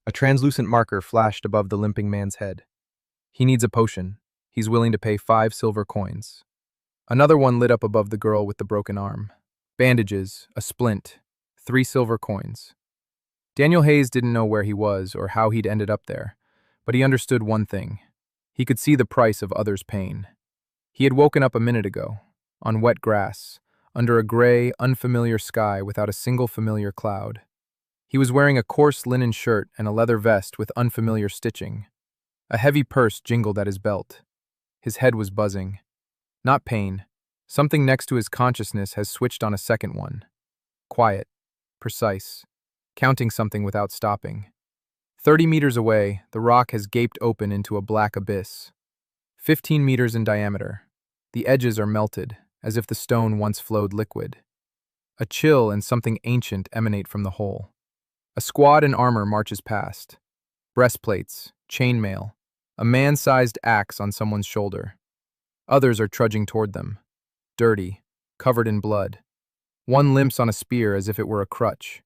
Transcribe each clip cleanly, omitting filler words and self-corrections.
A translucent marker flashed above the limping man's head. He needs a potion. He's willing to pay 5 silver coins. Another one lit up above the girl with the broken arm. Bandages, a splint, 3 silver coins. Daniel Hayes didn't know where he was or how he'd ended up there, but he understood one thing. He could see the price of others' pain. He had woken up a minute ago, on wet grass, under a gray, unfamiliar sky without a single familiar cloud. He was wearing a coarse linen shirt and a leather vest with unfamiliar stitching. A heavy purse jingled at his belt. His head was buzzing. Not pain. Something next to his consciousness has switched on a second one. Quiet. Precise. Counting something without stopping. 30 meters away, the rock has gaped open into a black abyss. 15 meters in diameter. The edges are melted, as if the stone once flowed liquid. A chill and something ancient emanate from the hole. A squad in armor marches past. Breastplates, chainmail, a man-sized axe on someone's shoulder. Others are trudging toward them. Dirty, covered in blood. One limps on a spear as if it were a crutch.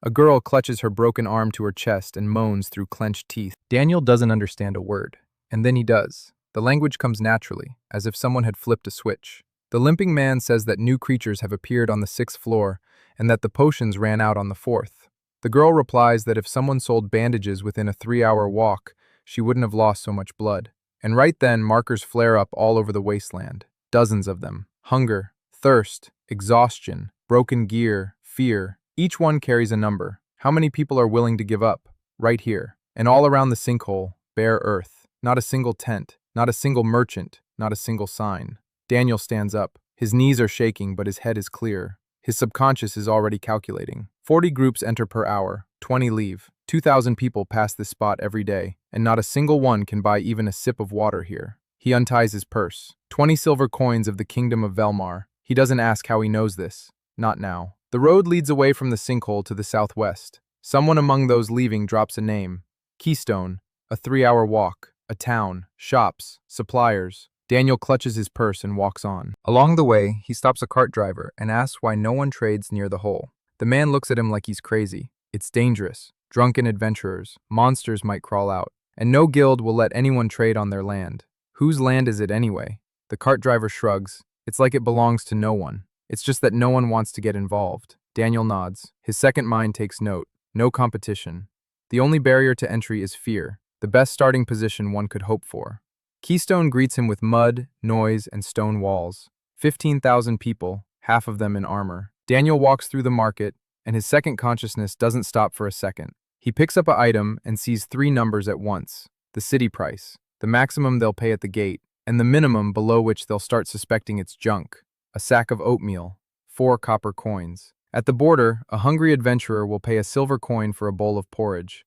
A girl clutches her broken arm to her chest and moans through clenched teeth. Daniel doesn't understand a word, and then he does. The language comes naturally, as if someone had flipped a switch. The limping man says that new creatures have appeared on the 6th floor and that the potions ran out on the 4th. The girl replies that if someone sold bandages within a 3-hour walk, she wouldn't have lost so much blood. And right then, markers flare up all over the wasteland. Dozens of them. Hunger, thirst, exhaustion, broken gear, fear. Each one carries a number. How many people are willing to give up? Right here. And all around the sinkhole, bare earth. Not a single tent. Not a single merchant. Not a single sign. Daniel stands up. His knees are shaking, but his head is clear. His subconscious is already calculating. 40 groups enter per hour, 20 leave. 2,000 people pass this spot every day, and not a single one can buy even a sip of water here. He unties his purse. 20 silver coins of the Kingdom of Velmar. He doesn't ask how he knows this. Not now. The road leads away from the sinkhole to the southwest. Someone among those leaving drops a name. Keystone. A 3-hour walk. A town. Shops. Suppliers. Daniel clutches his purse and walks on. Along the way, he stops a cart driver and asks why no one trades near the hole. The man looks at him like he's crazy. It's dangerous. Drunken adventurers, monsters might crawl out, and no guild will let anyone trade on their land. Whose land is it anyway? The cart driver shrugs. It's like it belongs to no one. It's just that no one wants to get involved. Daniel nods. His second mind takes note. No competition. The only barrier to entry is fear, the best starting position one could hope for. Keystone greets him with mud, noise, and stone walls. 15,000 people, half of them in armor. Daniel walks through the market, and his second consciousness doesn't stop for a second. He picks up an item and sees 3 numbers at once. The city price, the maximum they'll pay at the gate, and the minimum below which they'll start suspecting it's junk. A sack of oatmeal, 4 copper coins. At the border, a hungry adventurer will pay a silver coin for a bowl of porridge.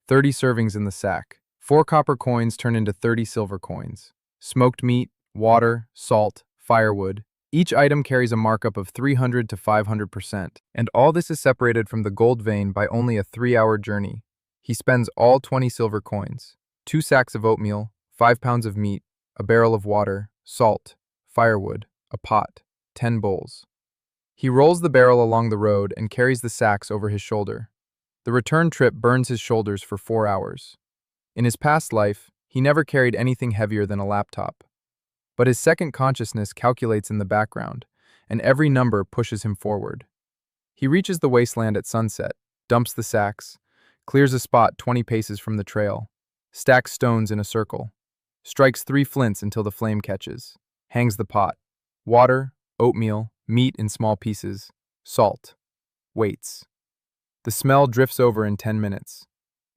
30 servings in the sack. 4 copper coins turn into 30 silver coins. Smoked meat, water, salt, firewood. Each item carries a markup of 300 to 500%, and all this is separated from the gold vein by only a 3-hour journey. He spends all 20 silver coins. 2 sacks of oatmeal, 5 pounds of meat, a barrel of water, salt, firewood, a pot, 10 bowls. He rolls the barrel along the road and carries the sacks over his shoulder. The return trip burns his shoulders for 4 hours. In his past life, he never carried anything heavier than a laptop. But his second consciousness calculates in the background, and every number pushes him forward. He reaches the wasteland at sunset, dumps the sacks, clears a spot 20 paces from the trail, stacks stones in a circle, strikes 3 flints until the flame catches, hangs the pot. Water, oatmeal, meat in small pieces, salt. Waits. The smell drifts over in 10 minutes.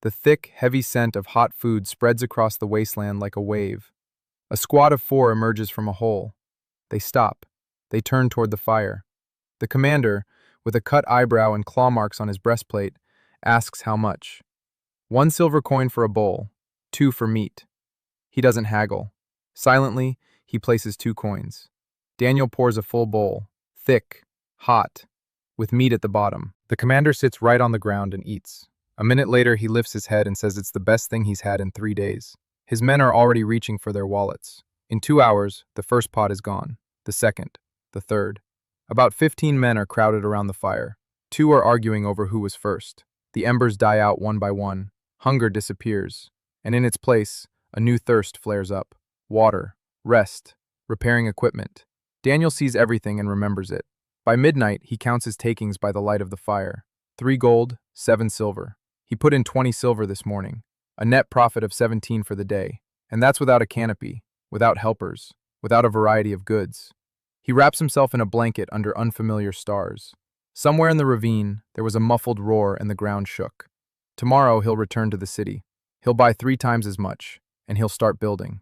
The thick, heavy scent of hot food spreads across the wasteland like a wave. A squad of 4 emerges from a hole. They stop. They turn toward the fire. The commander, with a cut eyebrow and claw marks on his breastplate, asks how much. 1 silver coin for a bowl, 2 for meat. He doesn't haggle. Silently, he places 2 coins. Daniel pours a full bowl, thick, hot, with meat at the bottom. The commander sits right on the ground and eats. A minute later, he lifts his head and says it's the best thing he's had in 3 days. His men are already reaching for their wallets. In 2 hours, the first pot is gone, the second, the third. About 15 men are crowded around the fire. 2 are arguing over who was first. The embers die out one by one. Hunger disappears, and in its place, a new thirst flares up. Water, rest, repairing equipment. Daniel sees everything and remembers it. By midnight, he counts his takings by the light of the fire. 3 gold, 7 silver. He put in 20 silver this morning, a net profit of 17 for the day, and that's without a canopy, without helpers, without a variety of goods. He wraps himself in a blanket under unfamiliar stars. Somewhere in the ravine, there was a muffled roar and the ground shook. Tomorrow he'll return to the city. He'll buy 3 times as much, and he'll start building.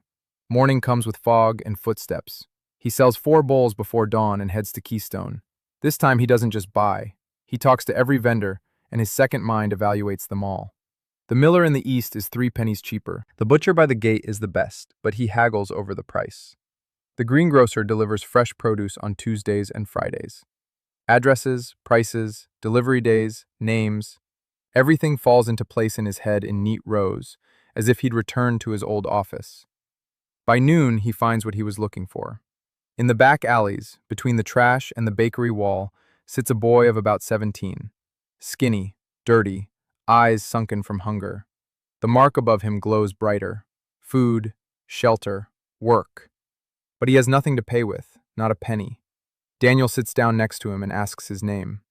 Morning comes with fog and footsteps. He sells 4 bowls before dawn and heads to Keystone. This time he doesn't just buy. He talks to every vendor, and his second mind evaluates them all. The miller in the east is 3 pennies cheaper. The butcher by the gate is the best, but he haggles over the price. The greengrocer delivers fresh produce on Tuesdays and Fridays. Addresses, prices, delivery days, names. Everything falls into place in his head in neat rows, as if he'd returned to his old office. By noon, he finds what he was looking for. In the back alleys, between the trash and the bakery wall, sits a boy of about 17. Skinny, dirty, eyes sunken from hunger. The mark above him glows brighter. Food, shelter, work. But he has nothing to pay with, not a penny. Daniel sits down next to him and asks his name.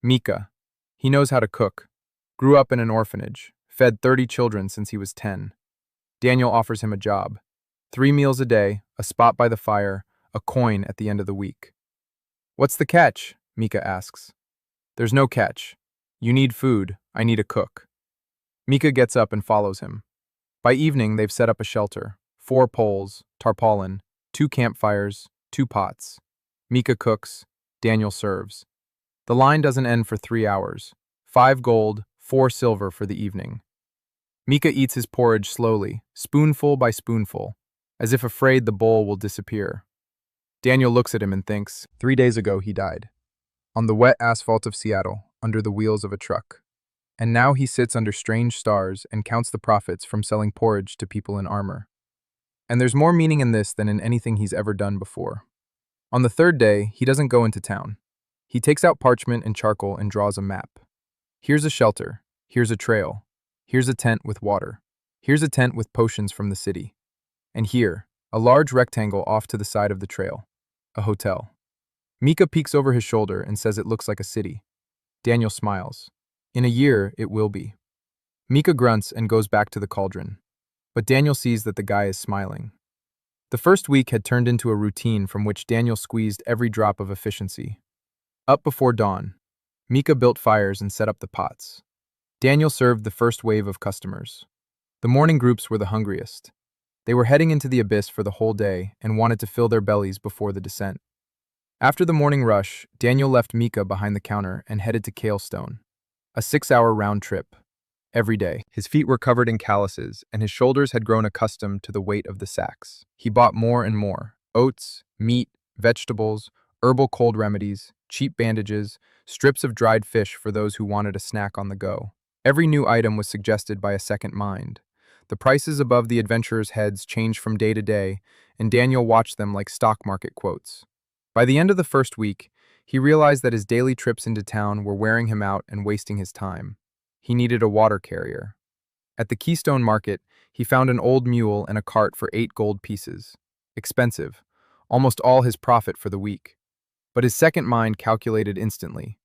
Mika. He knows how to cook. Grew up in an orphanage, fed 30 children since he was 10. Daniel offers him a job. 3 meals a day, a spot by the fire, a coin at the end of the week. What's the catch? Mika asks. There's no catch. You need food, I need a cook. Mika gets up and follows him. By evening, they've set up a shelter. 4 poles, tarpaulin, 2 campfires, 2 pots. Mika cooks, Daniel serves. The line doesn't end for 3 hours. 5 gold, 4 silver for the evening. Mika eats his porridge slowly, spoonful by spoonful, as if afraid the bowl will disappear. Daniel looks at him and thinks, 3 days ago he died. On the wet asphalt of Seattle, under the wheels of a truck. And now he sits under strange stars and counts the profits from selling porridge to people in armor. And there's more meaning in this than in anything he's ever done before. On the 3rd day, he doesn't go into town. He takes out parchment and charcoal and draws a map. Here's a shelter. Here's a trail. Here's a tent with water. Here's a tent with potions from the city. And here, a large rectangle off to the side of the trail. A hotel. Mika peeks over his shoulder and says it looks like a city. Daniel smiles. In a year, it will be. Mika grunts and goes back to the cauldron. But Daniel sees that the guy is smiling. The first week had turned into a routine from which Daniel squeezed every drop of efficiency. Up before dawn, Mika built fires and set up the pots. Daniel served the first wave of customers. The morning groups were the hungriest. They were heading into the abyss for the whole day and wanted to fill their bellies before the descent. After the morning rush, Daniel left Mika behind the counter and headed to Kalestone. A 6-hour round trip. Every day. His feet were covered in calluses, and his shoulders had grown accustomed to the weight of the sacks. He bought more and more. Oats, meat, vegetables, herbal cold remedies, cheap bandages, strips of dried fish for those who wanted a snack on the go. Every new item was suggested by a second mind. The prices above the adventurers' heads changed from day to day, and Daniel watched them like stock market quotes. By the end of the first week, he realized that his daily trips into town were wearing him out and wasting his time. He needed a water carrier. At the Keystone Market, he found an old mule and a cart for 8 gold pieces. Expensive, almost all his profit for the week. But his second mind calculated instantly.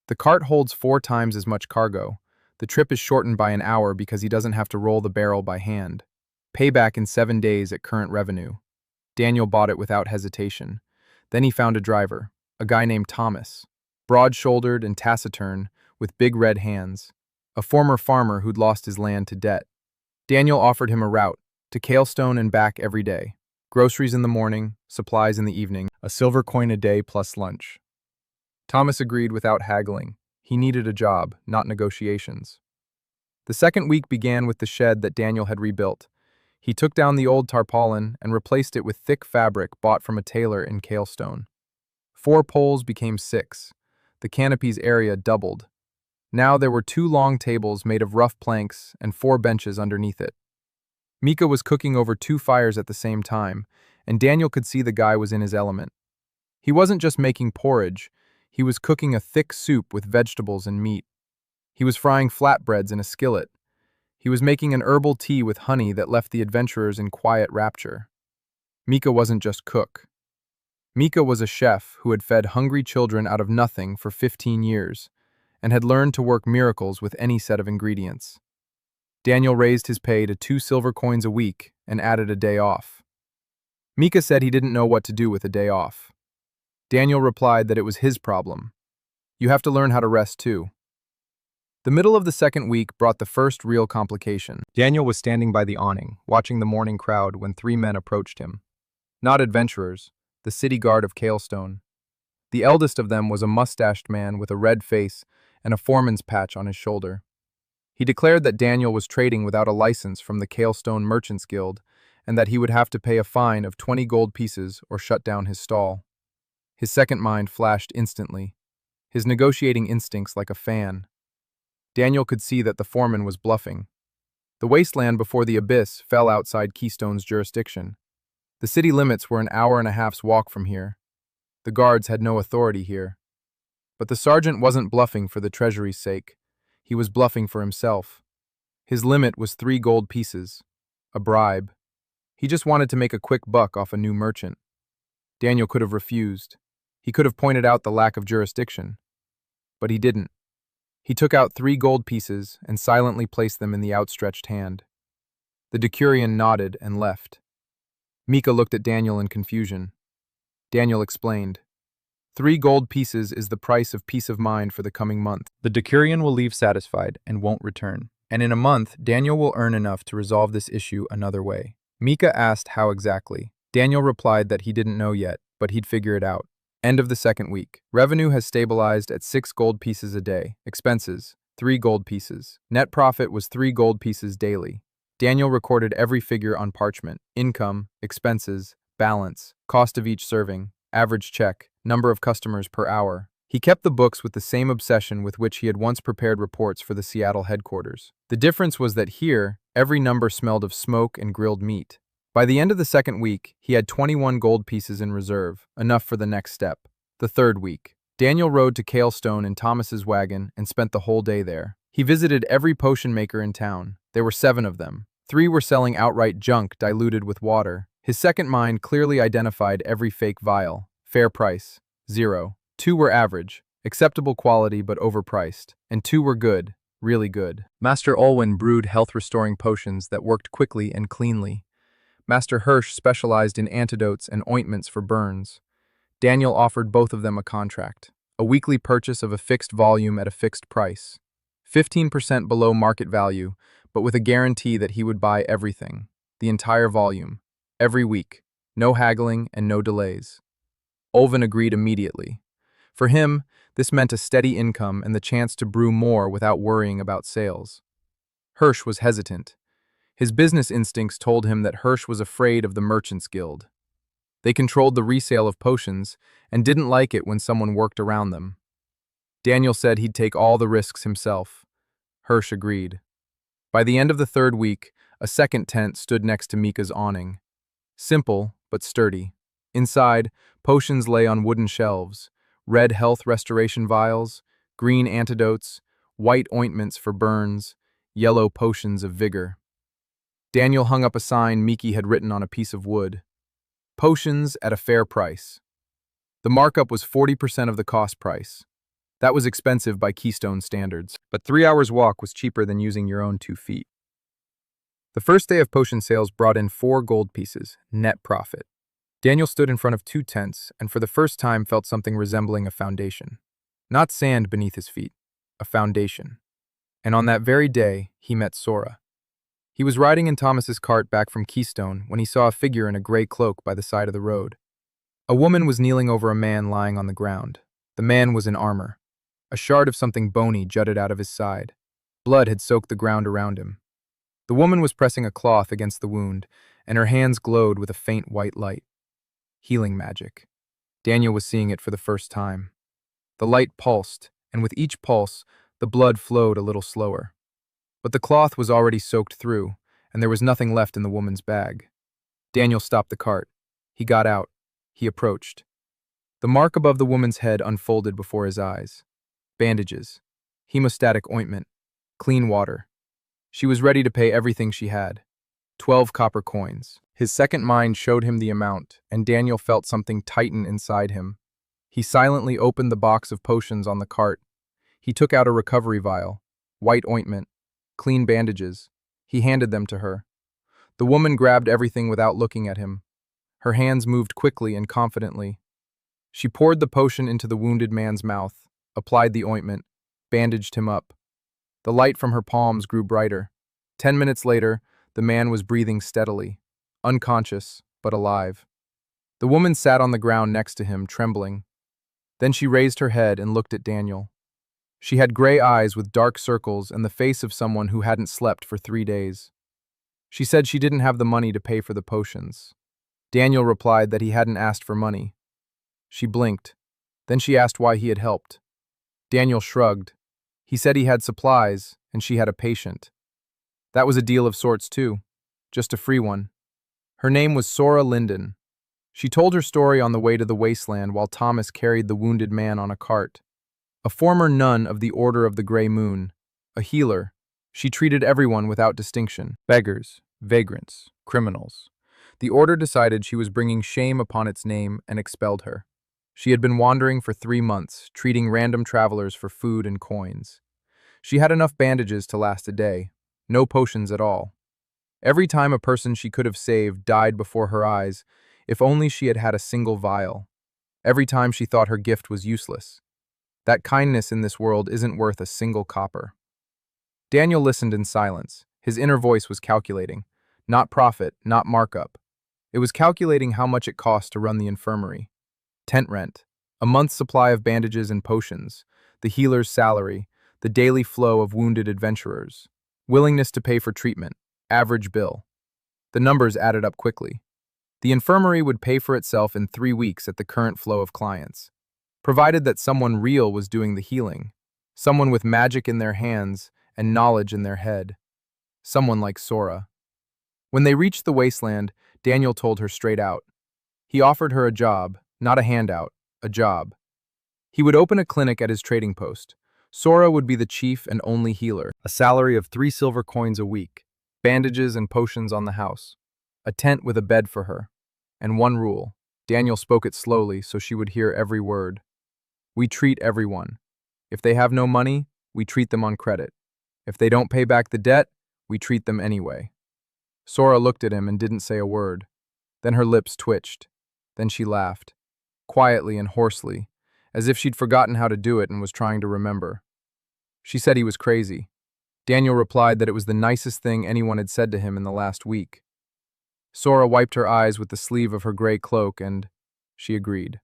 The cart holds 4 times as much cargo. The trip is shortened by an hour because he doesn't have to roll the barrel by hand. Payback in 7 days at current revenue. Daniel bought it without hesitation. Then he found a driver, a guy named Thomas, broad-shouldered and taciturn, with big red hands. A former farmer who'd lost his land to debt. Daniel offered him a route, to Kalestone and back every day. Groceries in the morning, supplies in the evening, a silver coin a day plus lunch. Thomas agreed without haggling. He needed a job, not negotiations. The second week began with the shed that Daniel had rebuilt. He took down the old tarpaulin and replaced it with thick fabric bought from a tailor in Kalestone. 4 poles became 6. The canopy's area doubled. Now there were 2 long tables made of rough planks and 4 benches underneath it. Mika was cooking over 2 fires at the same time, and Daniel could see the guy was in his element. He wasn't just making porridge, he was cooking a thick soup with vegetables and meat. He was frying flatbreads in a skillet. He was making an herbal tea with honey that left the adventurers in quiet rapture. Mika wasn't just cook. Mika was a chef who had fed hungry children out of nothing for 15 years and had learned to work miracles with any set of ingredients. Daniel raised his pay to 2 silver coins a week and added a day off. Mika said he didn't know what to do with a day off. Daniel replied that it was his problem. You have to learn how to rest too. The middle of the second week brought the first real complication. Daniel was standing by the awning, watching the morning crowd when 3 men approached him. Not adventurers, the city guard of Kalestone. The eldest of them was a mustached man with a red face and a foreman's patch on his shoulder. He declared that Daniel was trading without a license from the Kalestone Merchants Guild and that he would have to pay a fine of 20 gold pieces or shut down his stall. His second mind flashed instantly, his negotiating instincts like a fan. Daniel could see that the foreman was bluffing. The wasteland before the abyss fell outside Keystone's jurisdiction. The city limits were an hour and a half's walk from here. The guards had no authority here. But the sergeant wasn't bluffing for the treasury's sake. He was bluffing for himself. His limit was 3 gold pieces, a bribe. He just wanted to make a quick buck off a new merchant. Daniel could have refused. He could have pointed out the lack of jurisdiction. But he didn't. He took out 3 gold pieces and silently placed them in the outstretched hand. The Decurion nodded and left. Mika looked at Daniel in confusion. Daniel explained. 3 gold pieces is the price of peace of mind for the coming month. The Decurion will leave satisfied and won't return. And in a month, Daniel will earn enough to resolve this issue another way. Mika asked how exactly. Daniel replied that he didn't know yet, but he'd figure it out. End of the second week. Revenue has stabilized at 6 gold pieces a day. Expenses, 3 gold pieces. Net profit was 3 gold pieces daily. Daniel recorded every figure on parchment: income, expenses, balance, cost of each serving, average check, number of customers per hour. He kept the books with the same obsession with which he had once prepared reports for the Seattle headquarters. The difference was that here, every number smelled of smoke and grilled meat. By the end of the second week, he had 21 gold pieces in reserve, enough for the next step. The third week. Daniel rode to Kalestone in Thomas's wagon and spent the whole day there. He visited every potion maker in town. There were 7 of them. 3 were selling outright junk diluted with water. His second mind clearly identified every fake vial. Fair price, 0. 2 were average, acceptable quality but overpriced. And 2 were good, really good. Master Olwyn brewed health-restoring potions that worked quickly and cleanly. Master Hirsch specialized in antidotes and ointments for burns. Daniel offered both of them a contract, a weekly purchase of a fixed volume at a fixed price, 15% below market value, but with a guarantee that he would buy everything, the entire volume, every week, no haggling and no delays. Olwen agreed immediately. For him, this meant a steady income and the chance to brew more without worrying about sales. Hirsch was hesitant. His business instincts told him that Hirsch was afraid of the Merchants Guild. They controlled the resale of potions and didn't like it when someone worked around them. Daniel said he'd take all the risks himself. Hirsch agreed. By the end of the third week, a second tent stood next to Mika's awning. Simple, but sturdy. Inside, potions lay on wooden shelves, red health restoration vials, green antidotes, white ointments for burns, yellow potions of vigor. Daniel hung up a sign Miki had written on a piece of wood. Potions at a fair price. The markup was 40% of the cost price. That was expensive by Keystone standards, but 3 hours' walk was cheaper than using your own 2 feet. The first day of potion sales brought in 4 gold pieces, net profit. Daniel stood in front of 2 tents and for the first time felt something resembling a foundation. Not sand beneath his feet, a foundation. And on that very day, he met Sora. He was riding in Thomas's cart back from Keystone when he saw a figure in a gray cloak by the side of the road. A woman was kneeling over a man lying on the ground. The man was in armor. A shard of something bony jutted out of his side. Blood had soaked the ground around him. The woman was pressing a cloth against the wound, and her hands glowed with a faint white light. Healing magic. Daniel was seeing it for the first time. The light pulsed, and with each pulse, the blood flowed a little slower. But the cloth was already soaked through, and there was nothing left in the woman's bag. Daniel stopped the cart. He got out. He approached. The mark above the woman's head unfolded before his eyes. Bandages. Hemostatic ointment. Clean water. She was ready to pay everything she had. 12 copper coins. His second mind showed him the amount, and Daniel felt something tighten inside him. He silently opened the box of potions on the cart. He took out a recovery vial, white ointment, clean bandages. He handed them to her. The woman grabbed everything without looking at him. Her hands moved quickly and confidently. She poured the potion into the wounded man's mouth, applied the ointment, bandaged him up. The light from her palms grew brighter. 10 minutes later, the man was breathing steadily, unconscious, but alive. The woman sat on the ground next to him, trembling. Then she raised her head and looked at Daniel. She had gray eyes with dark circles and the face of someone who hadn't slept for 3 days. She said she didn't have the money to pay for the potions. Daniel replied that he hadn't asked for money. She blinked. Then she asked why he had helped. Daniel shrugged. He said he had supplies, and she had a patient. That was a deal of sorts, too. Just a free one. Her name was Sora Linden. She told her story on the way to the wasteland while Thomas carried the wounded man on a cart. A former nun of the Order of the Grey Moon, a healer, she treated everyone without distinction. Beggars, vagrants, criminals. The Order decided she was bringing shame upon its name and expelled her. She had been wandering for 3 months, treating random travelers for food and coins. She had enough bandages to last a day, no potions at all. Every time a person she could have saved died before her eyes, if only she had had a single vial. Every time she thought her gift was useless. That kindness in this world isn't worth a single copper. Daniel listened in silence. His inner voice was calculating. Not profit, not markup. It was calculating how much it cost to run the infirmary. Tent rent, a month's supply of bandages and potions, the healer's salary, the daily flow of wounded adventurers, willingness to pay for treatment, average bill. The numbers added up quickly. The infirmary would pay for itself in 3 weeks at the current flow of clients, provided that someone real was doing the healing, someone with magic in their hands and knowledge in their head, someone like Sora. When they reached the wasteland, Daniel told her straight out. He offered her a job, not a handout, a job. He would open a clinic at his trading post. Sora would be the chief and only healer. A salary of 3 silver coins a week, bandages and potions on the house, a tent with a bed for her, and one rule. Daniel spoke it slowly so she would hear every word. We treat everyone. If they have no money, we treat them on credit. If they don't pay back the debt, we treat them anyway. Sora looked at him and didn't say a word. Then her lips twitched. Then she laughed, quietly and hoarsely, as if she'd forgotten how to do it and was trying to remember. She said he was crazy. Daniel replied that it was the nicest thing anyone had said to him in the last week. Sora wiped her eyes with the sleeve of her gray cloak and she agreed.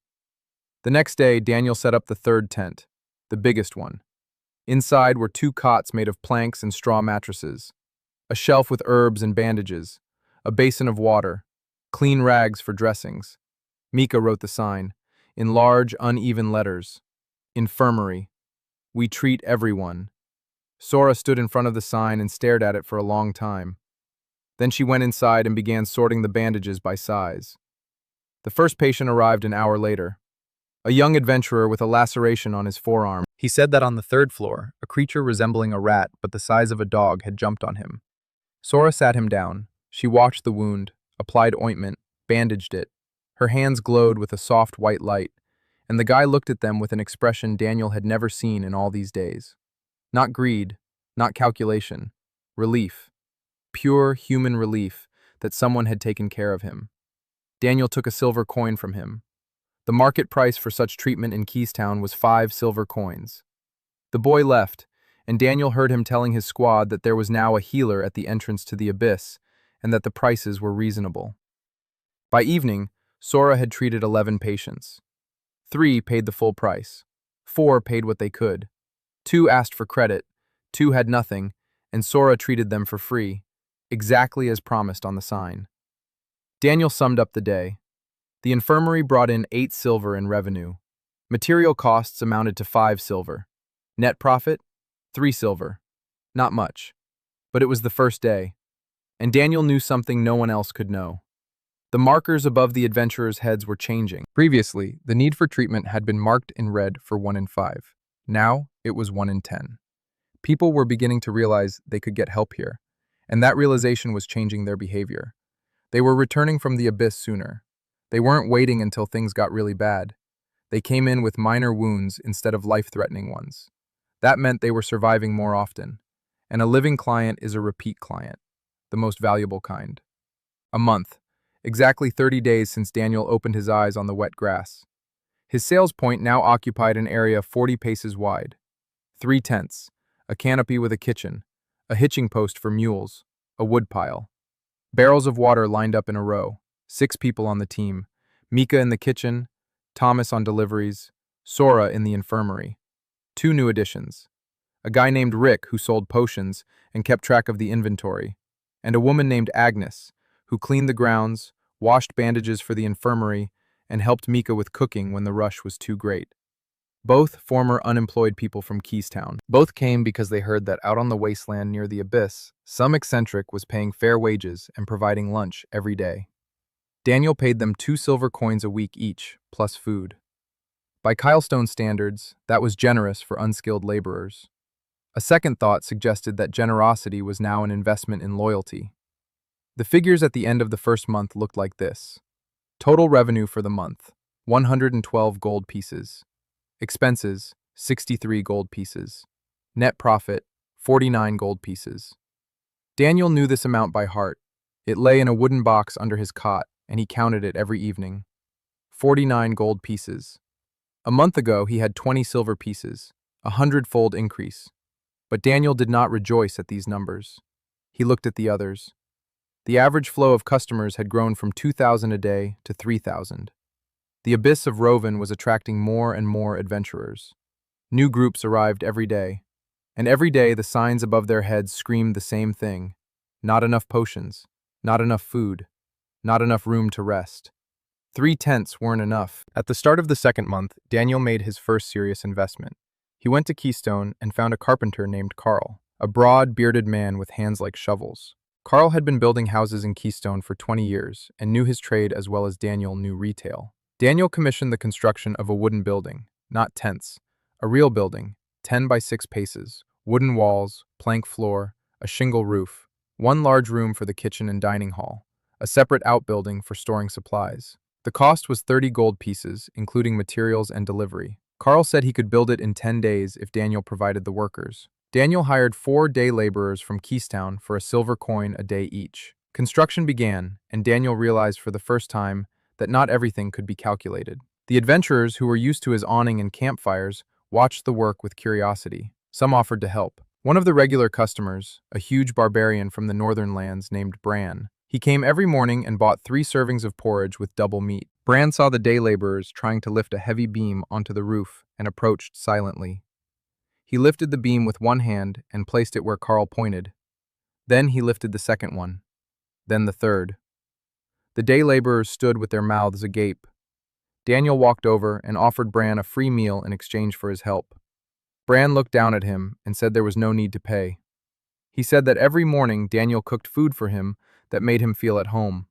The next day, Daniel set up the 3rd tent, the biggest one. Inside were 2 cots made of planks and straw mattresses, a shelf with herbs and bandages, a basin of water, clean rags for dressings. Mika wrote the sign, in large, uneven letters. Infirmary. We treat everyone. Sora stood in front of the sign and stared at it for a long time. Then she went inside and began sorting the bandages by size. The first patient arrived an hour later. A young adventurer with a laceration on his forearm. He said that on the 3rd floor, a creature resembling a rat but the size of a dog had jumped on him. Sora sat him down. She washed the wound, applied ointment, bandaged it. Her hands glowed with a soft white light, and the guy looked at them with an expression Daniel had never seen in all these days. Not greed, not calculation. Relief. Pure human relief that someone had taken care of him. Daniel took a silver coin from him. The market price for such treatment in Keystown was 5 silver coins. The boy left, and Daniel heard him telling his squad that there was now a healer at the entrance to the abyss, and that the prices were reasonable. By evening, Sora had treated 11 patients. 3 paid the full price. 4 paid what they could. 2 asked for credit, 2 had nothing, and Sora treated them for free, exactly as promised on the sign. Daniel summed up the day. The infirmary brought in 8 silver in revenue. Material costs amounted to 5 silver. Net profit? 3 silver. Not much. But it was the first day. And Daniel knew something no one else could know. The markers above the adventurers' heads were changing. Previously, the need for treatment had been marked in red for 1 in 5. Now, it was 1 in 10. People were beginning to realize they could get help here. and that realization was changing their behavior. They were returning from the abyss sooner. They weren't waiting until things got really bad. They came in with minor wounds instead of life-threatening ones. That meant they were surviving more often. And a living client is a repeat client, the most valuable kind. A month, exactly 30 days since Daniel opened his eyes on the wet grass. His sales point now occupied an area 40 paces wide. 3 tents, a canopy with a kitchen, a hitching post for mules, a woodpile. Barrels of water lined up in a row, 6 people on the team, Mika in the kitchen, Thomas on deliveries, Sora in the infirmary. 2 new additions. A guy named Rick who sold potions and kept track of the inventory, and a woman named Agnes who cleaned the grounds, washed bandages for the infirmary, and helped Mika with cooking when the rush was too great. Both former unemployed people from Keystown. Both came because they heard that out on the wasteland near the abyss, some eccentric was paying fair wages and providing lunch every day. Daniel paid them 2 silver coins a week each, plus food. By Kilestone standards, that was generous for unskilled laborers. A second thought suggested that generosity was now an investment in loyalty. The figures at the end of the first month looked like this. Total revenue for the month, 112 gold pieces. Expenses, 63 gold pieces. Net profit, 49 gold pieces. Daniel knew this amount by heart. It lay in a wooden box under his cot, and he counted it every evening. 49 gold pieces. A month ago, he had 20 silver pieces, a 100-fold increase. But Daniel did not rejoice at these numbers. He looked at the others. The average flow of customers had grown from 2,000 a day to 3,000. The abyss of Roven was attracting more and more adventurers. New groups arrived every day, and every day the signs above their heads screamed the same thing: not enough potions, not enough food, not enough room to rest. 3 tents weren't enough. At the start of the second month, Daniel made his first serious investment. He went to Keystone and found a carpenter named Carl, a broad, bearded man with hands like shovels. Carl had been building houses in Keystone for 20 years and knew his trade as well as Daniel knew retail. Daniel commissioned the construction of a wooden building, not tents, a real building, 10 by 6 paces, wooden walls, plank floor, a shingle roof, 1 large room for the kitchen and dining hall, a separate outbuilding for storing supplies. The cost was 30 gold pieces, including materials and delivery. Carl said he could build it in 10 days if Daniel provided the workers. Daniel hired 4 day laborers from Keystown for a silver coin a day each. Construction began, and Daniel realized for the first time that not everything could be calculated. The adventurers, who were used to his awning and campfires, watched the work with curiosity. Some offered to help. One of the regular customers, a huge barbarian from the northern lands named Bran, he came every morning and bought 3 servings of porridge with double meat. Bran saw the day laborers trying to lift a heavy beam onto the roof and approached silently. He lifted the beam with one hand and placed it where Carl pointed. Then he lifted the second one. Then the third. The day laborers stood with their mouths agape. Daniel walked over and offered Bran a free meal in exchange for his help. Bran looked down at him and said there was no need to pay. He said that every morning Daniel cooked food for him that made him feel at home.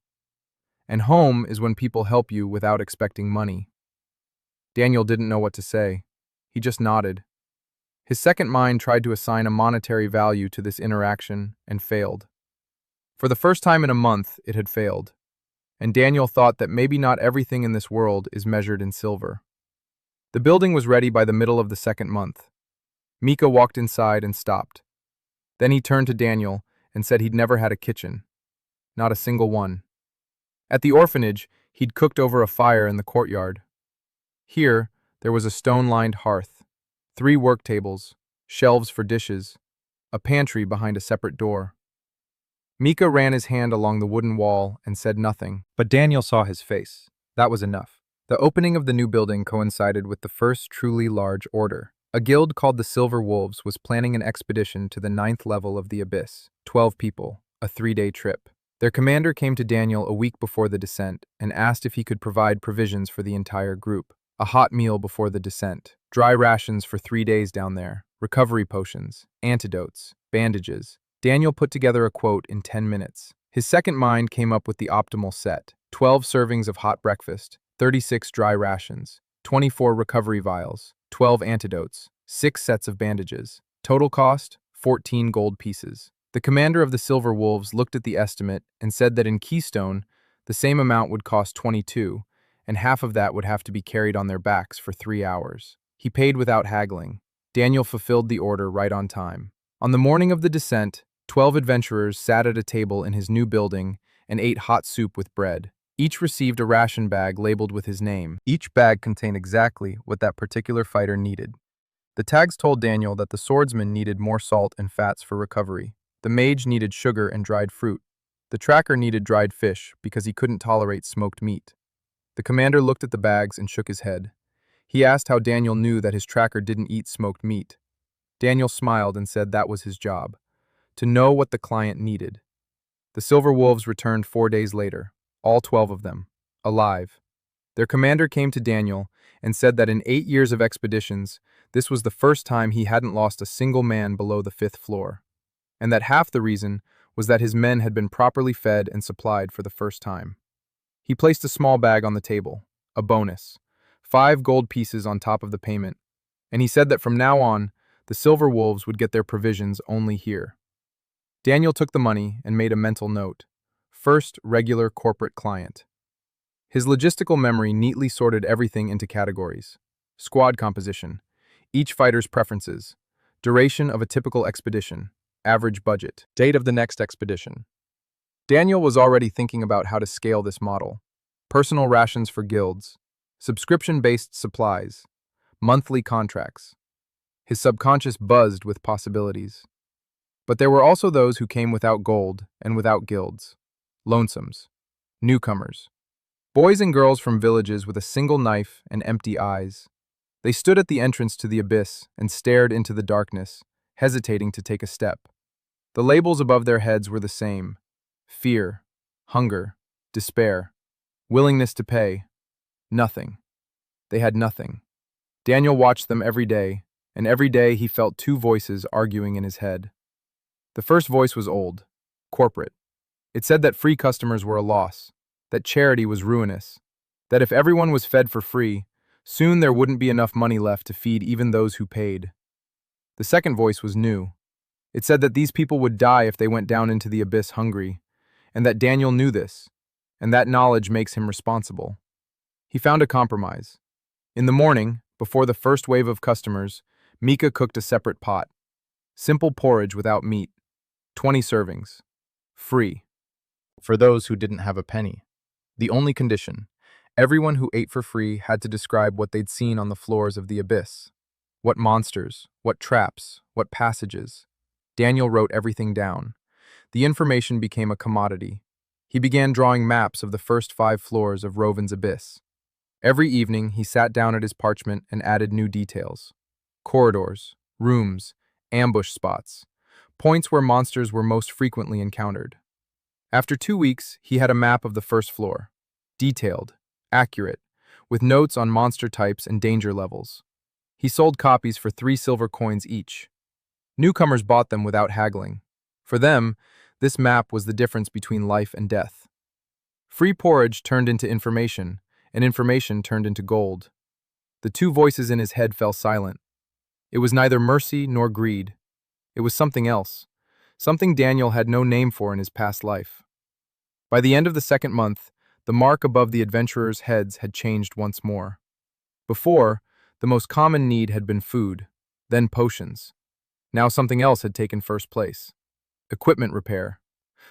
And home is when people help you without expecting money. Daniel didn't know what to say. He just nodded. His second mind tried to assign a monetary value to this interaction and failed. For the first time in a month, it had failed. And Daniel thought that maybe not everything in this world is measured in silver. The building was ready by the middle of the second month. Mika walked inside and stopped. Then he turned to Daniel and said he'd never had a kitchen. Not a single one. At the orphanage, he'd cooked over a fire in the courtyard. Here, there was a stone-lined hearth, 3 work tables, shelves for dishes, a pantry behind a separate door. Mika ran his hand along the wooden wall and said nothing, but Daniel saw his face. That was enough. The opening of the new building coincided with the first truly large order. A guild called the Silver Wolves was planning an expedition to the 9th level of the Abyss, 12 people, a 3-day trip. Their commander came to Daniel a week before the descent and asked if he could provide provisions for the entire group. A hot meal before the descent, dry rations for 3 days down there, recovery potions, antidotes, bandages. Daniel put together a quote in 10 minutes. His second mind came up with the optimal set: 12 servings of hot breakfast, 36 dry rations, 24 recovery vials, 12 antidotes, 6 sets of bandages. Total cost, 14 gold pieces. The commander of the Silver Wolves looked at the estimate and said that in Keystone, the same amount would cost 22, and half of that would have to be carried on their backs for 3 hours. He paid without haggling. Daniel fulfilled the order right on time. On the morning of the descent, 12 adventurers sat at a table in his new building and ate hot soup with bread. Each received a ration bag labeled with his name. Each bag contained exactly what that particular fighter needed. The tags told Daniel that the swordsman needed more salt and fats for recovery. The mage needed sugar and dried fruit. The tracker needed dried fish because he couldn't tolerate smoked meat. The commander looked at the bags and shook his head. He asked how Daniel knew that his tracker didn't eat smoked meat. Daniel smiled and said that was his job, to know what the client needed. The Silver Wolves returned 4 days later, all 12 of them, alive. Their commander came to Daniel and said that in 8 years of expeditions, this was the first time he hadn't lost a single man below the 5th floor, and that half the reason was that his men had been properly fed and supplied for the first time. He placed a small bag on the table, a bonus, 5 gold pieces on top of the payment, and he said that from now on, the Silver Wolves would get their provisions only here. Daniel took the money and made a mental note. First, regular corporate client. His logistical memory neatly sorted everything into categories. Squad composition, each fighter's preferences, duration of a typical expedition, average budget, date of the next expedition. Daniel was already thinking about how to scale this model. Personal rations for guilds, subscription-based supplies, monthly contracts. His subconscious buzzed with possibilities. But there were also those who came without gold and without guilds. Lonesomes, newcomers, boys and girls from villages with a single knife and empty eyes. They stood at the entrance to the abyss and stared into the darkness, hesitating to take a step. The labels above their heads were the same: fear, hunger, despair, willingness to pay. Nothing. They had nothing. Daniel watched them every day, and every day he felt 2 voices arguing in his head. The first voice was old, corporate. It said that free customers were a loss, that charity was ruinous, that if everyone was fed for free, soon there wouldn't be enough money left to feed even those who paid. The second voice was new. It said that these people would die if they went down into the abyss hungry, and that Daniel knew this, and that knowledge makes him responsible. He found a compromise. In the morning, before the first wave of customers, Mika cooked a separate pot. Simple porridge without meat. 20 servings. Free. For those who didn't have a penny. The only condition: everyone who ate for free had to describe what they'd seen on the floors of the abyss. What monsters, what traps, what passages. Daniel wrote everything down. The information became a commodity. He began drawing maps of the first 5 floors of Rovin's abyss. Every evening, he sat down at his parchment and added new details. Corridors, rooms, ambush spots, points where monsters were most frequently encountered. After 2 weeks, he had a map of the first floor. Detailed, accurate, with notes on monster types and danger levels. He sold copies for 3 silver coins each. Newcomers bought them without haggling. For them, this map was the difference between life and death. Free porridge turned into information, and information turned into gold. The 2 voices in his head fell silent. It was neither mercy nor greed. It was something else, something Daniel had no name for in his past life. By the end of the 2nd month, the mark above the adventurers' heads had changed once more. Before, the most common need had been food, then potions. Now something else had taken first place. Equipment repair.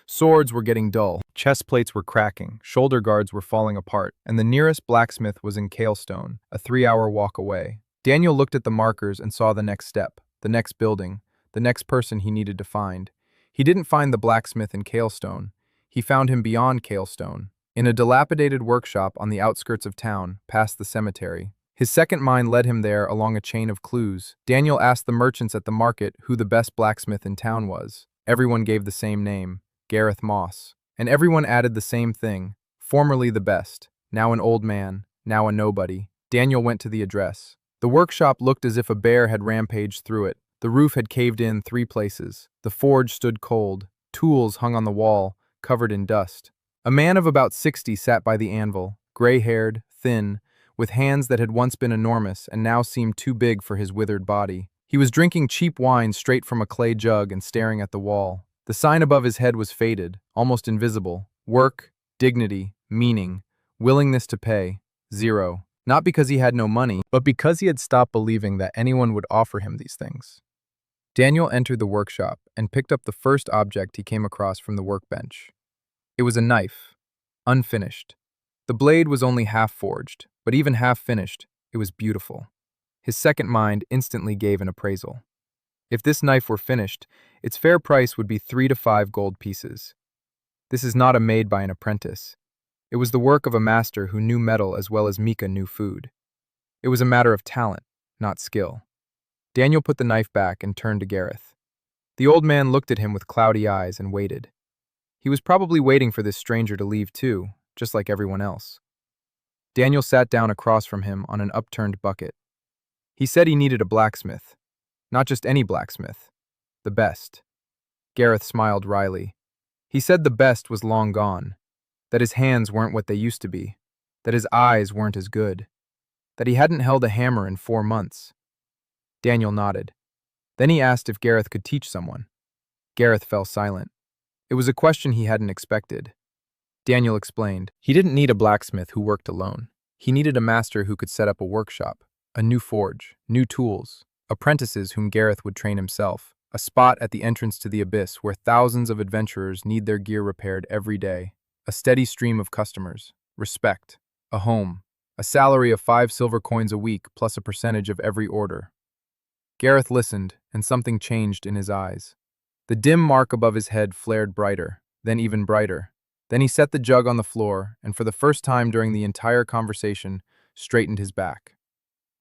Swords were getting dull, chest plates were cracking, shoulder guards were falling apart, and the nearest blacksmith was in Kalestone, a 3-hour walk away. Daniel looked at the markers and saw the next step, the next building, the next person he needed to find. He didn't find the blacksmith in Kalestone. He found him beyond Kalestone, in a dilapidated workshop on the outskirts of town, past the cemetery. His second mind led him there along a chain of clues. Daniel asked the merchants at the market who the best blacksmith in town was. Everyone gave the same name, Gareth Moss. And everyone added the same thing, formerly the best, now an old man, now a nobody. Daniel went to the address. The workshop looked as if a bear had rampaged through it. The roof had caved in 3 places. The forge stood cold. Tools hung on the wall, covered in dust. A man of about 60 sat by the anvil, gray-haired, thin, with hands that had once been enormous and now seemed too big for his withered body. He was drinking cheap wine straight from a clay jug and staring at the wall. The sign above his head was faded, almost invisible. Work, dignity, meaning, willingness to pay, zero. Not because he had no money, but because he had stopped believing that anyone would offer him these things. Daniel entered the workshop and picked up the first object he came across from the workbench. It was a knife, unfinished. The blade was only half forged, but even half finished, it was beautiful. His second mind instantly gave an appraisal. If this knife were finished, its fair price would be 3 to 5 gold pieces. This is not a made by an apprentice. It was the work of a master who knew metal as well as Mika knew food. It was a matter of talent, not skill. Daniel put the knife back and turned to Gareth. The old man looked at him with cloudy eyes and waited. He was probably waiting for this stranger to leave too, just like everyone else. Daniel sat down across from him on an upturned bucket. He said he needed a blacksmith. Not just any blacksmith. The best. Gareth smiled wryly. He said the best was long gone. That his hands weren't what they used to be. That his eyes weren't as good. That he hadn't held a hammer in 4 months. Daniel nodded. Then he asked if Gareth could teach someone. Gareth fell silent. It was a question he hadn't expected. Daniel explained. He didn't need a blacksmith who worked alone. He needed a master who could set up a workshop, a new forge, new tools, apprentices whom Gareth would train himself, a spot at the entrance to the abyss where thousands of adventurers need their gear repaired every day, a steady stream of customers, respect, a home, a salary of 5 silver coins a week plus a percentage of every order. Gareth listened, and something changed in his eyes. The dim mark above his head flared brighter, then even brighter. Then he set the jug on the floor, and for the first time during the entire conversation, straightened his back.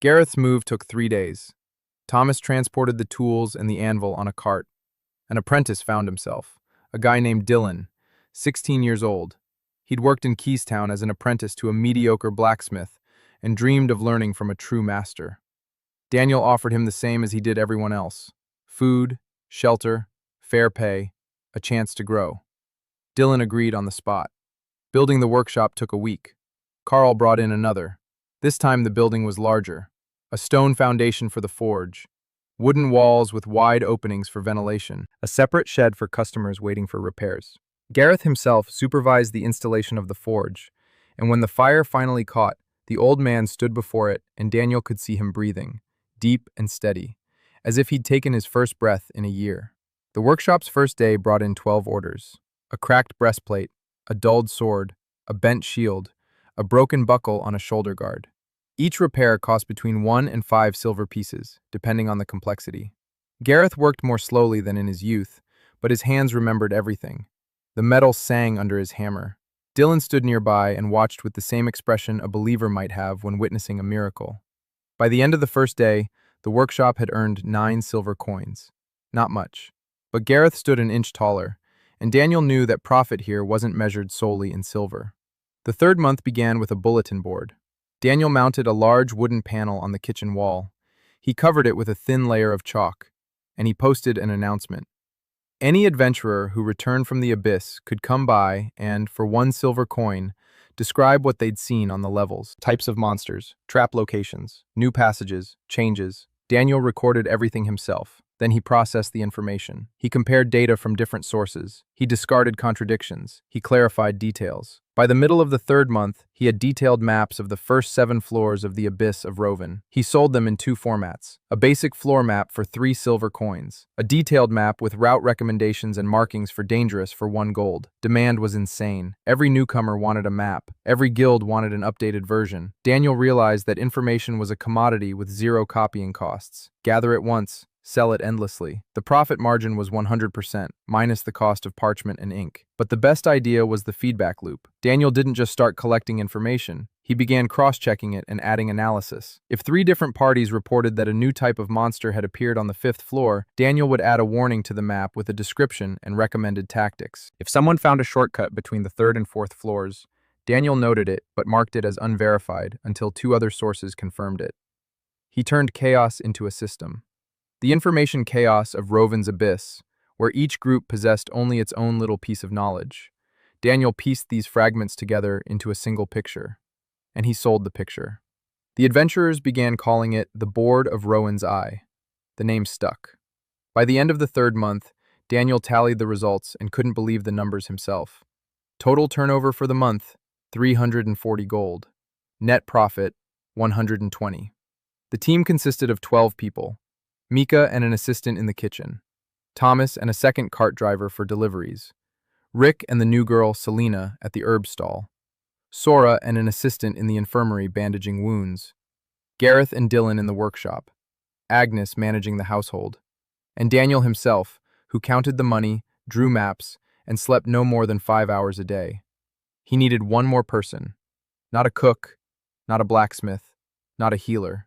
Gareth's move took 3 days. Thomas transported the tools and the anvil on a cart. An apprentice found himself, a guy named Dylan, 16 years old. He'd worked in Keystown as an apprentice to a mediocre blacksmith and dreamed of learning from a true master. Daniel offered him the same as he did everyone else: food, shelter, fair pay, a chance to grow. Dylan agreed on the spot. Building the workshop took a week. Carl brought in another. This time the building was larger. A stone foundation for the forge, wooden walls with wide openings for ventilation, a separate shed for customers waiting for repairs. Gareth himself supervised the installation of the forge, and when the fire finally caught, the old man stood before it and Daniel could see him breathing, deep and steady, as if he'd taken his first breath in a year. The workshop's first day brought in 12 orders: a cracked breastplate, a dulled sword, a bent shield, a broken buckle on a shoulder guard. Each repair cost between 1 and 5 silver pieces, depending on the complexity. Gareth worked more slowly than in his youth, but his hands remembered everything. The metal sang under his hammer. Dylan stood nearby and watched with the same expression a believer might have when witnessing a miracle. By the end of the first day, the workshop had earned 9 silver coins. Not much. But Gareth stood an inch taller, and Daniel knew that profit here wasn't measured solely in silver. The third month began with a bulletin board. Daniel mounted a large wooden panel on the kitchen wall. He covered it with a thin layer of chalk, and he posted an announcement. Any adventurer who returned from the abyss could come by and, for 1 silver coin, describe what they'd seen on the levels: types of monsters, trap locations, new passages, changes. Daniel recorded everything himself. Then he processed the information. He compared data from different sources. He discarded contradictions. He clarified details. By the middle of the third month, he had detailed maps of the first 7 floors of the Abyss of Roven. He sold them in 2 formats: a basic floor map for 3 silver coins, a detailed map with route recommendations and markings for dangerous for 1 gold. Demand was insane. Every newcomer wanted a map. Every guild wanted an updated version. Daniel realized that information was a commodity with 0 copying costs. Gather it once, sell it endlessly. The profit margin was 100%, minus the cost of parchment and ink. But the best idea was the feedback loop. Daniel didn't just start collecting information. He began cross-checking it and adding analysis. If 3 different parties reported that a new type of monster had appeared on the 5th floor, Daniel would add a warning to the map with a description and recommended tactics. If someone found a shortcut between the 3rd and 4th floors, Daniel noted it but marked it as unverified until 2 other sources confirmed it. He turned chaos into a system. The information chaos of Roven's Abyss, where each group possessed only its own little piece of knowledge. Daniel pieced these fragments together into a single picture, and he sold the picture. The adventurers began calling it the Board of Rowan's Eye. The name stuck. By the end of the 3rd month, Daniel tallied the results and couldn't believe the numbers himself. Total turnover for the month, 340 gold. Net profit, 120. The team consisted of 12 people, Mika and an assistant in the kitchen, Thomas and a second cart driver for deliveries, Rick and the new girl, Selena, at the herb stall, Sora and an assistant in the infirmary bandaging wounds, Gareth and Dylan in the workshop, Agnes managing the household, and Daniel himself, who counted the money, drew maps, and slept no more than 5 hours a day. He needed one more person. Not a cook, not a blacksmith, not a healer.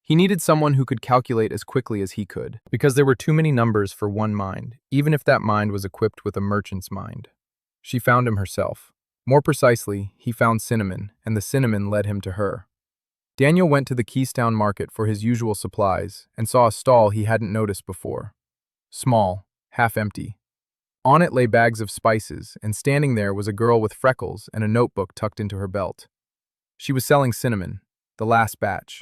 He needed someone who could calculate as quickly as he could, because there were too many numbers for one mind, even if that mind was equipped with a merchant's mind. She found him herself. More precisely, he found Cinnamon, and the cinnamon led him to her. Daniel went to the Keystown market for his usual supplies and saw a stall he hadn't noticed before. Small, half empty. On it lay bags of spices, and standing there was a girl with freckles and a notebook tucked into her belt. She was selling cinnamon, the last batch.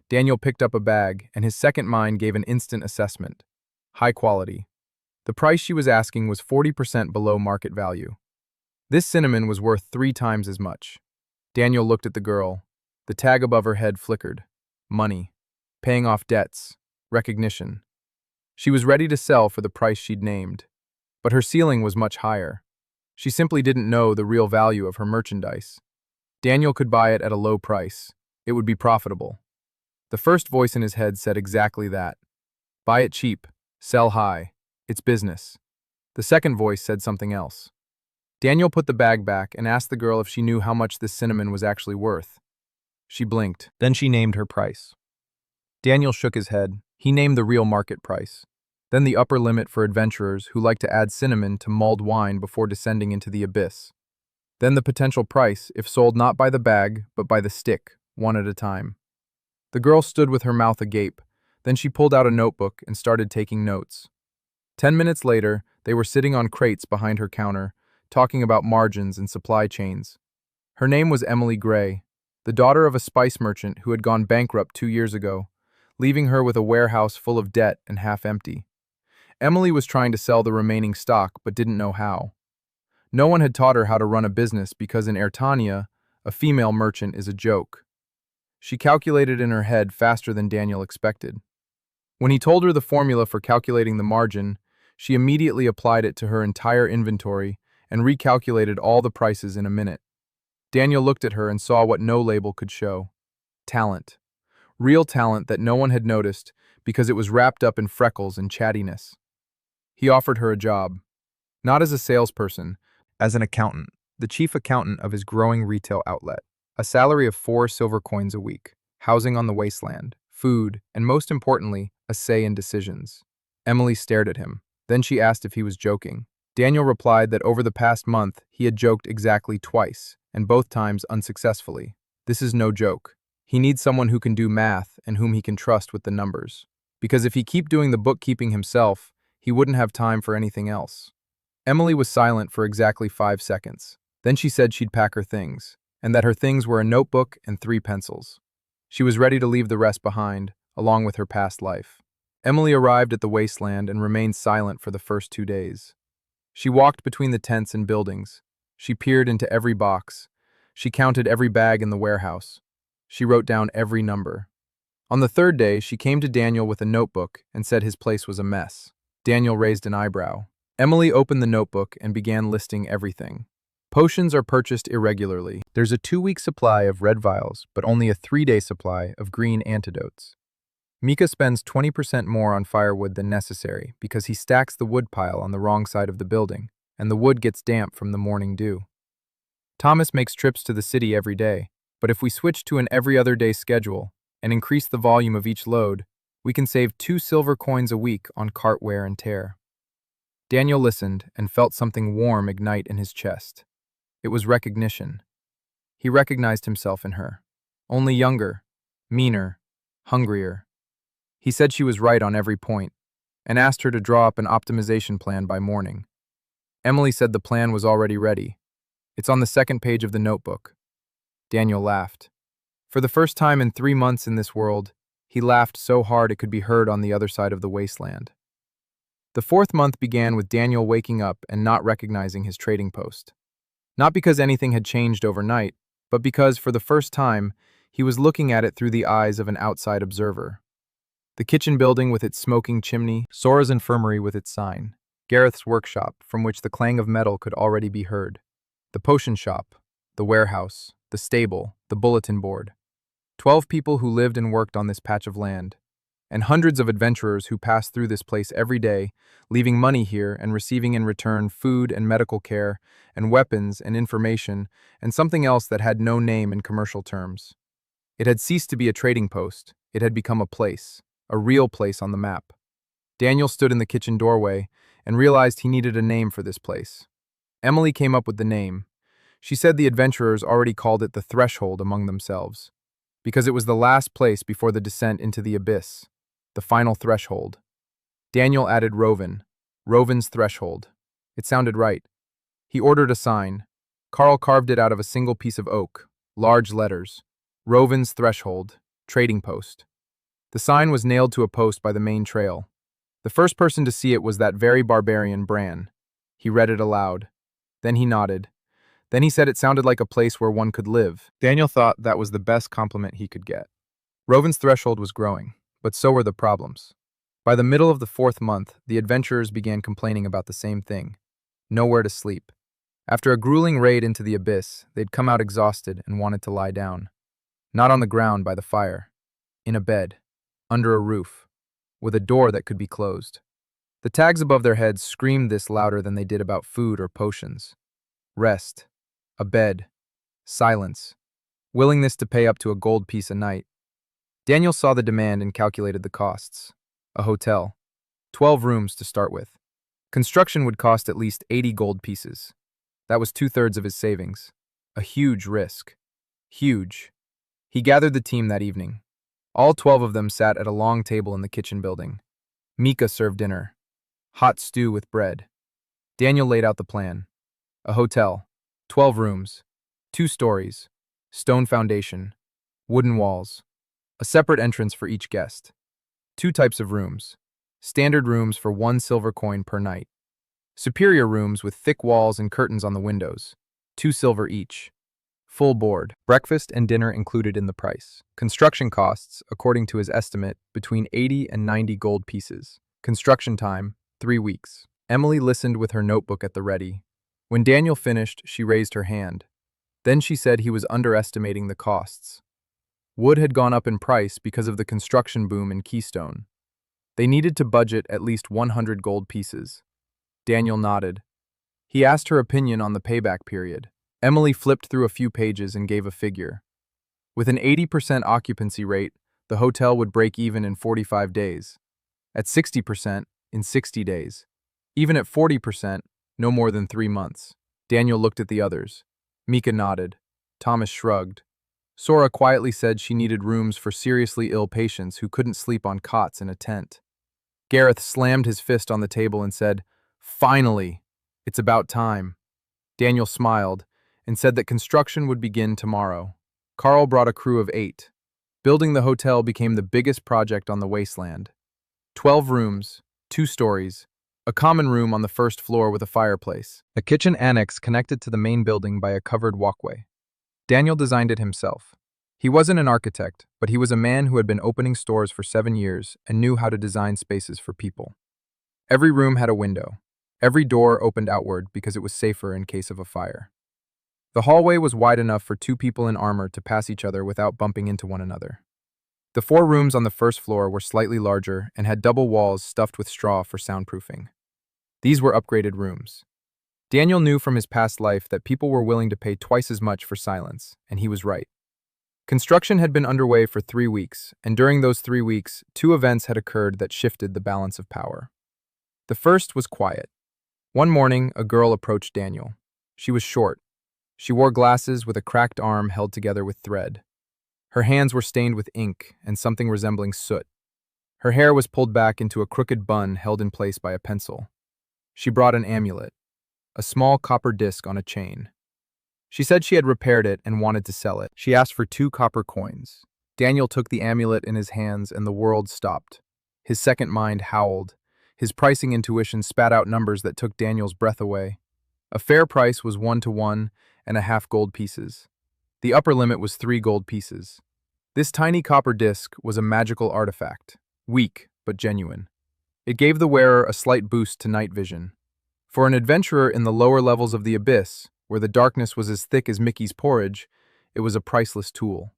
Daniel picked up a bag, and his second mind gave an instant assessment. High quality. The price she was asking was 40% below market value. This cinnamon was worth 3 times as much. Daniel looked at the girl. The tag above her head flickered. Money. Paying off debts. Recognition. She was ready to sell for the price she'd named. But her ceiling was much higher. She simply didn't know the real value of her merchandise. Daniel could buy it at a low price. It would be profitable. The first voice in his head said exactly that. Buy it cheap. Sell high. It's business. The second voice said something else. Daniel put the bag back and asked the girl if she knew how much this cinnamon was actually worth. She blinked. Then she named her price. Daniel shook his head. He named the real market price. Then the upper limit for adventurers who like to add cinnamon to mulled wine before descending into the abyss. Then the potential price if sold not by the bag, but by the stick, one at a time. The girl stood with her mouth agape. Then she pulled out a notebook and started taking notes. 10 minutes later, they were sitting on crates behind her counter, talking about margins and supply chains. Her name was Emily Gray, the daughter of a spice merchant who had gone bankrupt 2 years ago, leaving her with a warehouse full of debt and half empty. Emily was trying to sell the remaining stock but didn't know how. No one had taught her how to run a business because in Airtania, a female merchant is a joke. She calculated in her head faster than Daniel expected. When he told her the formula for calculating the margin, she immediately applied it to her entire inventory and recalculated all the prices in a minute. Daniel looked at her and saw what no label could show. Talent. Real talent that no one had noticed because it was wrapped up in freckles and chattiness. He offered her a job. Not as a salesperson, as an accountant, the chief accountant of his growing retail outlet. A salary of 4 silver coins a week, housing on the wasteland, food, and most importantly, a say in decisions. Emily stared at him. Then she asked if he was joking. Daniel replied that over the past month, he had joked exactly twice, and both times unsuccessfully. This is no joke. He needs someone who can do math and whom he can trust with the numbers. Because if he keep doing the bookkeeping himself, he wouldn't have time for anything else. Emily was silent for exactly 5 seconds. Then she said she'd pack her things, and that her things were a notebook and 3 pencils. She was ready to leave the rest behind, along with her past life. Emily arrived at the wasteland and remained silent for the first 2 days. She walked between the tents and buildings. She peered into every box. She counted every bag in the warehouse. She wrote down every number. On the 3rd day, she came to Daniel with a notebook and said his place was a mess. Daniel raised an eyebrow. Emily opened the notebook and began listing everything. Potions are purchased irregularly. There's a 2-week supply of red vials, but only a 3-day supply of green antidotes. Mika spends 20% more on firewood than necessary because he stacks the wood pile on the wrong side of the building, and the wood gets damp from the morning dew. Thomas makes trips to the city every day, but if we switch to an every other day schedule and increase the volume of each load, we can save 2 silver coins a week on cart wear and tear. Daniel listened and felt something warm ignite in his chest. It was recognition. He recognized himself in her. Only younger, meaner, hungrier. He said she was right on every point, and asked her to draw up an optimization plan by morning. Emily said the plan was already ready. It's on the 2nd page of the notebook. Daniel laughed. For the first time in 3 months in this world, he laughed so hard it could be heard on the other side of the wasteland. The fourth month began with Daniel waking up and not recognizing his trading post. Not because anything had changed overnight, but because, for the first time, he was looking at it through the eyes of an outside observer. The kitchen building with its smoking chimney, Sora's infirmary with its sign, Gareth's workshop, from which the clang of metal could already be heard, the potion shop, the warehouse, the stable, the bulletin board. 12 people who lived and worked on this patch of land, and hundreds of adventurers who passed through this place every day, leaving money here and receiving in return food and medical care, and weapons and information, and something else that had no name in commercial terms. It had ceased to be a trading post. It had become a place, a real place on the map. Daniel stood in the kitchen doorway and realized he needed a name for this place. Emily came up with the name. She said the adventurers already called it the Threshold among themselves, because it was the last place before the descent into the abyss, the final threshold. Daniel added Roven, Roven's Threshold. It sounded right. He ordered a sign. Carl carved it out of a single piece of oak, large letters, Roven's Threshold, Trading Post. The sign was nailed to a post by the main trail. The first person to see it was that very barbarian, Bran. He read it aloud. Then he nodded. Then he said it sounded like a place where one could live. Daniel thought that was the best compliment he could get. Roven's Threshold was growing, but so were the problems. By the middle of the fourth month, the adventurers began complaining about the same thing. Nowhere to sleep. After a grueling raid into the abyss, they'd come out exhausted and wanted to lie down. Not on the ground by the fire. In a bed. Under a roof. With a door that could be closed. The tags above their heads screamed this louder than they did about food or potions. Rest. A bed. Silence. Willingness to pay up to a gold piece a night. Daniel saw the demand and calculated the costs. A hotel. 12 rooms to start with. Construction would cost at least 80 gold pieces. That was 2/3 of his savings. A huge risk. Huge. He gathered the team that evening. All 12 of them sat at a long table in the kitchen building. Mika served dinner. Hot stew with bread. Daniel laid out the plan. A hotel. 12 rooms. 2 stories. Stone foundation. Wooden walls. A separate entrance for each guest. 2 types of rooms. Standard rooms for 1 silver coin per night. Superior rooms with thick walls and curtains on the windows. 2 silver each. Full board. Breakfast and dinner included in the price. Construction costs, according to his estimate, between 80 and 90 gold pieces. Construction time, 3 weeks. Emily listened with her notebook at the ready. When Daniel finished, she raised her hand. Then she said he was underestimating the costs. Wood had gone up in price because of the construction boom in Keystone. They needed to budget at least 100 gold pieces. Daniel nodded. He asked her opinion on the payback period. Emily flipped through a few pages and gave a figure. With an 80% occupancy rate, the hotel would break even in 45 days. At 60%, in 60 days. Even at 40%, no more than 3 months. Daniel looked at the others. Mika nodded. Thomas shrugged. Sora quietly said she needed rooms for seriously ill patients who couldn't sleep on cots in a tent. Gareth slammed his fist on the table and said, "Finally! It's about time." Daniel smiled and said that construction would begin tomorrow. Carl brought a crew of 8. Building the hotel became the biggest project on the wasteland. 12 rooms, 2 stories, a common room on the first floor with a fireplace, a kitchen annex connected to the main building by a covered walkway. Daniel designed it himself. He wasn't an architect, but he was a man who had been opening stores for 7 years and knew how to design spaces for people. Every room had a window. Every door opened outward because it was safer in case of a fire. The hallway was wide enough for 2 people in armor to pass each other without bumping into one another. The 4 rooms on the first floor were slightly larger and had double walls stuffed with straw for soundproofing. These were upgraded rooms. Daniel knew from his past life that people were willing to pay twice as much for silence, and he was right. Construction had been underway for 3 weeks, and during those 3 weeks, 2 events had occurred that shifted the balance of power. The first was quiet. One morning, a girl approached Daniel. She was short. She wore glasses with a cracked arm held together with thread. Her hands were stained with ink and something resembling soot. Her hair was pulled back into a crooked bun held in place by a pencil. She brought an amulet, a small copper disc on a chain. She said she had repaired it and wanted to sell it. She asked for 2 copper coins. Daniel took the amulet in his hands and the world stopped. His second mind howled. His pricing intuition spat out numbers that took Daniel's breath away. A fair price was 1 to 1.5 gold pieces. The upper limit was 3 gold pieces. This tiny copper disc was a magical artifact, weak but genuine. It gave the wearer a slight boost to night vision. For an adventurer in the lower levels of the abyss, where the darkness was as thick as Mickey's porridge, it was a priceless tool.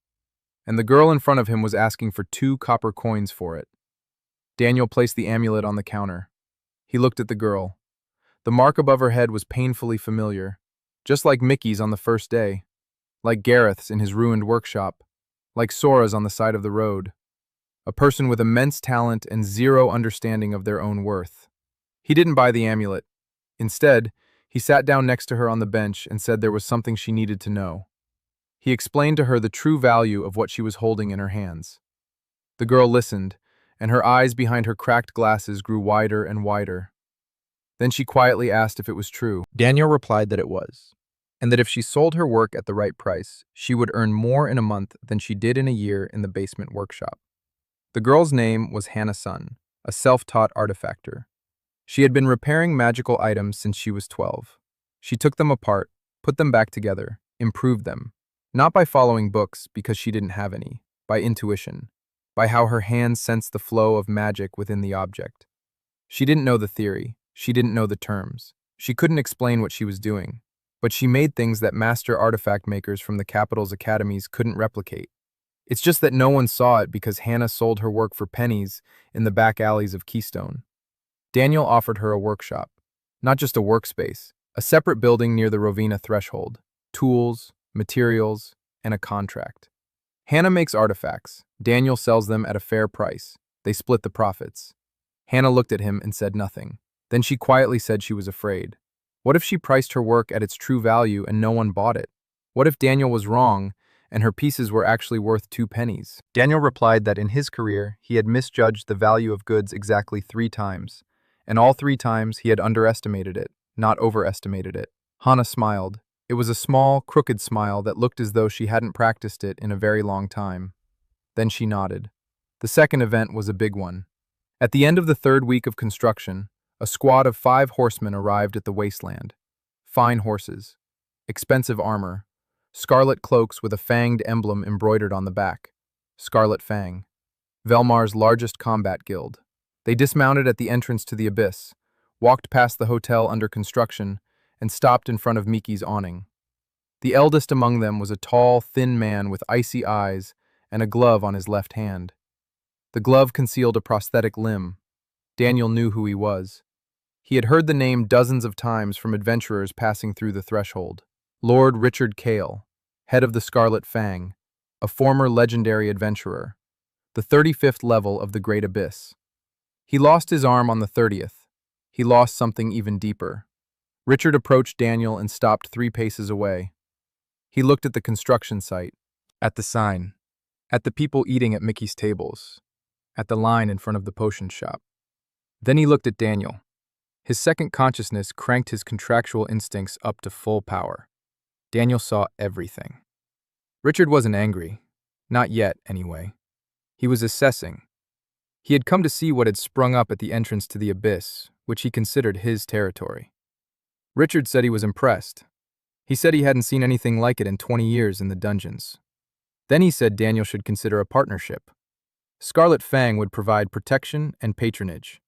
And the girl in front of him was asking for 2 copper coins for it. Daniel placed the amulet on the counter. He looked at the girl. The mark above her head was painfully familiar, just like Mickey's on the first day, like Gareth's in his ruined workshop, like Sora's on the side of the road. A person with immense talent and zero understanding of their own worth. He didn't buy the amulet. Instead, he sat down next to her on the bench and said there was something she needed to know. He explained to her the true value of what she was holding in her hands. The girl listened, and her eyes behind her cracked glasses grew wider and wider. Then she quietly asked if it was true. Daniel replied that it was, and that if she sold her work at the right price, she would earn more in a month than she did in a year in the basement workshop. The girl's name was Hannah Sun, a self-taught artifactor. She had been repairing magical items since she was 12. She took them apart, put them back together, improved them, not by following books because she didn't have any, by intuition, by how her hands sensed the flow of magic within the object. She didn't know the theory, she didn't know the terms, she couldn't explain what she was doing, but she made things that master artifact makers from the capital's academies couldn't replicate. It's just that no one saw it because Hannah sold her work for pennies in the back alleys of Keystone. Daniel offered her a workshop, not just a workspace, a separate building near the Rovina threshold, tools, materials, and a contract. Hannah makes artifacts. Daniel sells them at a fair price. They split the profits. Hannah looked at him and said nothing. Then she quietly said she was afraid. What if she priced her work at its true value and no one bought it? What if Daniel was wrong and her pieces were actually worth 2 pennies? Daniel replied that in his career, he had misjudged the value of goods exactly 3 times, and all 3 times he had underestimated it, not overestimated it. Hannah smiled. It was a small, crooked smile that looked as though she hadn't practiced it in a very long time. Then she nodded. The second event was a big one. At the end of the 3rd week of construction, a squad of 5 horsemen arrived at the wasteland. Fine horses, expensive armor, scarlet cloaks with a fanged emblem embroidered on the back. Scarlet Fang, Velmar's largest combat guild. They dismounted at the entrance to the abyss, walked past the hotel under construction, and stopped in front of Mickey's awning. The eldest among them was a tall, thin man with icy eyes and a glove on his left hand. The glove concealed a prosthetic limb. Daniel knew who he was. He had heard the name dozens of times from adventurers passing through the threshold. Lord Richard Kale, head of the Scarlet Fang, a former legendary adventurer, the 35th level of the Great Abyss. He lost his arm on the 30th. He lost something even deeper. Richard approached Daniel and stopped 3 paces away. He looked at the construction site, at the sign, at the people eating at Mickey's tables, at the line in front of the potion shop. Then he looked at Daniel. His second consciousness cranked his contractual instincts up to full power. Daniel saw everything. Richard wasn't angry. Not yet, anyway. He was assessing. He had come to see what had sprung up at the entrance to the abyss, which he considered his territory. Richard said he was impressed. He said he hadn't seen anything like it in 20 years in the dungeons. Then he said Daniel should consider a partnership. Scarlet Fang would provide protection and patronage.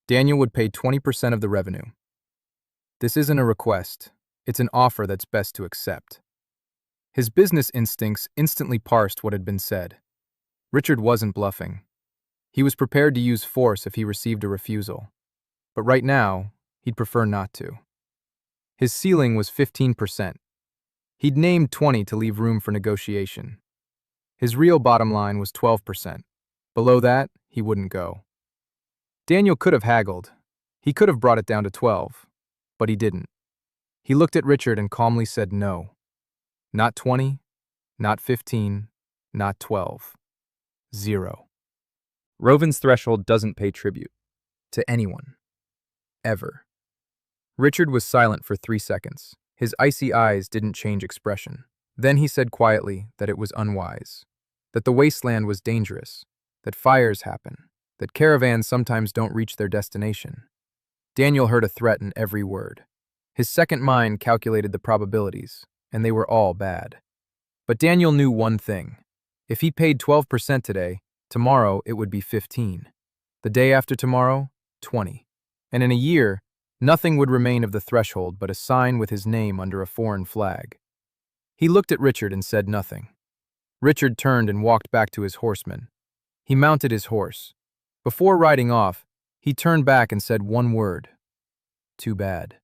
Daniel would pay 20% of the revenue. This isn't a request. It's an offer that's best to accept. His business instincts instantly parsed what had been said. Richard wasn't bluffing. He was prepared to use force if he received a refusal. But right now, he'd prefer not to. His ceiling was 15%. He'd named 20 to leave room for negotiation. His real bottom line was 12%. Below that, he wouldn't go. Daniel could have haggled. He could have brought it down to 12, but he didn't. He looked at Richard and calmly said no. Not 20, not 15, not 12. 0. Rovin's threshold doesn't pay tribute. To anyone. Ever. Richard was silent for 3 seconds. His icy eyes didn't change expression. Then he said quietly that it was unwise, that the wasteland was dangerous, that fires happen, that caravans sometimes don't reach their destination. Daniel heard a threat in every word. His second mind calculated the probabilities, and they were all bad. But Daniel knew one thing. If he paid 12% today, tomorrow it would be 15. The day after tomorrow, 20. And in a year, nothing would remain of the threshold but a sign with his name under a foreign flag. He looked at Richard and said nothing. Richard turned and walked back to his horseman. He mounted his horse. Before riding off, he turned back and said one word. Too bad.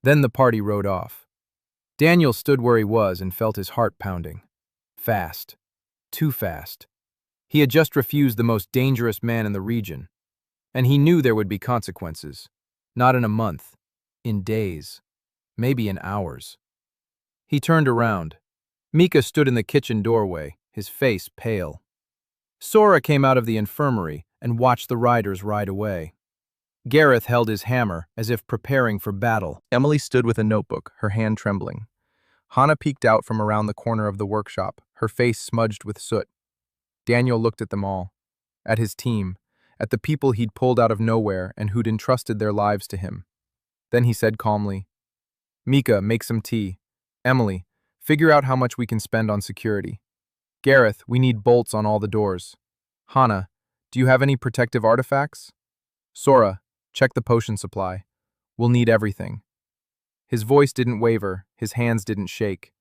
Then the party rode off. Daniel stood where he was and felt his heart pounding. Fast. Too fast. He had just refused the most dangerous man in the region. And he knew there would be consequences. Not in a month. In days. Maybe in hours. He turned around. Mika stood in the kitchen doorway, his face pale. Sora came out of the infirmary and watched the riders ride away. Gareth held his hammer as if preparing for battle. Emily stood with a notebook, her hand trembling. Hannah peeked out from around the corner of the workshop, her face smudged with soot. Daniel looked at them all, at his team, at the people he'd pulled out of nowhere and who'd entrusted their lives to him. Then he said calmly, Mika, make some tea. Emily, figure out how much we can spend on security. Gareth, we need bolts on all the doors. Hannah, do you have any protective artifacts? Sora, check the potion supply. We'll need everything. His voice didn't waver, his hands didn't shake.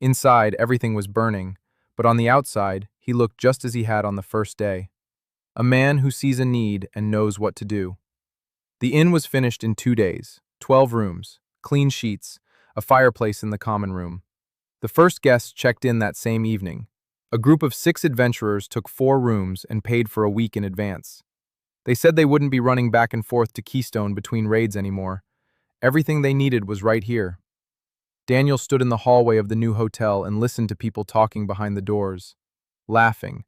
Inside, everything was burning, but on the outside, he looked just as he had on the first day. A man who sees a need and knows what to do. The inn was finished in 2 days, 12 rooms, clean sheets, a fireplace in the common room. The first guests checked in that same evening. A group of 6 adventurers took 4 rooms and paid for a week in advance. They said they wouldn't be running back and forth to Keystone between raids anymore. Everything they needed was right here. Daniel stood in the hallway of the new hotel and listened to people talking behind the doors, laughing,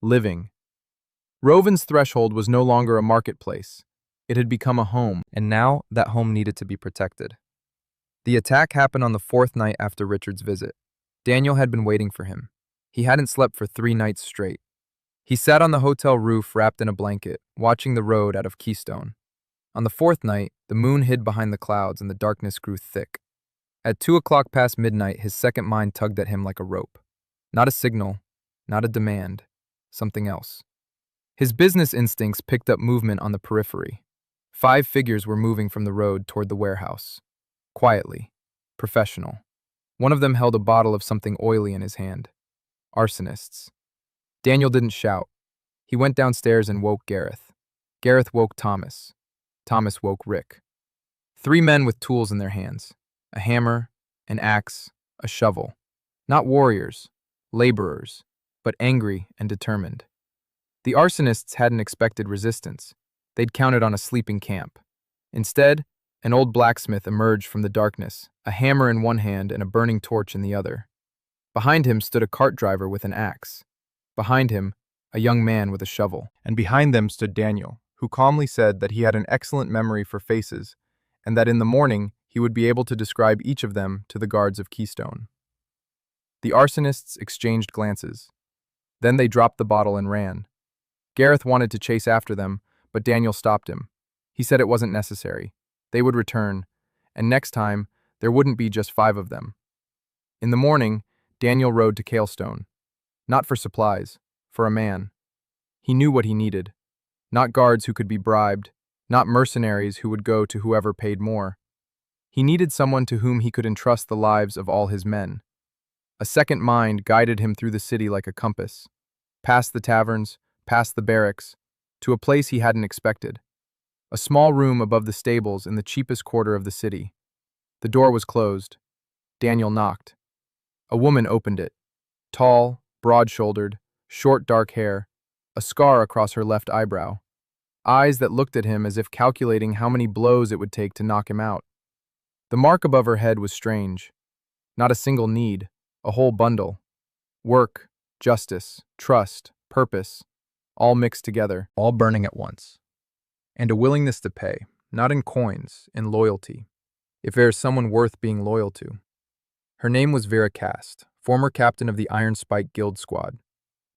living. Roven's threshold was no longer a marketplace. It had become a home, and now that home needed to be protected. The attack happened on the 4th night after Richard's visit. Daniel had been waiting for him. He hadn't slept for 3 nights straight. He sat on the hotel roof wrapped in a blanket, watching the road out of Keystone. On the 4th night, the moon hid behind the clouds and the darkness grew thick. At 2 o'clock past midnight, his second mind tugged at him like a rope. Not a signal, not a demand, something else. His business instincts picked up movement on the periphery. 5 figures were moving from the road toward the warehouse. Quietly, professional. One of them held a bottle of something oily in his hand. Arsonists. Daniel didn't shout. He went downstairs and woke Gareth. Gareth woke Thomas. Thomas woke Rick. 3 men with tools in their hands. A hammer, an axe, a shovel. Not warriors, laborers, but angry and determined. The arsonists hadn't expected resistance. They'd counted on a sleeping camp. Instead, an old blacksmith emerged from the darkness, a hammer in one hand and a burning torch in the other. Behind him stood a cart driver with an axe. Behind him, a young man with a shovel. And behind them stood Daniel, who calmly said that he had an excellent memory for faces, and that in the morning he would be able to describe each of them to the guards of Keystone. The arsonists exchanged glances. Then they dropped the bottle and ran. Gareth wanted to chase after them, but Daniel stopped him. He said it wasn't necessary. They would return, and next time, there wouldn't be just 5 of them. In the morning, Daniel rode to Kalestone. Not for supplies, for a man. He knew what he needed. Not guards who could be bribed, not mercenaries who would go to whoever paid more. He needed someone to whom he could entrust the lives of all his men. A second mind guided him through the city like a compass, past the taverns, past the barracks, to a place he hadn't expected. A small room above the stables in the cheapest quarter of the city. The door was closed. Daniel knocked. A woman opened it. Tall, broad-shouldered, short dark hair, a scar across her left eyebrow. Eyes that looked at him as if calculating how many blows it would take to knock him out. The mark above her head was strange. Not a single need, a whole bundle. Work, justice, trust, purpose, all mixed together, all burning at once. And a willingness to pay, not in coins, in loyalty, if there is someone worth being loyal to. Her name was Vera Cast, former captain of the Iron Spike Guild Squad.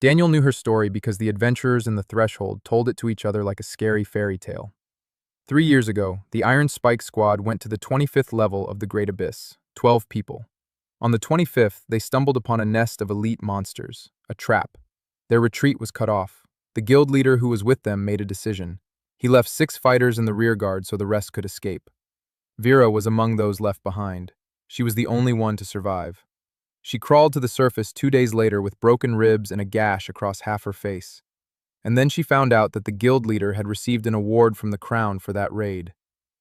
Daniel knew her story because the adventurers in the Threshold told it to each other like a scary fairy tale. 3 years ago, the Iron Spike Squad went to the 25th level of the Great Abyss, 12 people. On the 25th, they stumbled upon a nest of elite monsters, a trap. Their retreat was cut off. The guild leader who was with them made a decision. He left 6 fighters in the rear guard so the rest could escape. Vera was among those left behind. She was the only one to survive. She crawled to the surface 2 days later with broken ribs and a gash across half her face. And then she found out that the guild leader had received an award from the crown for that raid,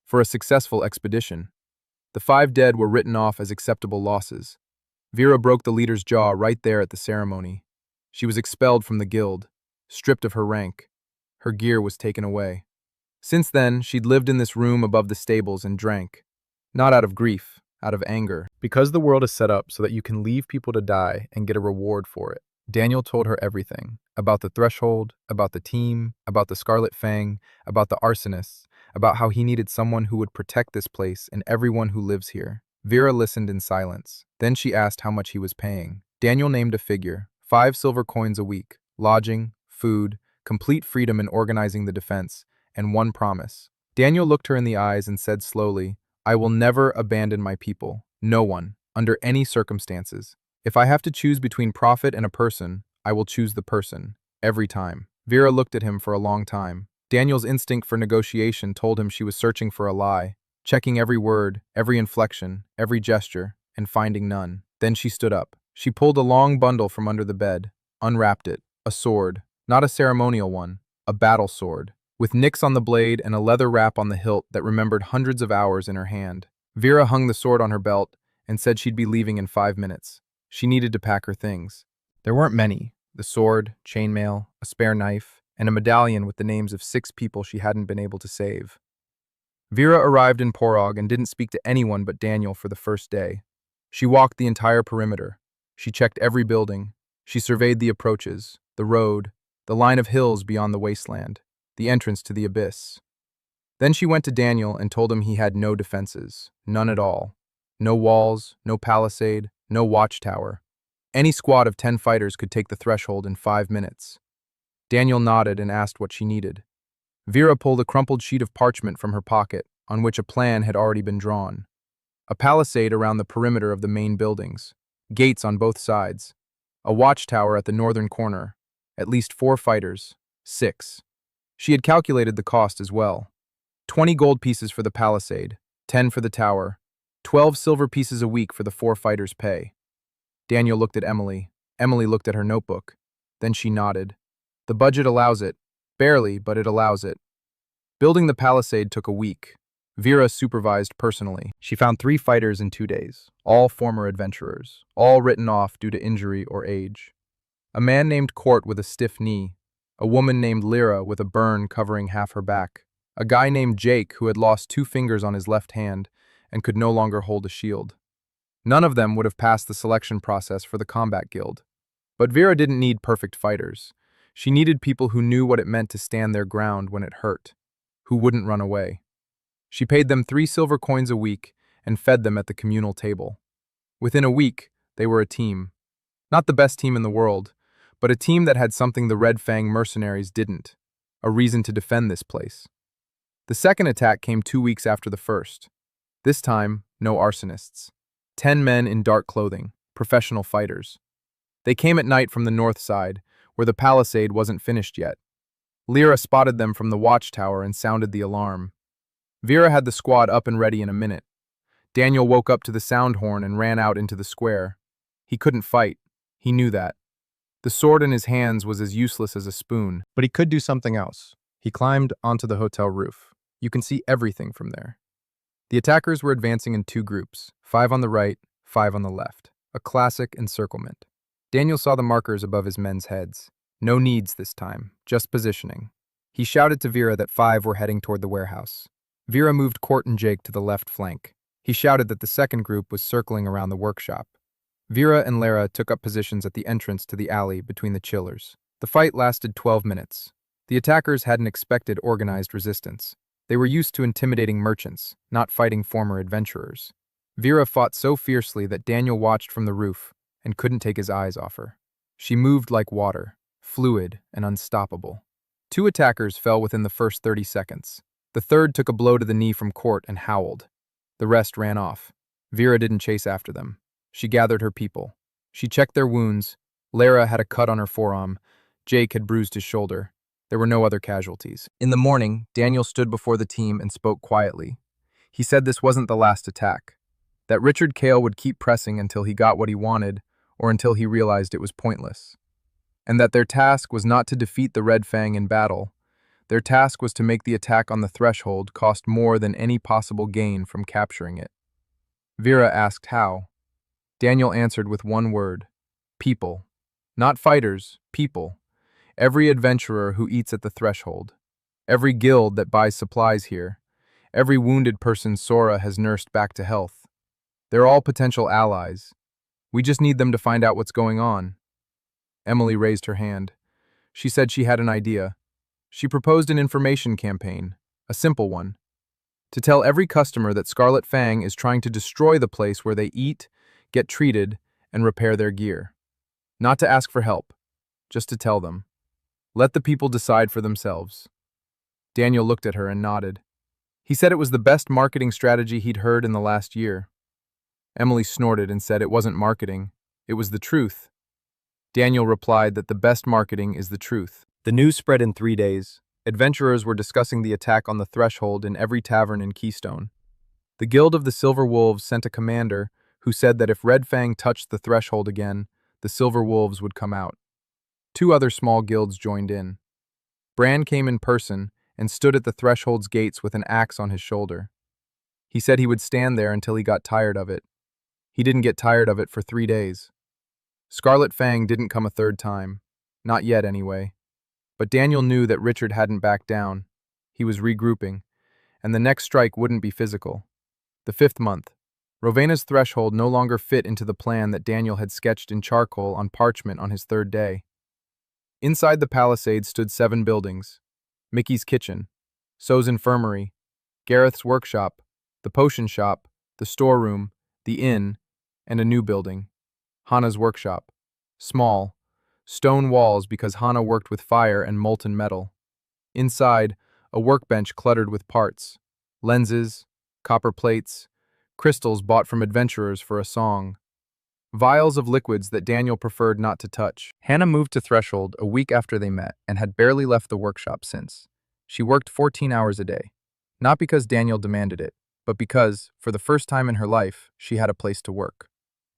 for a successful expedition. The 5 dead were written off as acceptable losses. Vera broke the leader's jaw right there at the ceremony. She was expelled from the guild, stripped of her rank. Her gear was taken away. Since then, she'd lived in this room above the stables and drank. Not out of grief, out of anger. Because the world is set up so that you can leave people to die and get a reward for it. Daniel told her everything. About the Threshold, about the team, about the Scarlet Fang, about the arsonists, about how he needed someone who would protect this place and everyone who lives here. Vera listened in silence. Then she asked how much he was paying. Daniel named a figure, 5 silver coins a week, lodging, food, complete freedom in organizing the defense, and one promise. Daniel looked her in the eyes and said slowly, I will never abandon my people. No one, under any circumstances. If I have to choose between profit and a person, I will choose the person, every time. Vera looked at him for a long time. Daniel's instinct for negotiation told him she was searching for a lie, checking every word, every inflection, every gesture, and finding none. Then she stood up. She pulled a long bundle from under the bed, unwrapped it. A sword, not a ceremonial one, a battle sword, with nicks on the blade and a leather wrap on the hilt that remembered hundreds of hours in her hand. Vera hung the sword on her belt and said she'd be leaving in 5 minutes. She needed to pack her things. There weren't many. The sword, chainmail, a spare knife, and a medallion with the names of 6 people she hadn't been able to save. Vera arrived in Porog and didn't speak to anyone but Daniel for the first day. She walked the entire perimeter. She checked every building. She surveyed the approaches, the road, the line of hills beyond the wasteland, the entrance to the abyss. Then she went to Daniel and told him he had no defenses, none at all. No walls, no palisade, no watchtower. Any squad of 10 fighters could take the threshold in 5 minutes. Daniel nodded and asked what she needed. Vera pulled a crumpled sheet of parchment from her pocket, on which a plan had already been drawn. A palisade around the perimeter of the main buildings, gates on both sides, a watchtower at the northern corner, at least 4 fighters, 6. She had calculated the cost as well. 20 gold pieces for the palisade, 10 for the tower, 12 silver pieces a week for the 4 fighters' pay. Daniel looked at Emily. Emily looked at her notebook. Then she nodded. The budget allows it. Barely, but it allows it. Building the palisade took a week. Vera supervised personally. She found 3 fighters in 2 days, all former adventurers, all written off due to injury or age. A man named Court with a stiff knee, a woman named Lyra with a burn covering half her back, a guy named Jake who had lost 2 fingers on his left hand and could no longer hold a shield. None of them would have passed the selection process for the combat guild. But Vera didn't need perfect fighters. She needed people who knew what it meant to stand their ground when it hurt, who wouldn't run away. She paid them 3 silver coins a week and fed them at the communal table. Within a week, they were a team. Not the best team in the world, but a team that had something the Red Fang mercenaries didn't, a reason to defend this place. The second attack came 2 weeks after the first. This time, no arsonists. 10 men in dark clothing, professional fighters. They came at night from the north side, where the palisade wasn't finished yet. Lyra spotted them from the watchtower and sounded the alarm. Vera had the squad up and ready in a minute. Daniel woke up to the sound horn and ran out into the square. He couldn't fight. He knew that. The sword in his hands was as useless as a spoon, but he could do something else. He climbed onto the hotel roof. You can see everything from there. The attackers were advancing in 2 groups, 5 on the right, 5 on the left. A classic encirclement. Daniel saw the markers above his men's heads. No needs this time, just positioning. He shouted to Vera that 5 were heading toward the warehouse. Vera moved Court and Jake to the left flank. He shouted that the second group was circling around the workshop. Vera and Lara took up positions at the entrance to the alley between the chillers. The fight lasted 12 minutes. The attackers hadn't expected organized resistance. They were used to intimidating merchants, not fighting former adventurers. Vera fought so fiercely that Daniel watched from the roof and couldn't take his eyes off her. She moved like water. fluid and unstoppable. Two attackers fell within the first 30 seconds. The third took a blow to the knee from Court and howled. The rest ran off. Vera didn't chase after them. She gathered her people. She checked their wounds. Lara had a cut on her forearm. Jake had bruised his shoulder. There were no other casualties. In the morning, Daniel stood before the team and spoke quietly. He said this wasn't the last attack, that Richard Kale would keep pressing until he got what he wanted or until he realized it was pointless, and that their task was not to defeat the Red Fang in battle. Their task was to make the attack on the threshold cost more than any possible gain from capturing it. Vera asked how. Daniel answered with one word: people. Not fighters, people. Every adventurer who eats at the threshold. Every guild that buys supplies here. Every wounded person Sora has nursed back to health. They're all potential allies. We just need them to find out what's going on. Emily raised her hand. She said she had an idea. She proposed an information campaign, a simple one, to tell every customer that Scarlet Fang is trying to destroy the place where they eat, get treated, and repair their gear. Not to ask for help, just to tell them. Let the people decide for themselves. Daniel looked at her and nodded. He said it was the best marketing strategy he'd heard in the last year. Emily snorted and said it wasn't marketing, it was the truth. Daniel replied that the best marketing is the truth. The news spread in 3 days. Adventurers were discussing the attack on the threshold in every tavern in Keystone. The Guild of the Silver Wolves sent a commander who said that if Red Fang touched the threshold again, the Silver Wolves would come out. 2 other small guilds joined in. Bran came in person and stood at the threshold's gates with an axe on his shoulder. He said he would stand there until he got tired of it. He didn't get tired of it for 3 days. Scarlet Fang didn't come a third time. Not yet, anyway. But Daniel knew that Richard hadn't backed down. He was regrouping, and the next strike wouldn't be physical. The 5th month. Rovena's threshold no longer fit into the plan that Daniel had sketched in charcoal on parchment on his 3rd day. Inside the palisade stood 7 buildings: Mickey's kitchen, So's infirmary, Gareth's workshop, the potion shop, the storeroom, the inn, and a new building, Hana's workshop. Small, stone walls because Hana worked with fire and molten metal. Inside, a workbench cluttered with parts, lenses, copper plates, crystals bought from adventurers for a song, vials of liquids that Daniel preferred not to touch. Hana moved to Threshold a week after they met and had barely left the workshop since. She worked 14 hours a day, not because Daniel demanded it, but because, for the first time in her life, she had a place to work.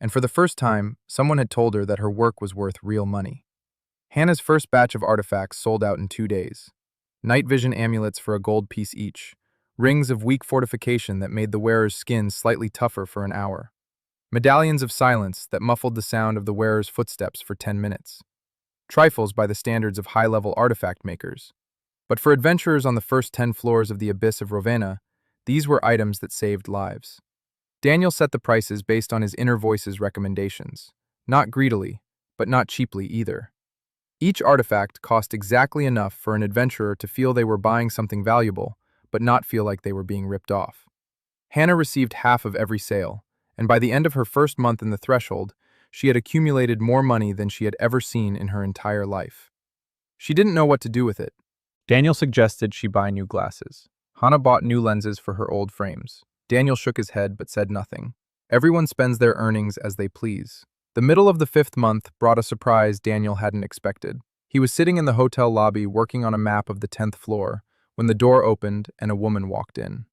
And for the first time, someone had told her that her work was worth real money. Hana's first batch of artifacts sold out in 2 days. Night vision amulets for a gold piece each, rings of weak fortification that made the wearer's skin slightly tougher for an hour, medallions of silence that muffled the sound of the wearer's footsteps for 10 minutes. Trifles by the standards of high-level artifact makers. But for adventurers on the first 10 floors of the Abyss of Rovena, these were items that saved lives. Daniel set the prices based on his inner voice's recommendations, not greedily, but not cheaply either. Each artifact cost exactly enough for an adventurer to feel they were buying something valuable, but not feel like they were being ripped off. Hana received half of every sale, and by the end of her first month in the Threshold, she had accumulated more money than she had ever seen in her entire life. She didn't know what to do with it. Daniel suggested she buy new glasses. Hana bought new lenses for her old frames. Daniel shook his head but said nothing. Everyone spends their earnings as they please. The middle of the 5th month brought a surprise Daniel hadn't expected. He was sitting in the hotel lobby working on a map of the 10th floor when the door opened and a woman walked in.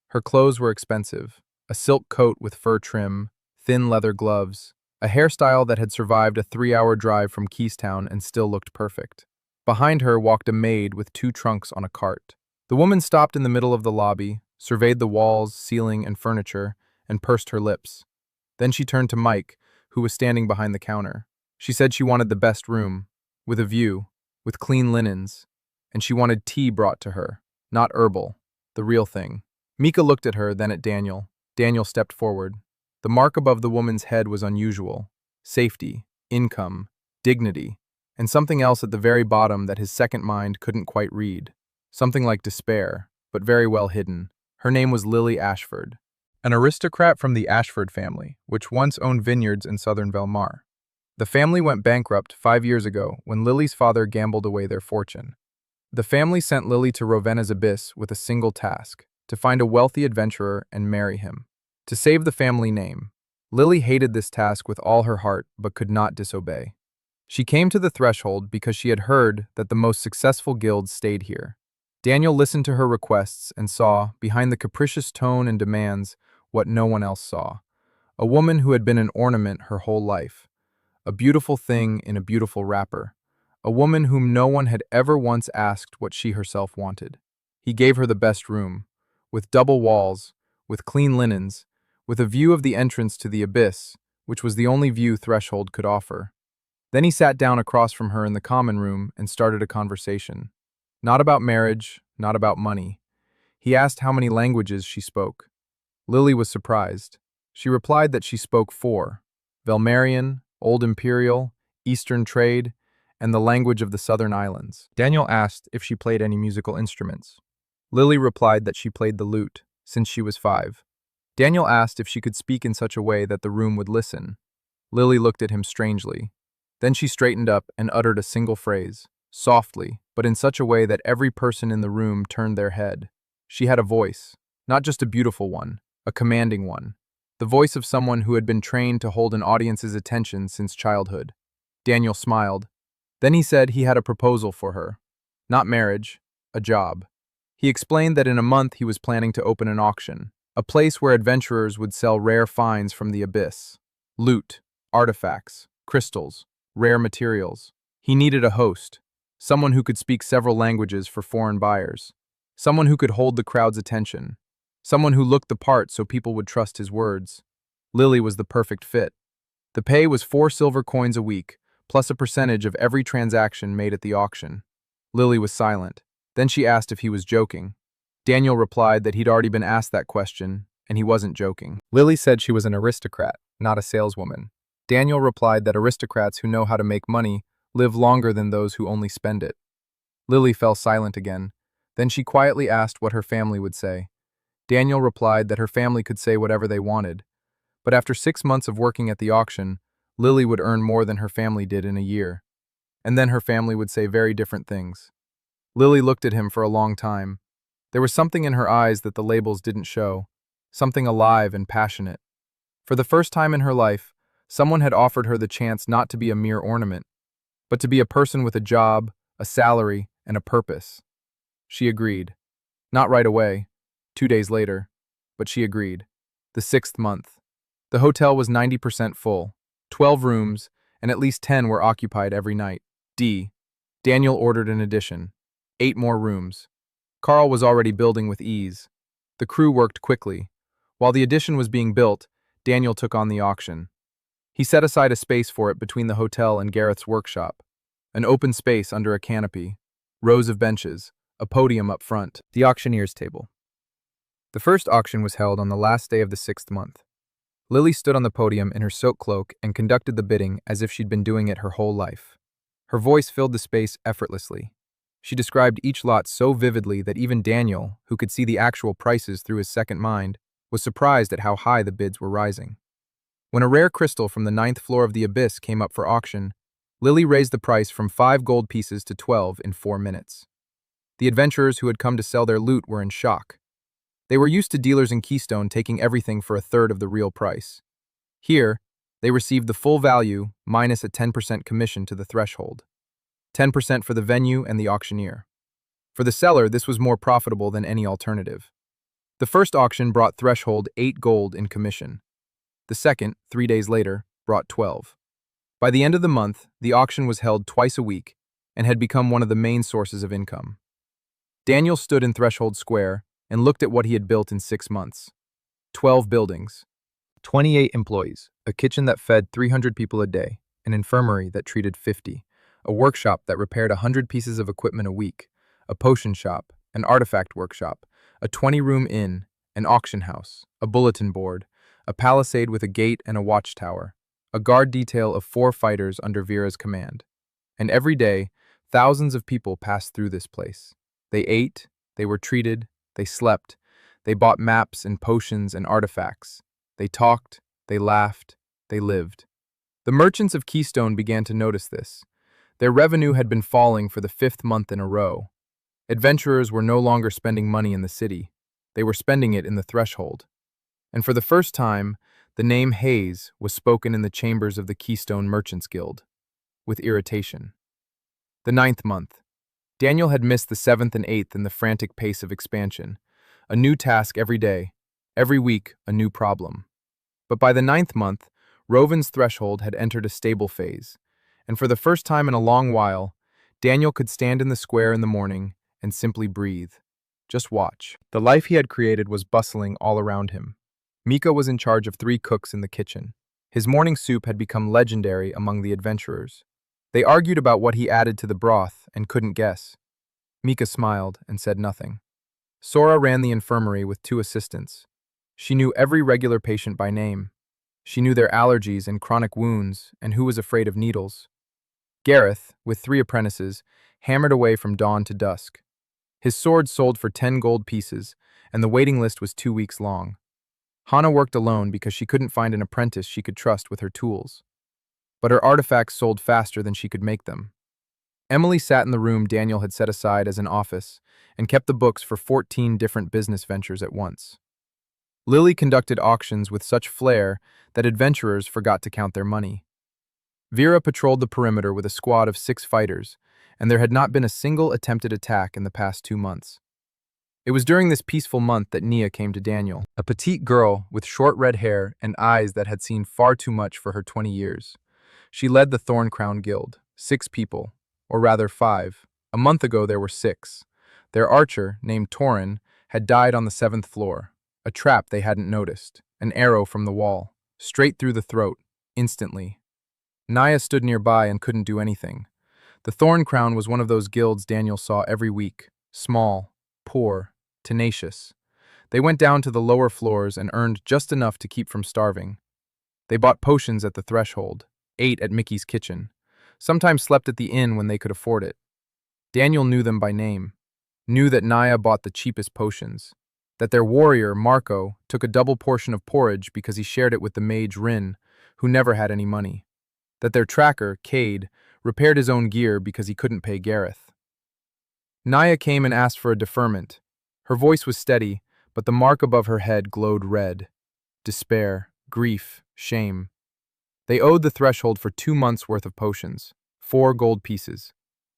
Her clothes were expensive. A silk coat with fur trim, thin leather gloves, a hairstyle that had survived a 3-hour drive from Keystone and still looked perfect. Behind her walked a maid with 2 trunks on a cart. The woman stopped in the middle of the lobby, surveyed the walls, ceiling, and furniture, and pursed her lips. Then she turned to Mike, who was standing behind the counter. She said she wanted the best room, with a view, with clean linens, and she wanted tea brought to her, not herbal, the real thing. Mika looked at her, then at Daniel. Daniel stepped forward. The mark above the woman's head was unusual. Safety, income, dignity, and something else at the very bottom that his second mind couldn't quite read. Something like despair, but very well hidden. Her name was Lily Ashford, an aristocrat from the Ashford family, which once owned vineyards in southern Velmar. The family went bankrupt 5 years ago when Lily's father gambled away their fortune. The family sent Lily to Ravenna's abyss with a single task: to find a wealthy adventurer and marry him. To save the family name, Lily hated this task with all her heart but could not disobey. She came to the threshold because she had heard that the most successful guilds stayed here. Daniel listened to her requests and saw, behind the capricious tone and demands, what no one else saw: a woman who had been an ornament her whole life, a beautiful thing in a beautiful wrapper, a woman whom no one had ever once asked what she herself wanted. He gave her the best room, with double walls, with clean linens, with a view of the entrance to the abyss, which was the only view Threshold could offer. Then he sat down across from her in the common room and started a conversation. Not about marriage, not about money. He asked how many languages she spoke. Lily was surprised. She replied that she spoke 4: Velmarian, Old Imperial, Eastern Trade, and the language of the Southern Islands. Daniel asked if she played any musical instruments. Lily replied that she played the lute, since she was 5. Daniel asked if she could speak in such a way that the room would listen. Lily looked at him strangely. Then she straightened up and uttered a single phrase, softly, but in such a way that every person in the room turned their head. She had a voice, not just a beautiful one, a commanding one, the voice of someone who had been trained to hold an audience's attention since childhood. Daniel smiled. Then he said he had a proposal for her. Not marriage, a job. He explained that in a month he was planning to open an auction, a place where adventurers would sell rare finds from the abyss. Loot, artifacts, crystals, rare materials. He needed a host, someone who could speak several languages for foreign buyers, someone who could hold the crowd's attention, someone who looked the part so people would trust his words. Lily was the perfect fit. The pay was 4 silver coins a week, plus a percentage of every transaction made at the auction. Lily was silent. Then she asked if he was joking. Daniel replied that he'd already been asked that question, and he wasn't joking. Lily said she was an aristocrat, not a saleswoman. Daniel replied that aristocrats who know how to make money live longer than those who only spend it. Lily fell silent again. Then she quietly asked what her family would say. Daniel replied that her family could say whatever they wanted. But after 6 months of working at the auction, Lily would earn more than her family did in a year. And then her family would say very different things. Lily looked at him for a long time. There was something in her eyes that the labels didn't show, something alive and passionate. For the first time in her life, someone had offered her the chance not to be a mere ornament, but to be a person with a job, a salary, and a purpose. She agreed. Not right away, 2 days later, but she agreed. The 6th month. The hotel was 90% full, 12 rooms, and at least 10 were occupied every night. Daniel ordered an addition. 8 more rooms. Carl was already building with ease. The crew worked quickly. While the addition was being built, Daniel took on the auction. He set aside a space for it between the hotel and Gareth's workshop. An open space under a canopy, rows of benches, a podium up front, the auctioneer's table. The first auction was held on the last day of the 6th month. Lily stood on the podium in her silk cloak and conducted the bidding as if she'd been doing it her whole life. Her voice filled the space effortlessly. She described each lot so vividly that even Daniel, who could see the actual prices through his second mind, was surprised at how high the bids were rising. When a rare crystal from the 9th floor of the abyss came up for auction, Lily raised the price from 5 gold pieces to 12 in 4 minutes. The adventurers who had come to sell their loot were in shock. They were used to dealers in Keystone taking everything for a third of the real price. Here, they received the full value minus a 10% commission to the threshold. 10% for the venue and the auctioneer. For the seller, this was more profitable than any alternative. The first auction brought Threshold 8 gold in commission. The second, 3 days later, brought 12. By the end of the month, the auction was held twice a week and had become one of the main sources of income. Daniel stood in Threshold Square and looked at what he had built in 6 months. 12 buildings, 28 employees, a kitchen that fed 300 people a day, an infirmary that treated 50, a workshop that repaired 100 pieces of equipment a week, a potion shop, an artifact workshop, a 20-room inn, an auction house, a bulletin board, a palisade with a gate and a watchtower, a guard detail of 4 fighters under Vera's command. And every day, thousands of people passed through this place. They ate, they were treated, they slept, they bought maps and potions and artifacts. They talked, they laughed, they lived. The merchants of Keystone began to notice this. Their revenue had been falling for the fifth month in a row. Adventurers were no longer spending money in the city. They were spending it in the threshold. And for the first time, the name Hayes was spoken in the chambers of the Keystone Merchants Guild, with irritation. The ninth month. Daniel had missed the seventh and eighth in the frantic pace of expansion. A new task every day, every week a new problem. But by the ninth month, Rovin's threshold had entered a stable phase, and for the first time in a long while, Daniel could stand in the square in the morning and simply breathe. Just watch. The life he had created was bustling all around him. Mika was in charge of 3 cooks in the kitchen. His morning soup had become legendary among the adventurers. They argued about what he added to the broth and couldn't guess. Mika smiled and said nothing. Sora ran the infirmary with 2 assistants. She knew every regular patient by name. She knew their allergies and chronic wounds and who was afraid of needles. Gareth, with 3 apprentices, hammered away from dawn to dusk. His sword sold for 10 gold pieces, and the waiting list was 2 weeks long. Hana worked alone because she couldn't find an apprentice she could trust with her tools. But her artifacts sold faster than she could make them. Emily sat in the room Daniel had set aside as an office and kept the books for 14 different business ventures at once. Lily conducted auctions with such flair that adventurers forgot to count their money. Vera patrolled the perimeter with a squad of 6 fighters, and there had not been a single attempted attack in the past 2 months. It was during this peaceful month that Nia came to Daniel, a petite girl with short red hair and eyes that had seen far too much for her 20 years. She led the Thorncrown Guild, 6 people, or rather 5. A month ago there were 6. Their archer, named Torin, had died on the 7th floor. A trap they hadn't noticed, an arrow from the wall, straight through the throat, instantly. Naya stood nearby and couldn't do anything. The Thorncrown was one of those guilds Daniel saw every week, small, poor, tenacious. They went down to the lower floors and earned just enough to keep from starving. They bought potions at the threshold, ate at Mickey's kitchen, sometimes slept at the inn when they could afford it. Daniel knew them by name, knew that Naya bought the cheapest potions, that their warrior, Marco, took a double portion of porridge because he shared it with the mage Rin, who never had any money, that their tracker, Cade, repaired his own gear because he couldn't pay Gareth. Naya came and asked for a deferment. Her voice was steady, but the mark above her head glowed red. Despair, grief, shame. They owed the threshold for 2 months' worth of potions, 4 gold pieces.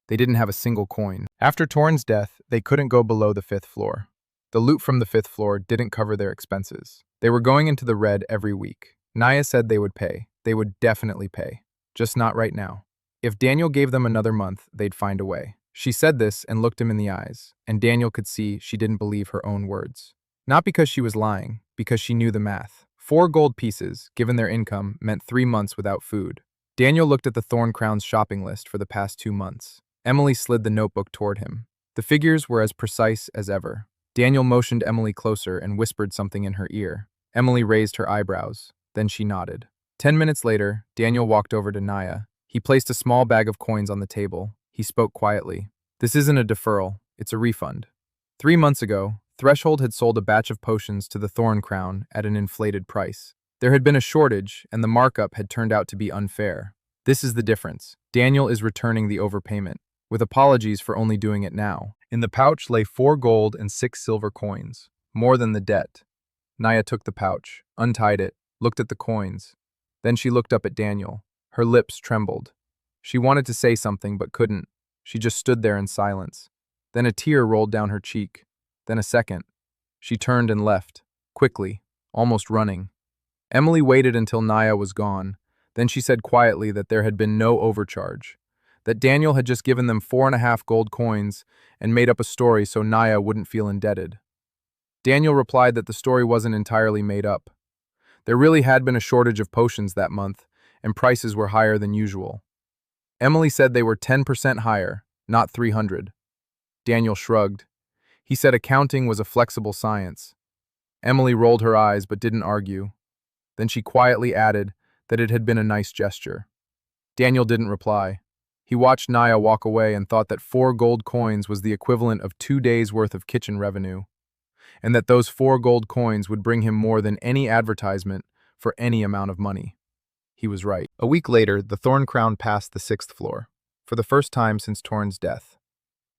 They didn't have a single coin. After Torn's death, they couldn't go below the 5th floor. The loot from the 5th floor didn't cover their expenses. They were going into the red every week. Naya said they would pay. They would definitely pay. Just not right now. If Daniel gave them another month, they'd find a way. She said this and looked him in the eyes, and Daniel could see she didn't believe her own words. Not because she was lying, because she knew the math. 4 gold pieces, given their income, meant 3 months without food. Daniel looked at the Thorncrown's shopping list for the past 2 months. Emily slid the notebook toward him. The figures were as precise as ever. Daniel motioned Emily closer and whispered something in her ear. Emily raised her eyebrows. Then she nodded. 10 minutes later, Daniel walked over to Naya. He placed a small bag of coins on the table. He spoke quietly. This isn't a deferral, it's a refund. 3 months ago, Threshold had sold a batch of potions to the Thorncrown at an inflated price. There had been a shortage, and the markup had turned out to be unfair. This is the difference. Daniel is returning the overpayment, with apologies for only doing it now. In the pouch lay 4 gold and 6 silver coins, more than the debt. Naya took the pouch, untied it, looked at the coins. Then she looked up at Daniel. Her lips trembled. She wanted to say something but couldn't. She just stood there in silence. Then a tear rolled down her cheek. Then a second. She turned and left, quickly, almost running. Emily waited until Naya was gone. Then she said quietly that there had been no overcharge, that Daniel had just given them 4.5 gold coins and made up a story so Naya wouldn't feel indebted. Daniel replied that the story wasn't entirely made up. There really had been a shortage of potions that month, and prices were higher than usual. Emily said they were 10% higher, not 300. Daniel shrugged. He said accounting was a flexible science. Emily rolled her eyes but didn't argue. Then she quietly added that it had been a nice gesture. Daniel didn't reply. He watched Naya walk away and thought that 4 gold coins was the equivalent of 2 days' worth of kitchen revenue, and that those 4 gold coins would bring him more than any advertisement for any amount of money. He was right. A week later, the Thorn Crown passed the 6th floor, for the first time since Torn's death.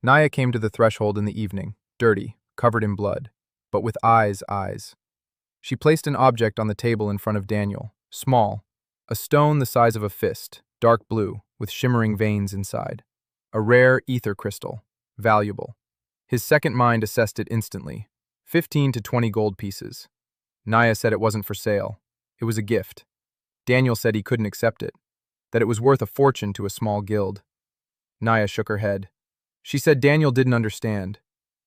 Naya came to the threshold in the evening, dirty, covered in blood, but with eyes. She placed an object on the table in front of Daniel, small, a stone the size of a fist, dark blue, with shimmering veins inside. A rare ether crystal, valuable. His second mind assessed it instantly, 15 to 20 gold pieces. Naya said it wasn't for sale. It was a gift. Daniel said he couldn't accept it, that it was worth a fortune to a small guild. Naya shook her head. She said Daniel didn't understand.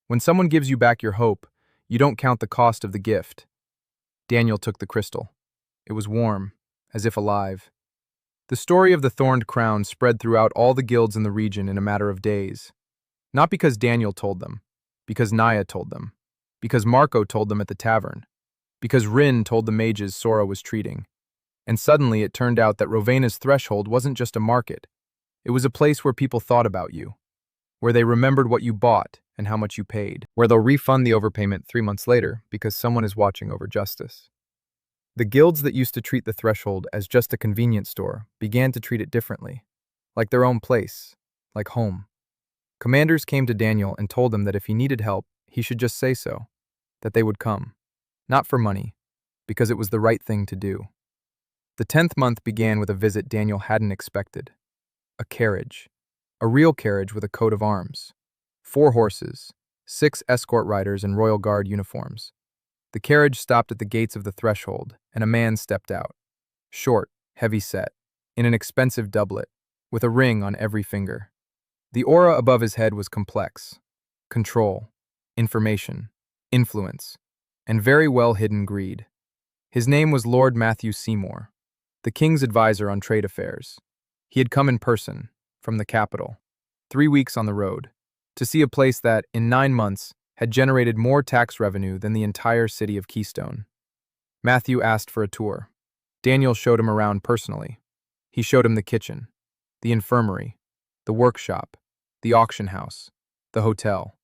When someone gives you back your hope, you don't count the cost of the gift. Daniel took the crystal. It was warm, as if alive. The story of the Thorned Crown spread throughout all the guilds in the region in a matter of days. Not because Daniel told them, because Naya told them, because Marco told them at the tavern, because Rin told the mages Sora was treating. And suddenly it turned out that Rovena's threshold wasn't just a market. It was a place where people thought about you, where they remembered what you bought and how much you paid, where they'll refund the overpayment 3 months later because someone is watching over justice. The guilds that used to treat the threshold as just a convenience store began to treat it differently, like their own place, like home. Commanders came to Daniel and told him that if he needed help, he should just say so, that they would come. Not for money, because it was the right thing to do. The 10th month began with a visit Daniel hadn't expected. A carriage. A real carriage with a coat of arms. 4 horses, 6 escort riders in royal guard uniforms. The carriage stopped at the gates of the threshold, and a man stepped out. Short, heavy-set, in an expensive doublet, with a ring on every finger. The aura above his head was complex. Control, information, influence, and very well-hidden greed. His name was Lord Matthew Seymour, the king's advisor on trade affairs. He had come in person, from the capital, 3 weeks on the road, to see a place that, in 9 months, had generated more tax revenue than the entire city of Keystone. Matthew asked for a tour. Daniel showed him around personally. He showed him the kitchen, the infirmary, the workshop, the auction house, the hotel,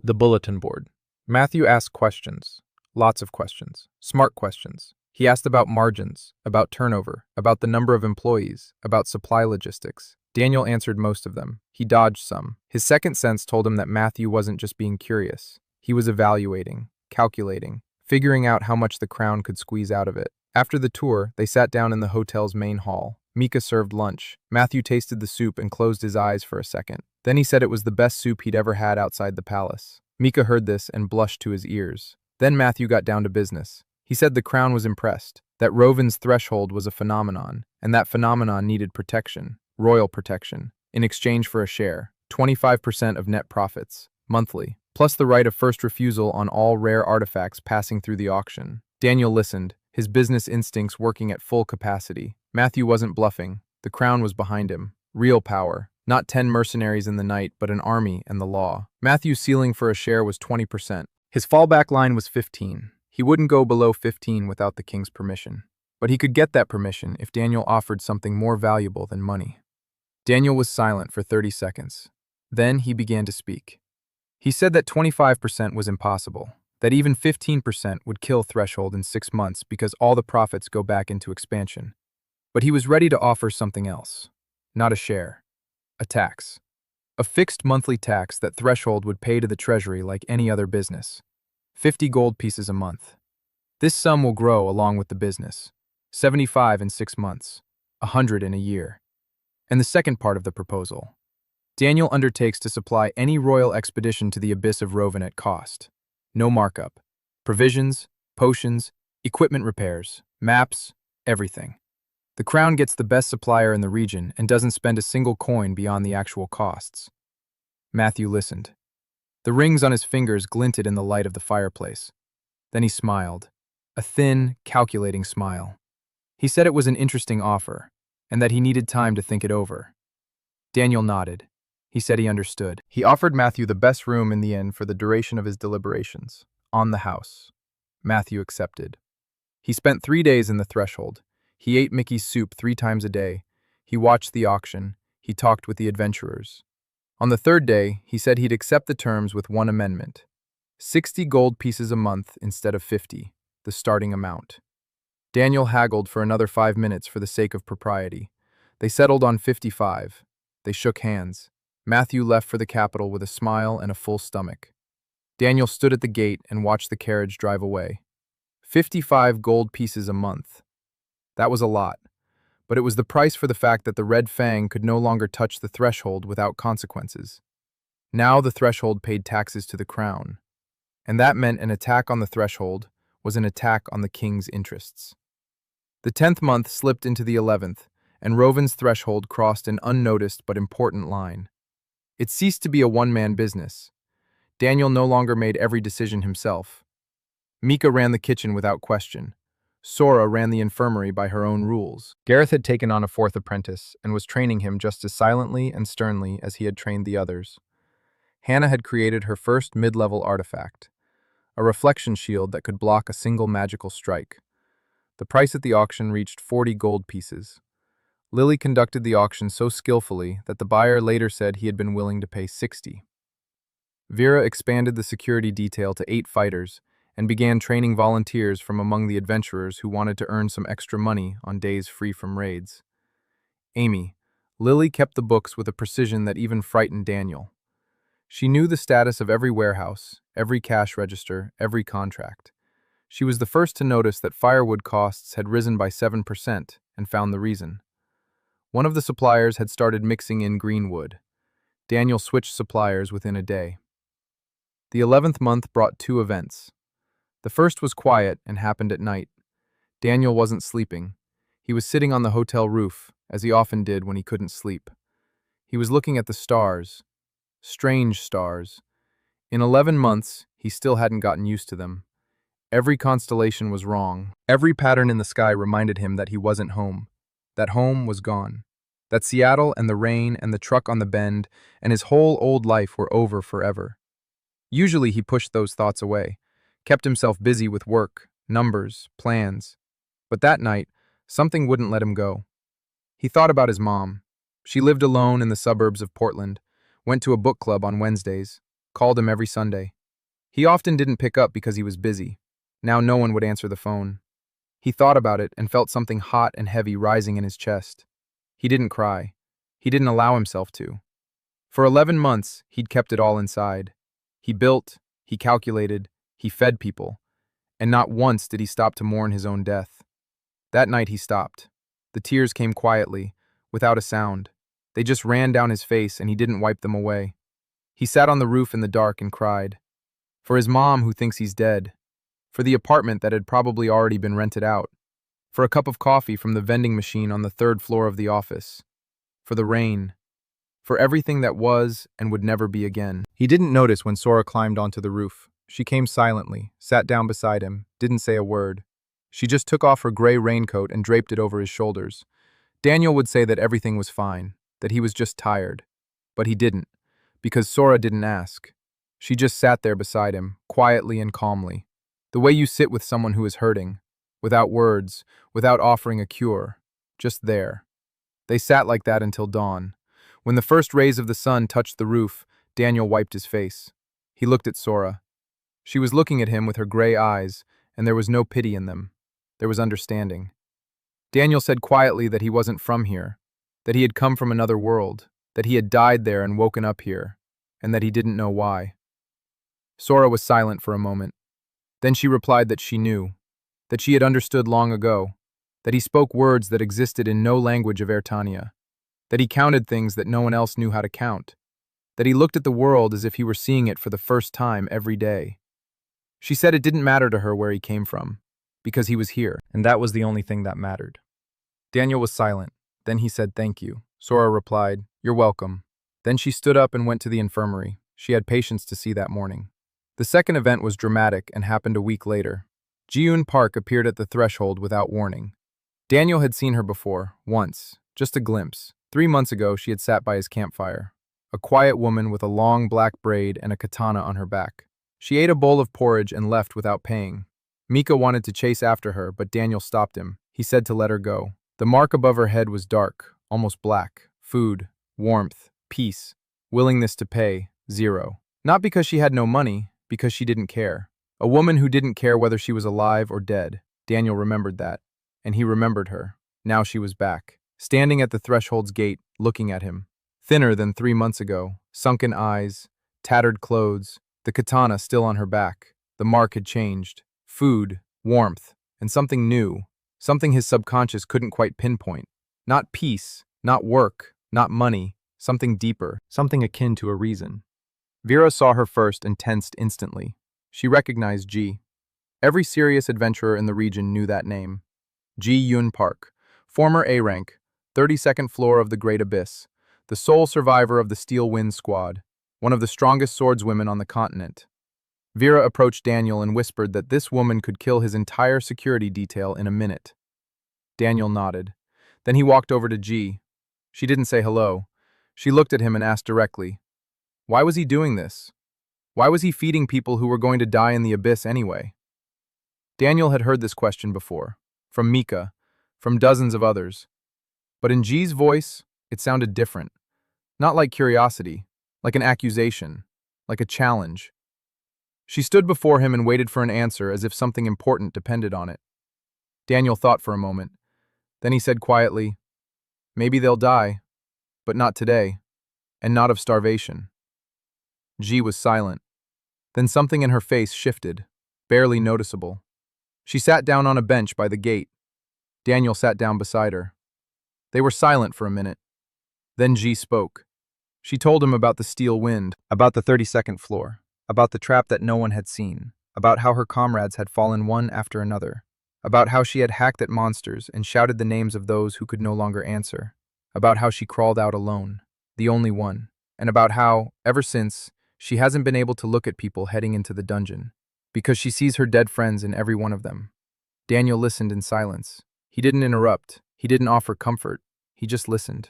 the bulletin board. Matthew asked questions, lots of questions, smart questions. He asked about margins, about turnover, about the number of employees, about supply logistics. Daniel answered most of them. He dodged some. His second sense told him that Matthew wasn't just being curious. He was evaluating, calculating, figuring out how much the crown could squeeze out of it. After the tour, they sat down in the hotel's main hall. Mika served lunch. Matthew tasted the soup and closed his eyes for a second. Then he said it was the best soup he'd ever had outside the palace. Mika heard this and blushed to his ears. Then Matthew got down to business. He said the crown was impressed, that Roven's threshold was a phenomenon, and that phenomenon needed protection. Royal protection, in exchange for a share, 25% of net profits, monthly, plus the right of first refusal on all rare artifacts passing through the auction. Daniel listened, his business instincts working at full capacity. Matthew wasn't bluffing. The crown was behind him. Real power. Not 10 mercenaries in the night, but an army and the law. Matthew's ceiling for a share was 20%. His fallback line was 15. He wouldn't go below 15 without the king's permission. But he could get that permission if Daniel offered something more valuable than money. Daniel was silent for 30 seconds. Then he began to speak. He said that 25% was impossible, that even 15% would kill Threshold in 6 months because all the profits go back into expansion. But he was ready to offer something else. Not a share. A tax. A fixed monthly tax that Threshold would pay to the treasury like any other business. 50 gold pieces a month. This sum will grow along with the business. 75 in 6 months. 100 in a year. And the second part of the proposal. Daniel undertakes to supply any royal expedition to the abyss of Roven at cost. No markup. Provisions, potions, equipment repairs, maps, everything. The crown gets the best supplier in the region and doesn't spend a single coin beyond the actual costs. Matthew listened. The rings on his fingers glinted in the light of the fireplace. Then he smiled. A thin, calculating smile. He said it was an interesting offer, and that he needed time to think it over. Daniel nodded. He said he understood. He offered Matthew the best room in the inn for the duration of his deliberations, on the house. Matthew accepted. He spent 3 days in the threshold. He ate Mickey's soup 3 times a day. He watched the auction. He talked with the adventurers. On the 3rd day, he said he'd accept the terms with one amendment. 60 gold pieces a month instead of 50, the starting amount. Daniel haggled for another 5 minutes for the sake of propriety. They settled on 55. They shook hands. Matthew left for the capital with a smile and a full stomach. Daniel stood at the gate and watched the carriage drive away. 55 gold pieces a month. That was a lot, but it was the price for the fact that the Red Fang could no longer touch the threshold without consequences. Now the threshold paid taxes to the crown, and that meant an attack on the threshold was an attack on the king's interests. The 10th month slipped into the 11th, and Rovin's threshold crossed an unnoticed but important line. It ceased to be a one-man business. Daniel no longer made every decision himself. Mika ran the kitchen without question. Sora ran the infirmary by her own rules. Gareth had taken on a fourth apprentice and was training him just as silently and sternly as he had trained the others. Hannah had created her first mid-level artifact, a reflection shield that could block a single magical strike. The price at the auction reached 40 gold pieces. Lily conducted the auction so skillfully that the buyer later said he had been willing to pay 60. Vera expanded the security detail to 8 fighters and began training volunteers from among the adventurers who wanted to earn some extra money on days free from raids. Amy, Lily kept the books with a precision that even frightened Daniel. She knew the status of every warehouse, every cash register, every contract. She was the first to notice that firewood costs had risen by 7% and found the reason. One of the suppliers had started mixing in green wood. Daniel switched suppliers within a day. The 11th month brought 2 events. The first was quiet and happened at night. Daniel wasn't sleeping. He was sitting on the hotel roof, as he often did when he couldn't sleep. He was looking at the stars. Strange stars. In 11 months, he still hadn't gotten used to them. Every constellation was wrong. Every pattern in the sky reminded him that he wasn't home. That home was gone. That Seattle and the rain and the truck on the bend and his whole old life were over forever. Usually he pushed those thoughts away, kept himself busy with work, numbers, plans. But that night, something wouldn't let him go. He thought about his mom. She lived alone in the suburbs of Portland, went to a book club on Wednesdays, called him every Sunday. He often didn't pick up because he was busy. Now no one would answer the phone. He thought about it and felt something hot and heavy rising in his chest. He didn't cry. He didn't allow himself to. For 11 months, he'd kept it all inside. He built, he calculated, he fed people, and not once did he stop to mourn his own death. That night he stopped. The tears came quietly, without a sound. They just ran down his face and he didn't wipe them away. He sat on the roof in the dark and cried. For his mom who thinks he's dead. For the apartment that had probably already been rented out. For a cup of coffee from the vending machine on the 3rd floor of the office. For the rain. For everything that was and would never be again. He didn't notice when Sora climbed onto the roof. She came silently, sat down beside him, didn't say a word. She just took off her gray raincoat and draped it over his shoulders. Daniel would say that everything was fine, that he was just tired. But he didn't, because Sora didn't ask. She just sat there beside him, quietly and calmly. The way you sit with someone who is hurting, without words, without offering a cure, just there. They sat like that until dawn. When the first rays of the sun touched the roof, Daniel wiped his face. He looked at Sora. She was looking at him with her gray eyes, and there was no pity in them. There was understanding. Daniel said quietly that he wasn't from here, that he had come from another world, that he had died there and woken up here, and that he didn't know why. Sora was silent for a moment. Then she replied that she knew, that she had understood long ago, that he spoke words that existed in no language of Airtania, that he counted things that no one else knew how to count, that he looked at the world as if he were seeing it for the first time every day. She said it didn't matter to her where he came from, because he was here, and that was the only thing that mattered. Daniel was silent. Then he said thank you. Sora replied, "You're welcome." Then she stood up and went to the infirmary. She had patients to see that morning. The second event was dramatic and happened a week later. Ji-Yoon Park appeared at the threshold without warning. Daniel had seen her before, once, just a glimpse. 3 months ago, she had sat by his campfire. A quiet woman with a long black braid and a katana on her back. She ate a bowl of porridge and left without paying. Mika wanted to chase after her, but Daniel stopped him. He said to let her go. The mark above her head was dark, almost black. Food, warmth, peace, willingness to pay, 0. Not because she had no money, because she didn't care. A woman who didn't care whether she was alive or dead. Daniel remembered that. And he remembered her. Now she was back, standing at the threshold's gate, looking at him. Thinner than 3 months ago, sunken eyes, tattered clothes, the katana still on her back. The mark had changed. Food, warmth, and something new, something his subconscious couldn't quite pinpoint. Not peace, not work, not money, something deeper, something akin to a reason. Vera saw her first and tensed instantly. She recognized Ji. Every serious adventurer in the region knew that name. Ji Yun Park, former A-rank, 32nd floor of the Great Abyss, the sole survivor of the Steel Wind Squad, one of the strongest swordswomen on the continent. Vera approached Daniel and whispered that this woman could kill his entire security detail in a minute. Daniel nodded. Then he walked over to Ji. She didn't say hello. She looked at him and asked directly, why was he doing this? Why was he feeding people who were going to die in the abyss anyway? Daniel had heard this question before, from Mika, from dozens of others. But in Ji's voice, it sounded different. Not like curiosity, like an accusation, like a challenge. She stood before him and waited for an answer as if something important depended on it. Daniel thought for a moment. Then he said quietly, maybe they'll die, but not today, and not of starvation. Ji was silent. Then something in her face shifted, barely noticeable. She sat down on a bench by the gate. Daniel sat down beside her. They were silent for a minute. Then Ji spoke. She told him about the steel wind, about the 32nd floor, about the trap that no one had seen, about how her comrades had fallen one after another, about how she had hacked at monsters and shouted the names of those who could no longer answer, about how she crawled out alone, the only one, and about how, ever since, she hasn't been able to look at people heading into the dungeon, because she sees her dead friends in every one of them. Daniel listened in silence. He didn't interrupt. He didn't offer comfort. He just listened.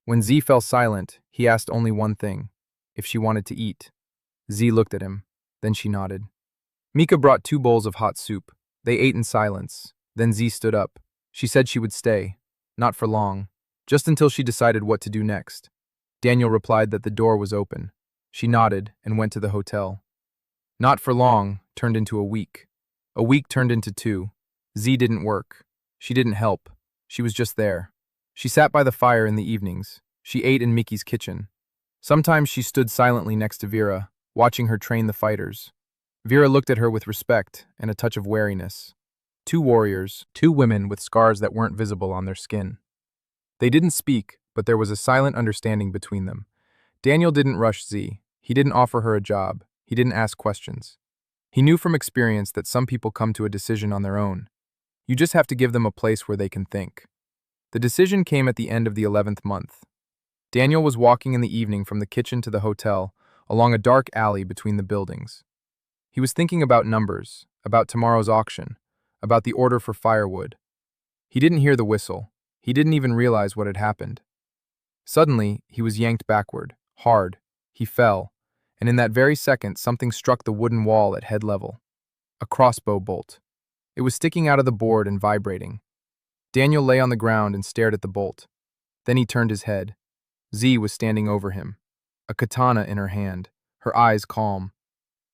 When Z fell silent, he asked only one thing, if she wanted to eat. Z looked at him. Then she nodded. Mika brought 2 bowls of hot soup. They ate in silence. Then Z stood up. She said she would stay. Not for long. Just until she decided what to do next. Daniel replied that the door was open. She nodded and went to the hotel. Not for long turned into a week. A week turned into 2. Z didn't work. She didn't help. She was just there. She sat by the fire in the evenings. She ate in Mickey's kitchen. Sometimes she stood silently next to Vera, watching her train the fighters. Vera looked at her with respect and a touch of wariness. 2 warriors, 2 women with scars that weren't visible on their skin. They didn't speak, but there was a silent understanding between them. Daniel didn't rush Z. He didn't offer her a job. He didn't ask questions. He knew from experience that some people come to a decision on their own. You just have to give them a place where they can think. The decision came at the end of the 11th month. Daniel was walking in the evening from the kitchen to the hotel, along a dark alley between the buildings. He was thinking about numbers, about tomorrow's auction, about the order for firewood. He didn't hear the whistle. He didn't even realize what had happened. Suddenly, he was yanked backward, hard. He fell, and in that very second, something struck the wooden wall at head level. A crossbow bolt. It was sticking out of the board and vibrating. Daniel lay on the ground and stared at the bolt. Then he turned his head. Z was standing over him, a katana in her hand, her eyes calm.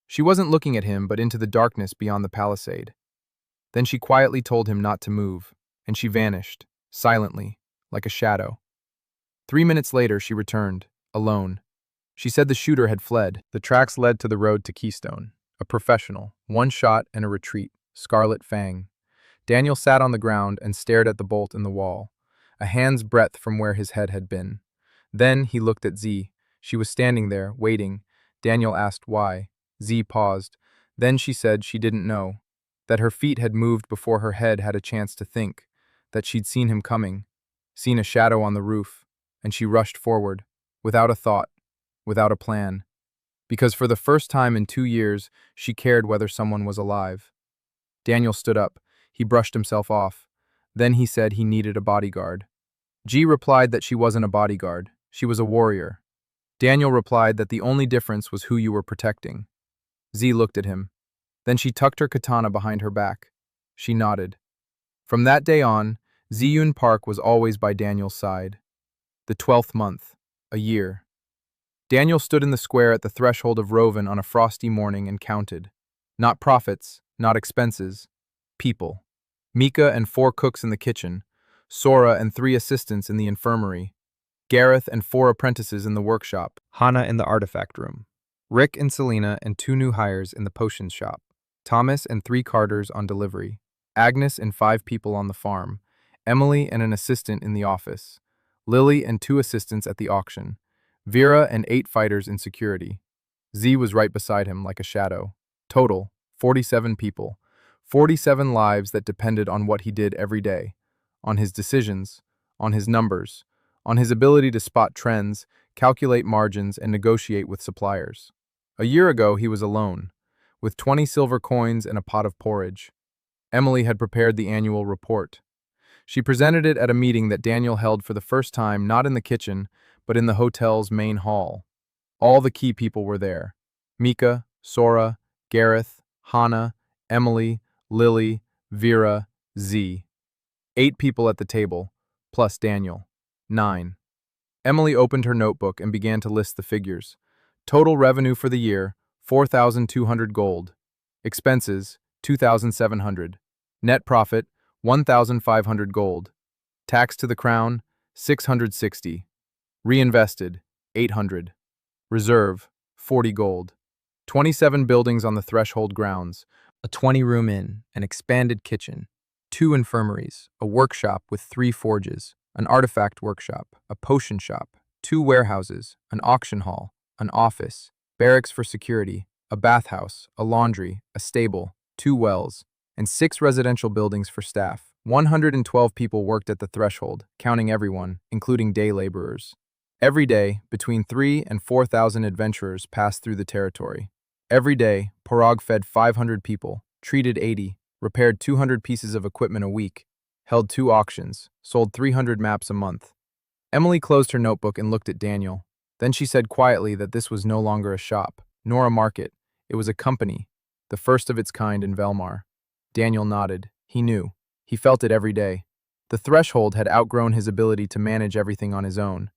She wasn't looking at him but into the darkness beyond the palisade. Then she quietly told him not to move, and she vanished, silently, like a shadow. 3 minutes later she returned, alone. She said the shooter had fled. The tracks led to the road to Keystone. A professional, 1 shot and a retreat, Scarlet Fang. Daniel sat on the ground and stared at the bolt in the wall, a hand's breadth from where his head had been. Then he looked at Z. She was standing there, waiting. Daniel asked why. Z paused. Then she said she didn't know, that her feet had moved before her head had a chance to think, that she'd seen him coming, seen a shadow on the roof, and she rushed forward, without a thought, without a plan. Because for the first time in 2 years, she cared whether someone was alive. Daniel stood up. He brushed himself off. Then he said he needed a bodyguard. G replied that she wasn't a bodyguard. She was a warrior. Daniel replied that the only difference was who you were protecting. Z looked at him. Then she tucked her katana behind her back. She nodded. From that day on, Ziyun Park was always by Daniel's side. The 12th month, a year. Daniel stood in the square at the threshold of Roven on a frosty morning and counted. Not profits, not expenses, people. Mika and 4 cooks in the kitchen, Sora and 3 assistants in the infirmary, Gareth and 4 apprentices in the workshop, Hannah in the artifact room, Rick and Selena and 2 new hires in the potions shop, Thomas and 3 carters on delivery, Agnes and 5 people on the farm, Emily and an assistant in the office, Lily and 2 assistants at the auction, Vera and 8 fighters in security. Z was right beside him like a shadow. Total, 47 people. 47 lives that depended on what he did every day, on his decisions, on his numbers, on his ability to spot trends, calculate margins, and negotiate with suppliers. A year ago, he was alone, with 20 silver coins and a pot of porridge. Emily had prepared the annual report. She presented it at a meeting that Daniel held for the first time not in the kitchen, but in the hotel's main hall. All the key people were there. Mika, Sora, Gareth, Hannah, Emily, Lily, Vera, Z. 8 people at the table, plus Daniel. 9. Emily opened her notebook and began to list the figures. Total revenue for the year, 4,200 gold. Expenses, 2,700. Net profit, 1,500 gold. Tax to the crown, 660. Reinvested, 800. Reserve, 40 gold. 27 buildings on the Threshold grounds, a 20-room inn, an expanded kitchen, 2 infirmaries, a workshop with 3 forges, an artifact workshop, a potion shop, 2 warehouses, an auction hall, an office, barracks for security, a bathhouse, a laundry, a stable, 2 wells, and 6 residential buildings for staff. 112 people worked at the Threshold, counting everyone, including day laborers. Every day, between 3,000 and 4,000 adventurers passed through the territory. Every day, Parag fed 500 people, treated 80, repaired 200 pieces of equipment a week, held 2 auctions, sold 300 maps a month. Emily closed her notebook and looked at Daniel. Then she said quietly that this was no longer a shop, nor a market. It was a company, the first of its kind in Velmar. Daniel nodded. He knew. He felt it every day. The Threshold had outgrown his ability to manage everything on his own.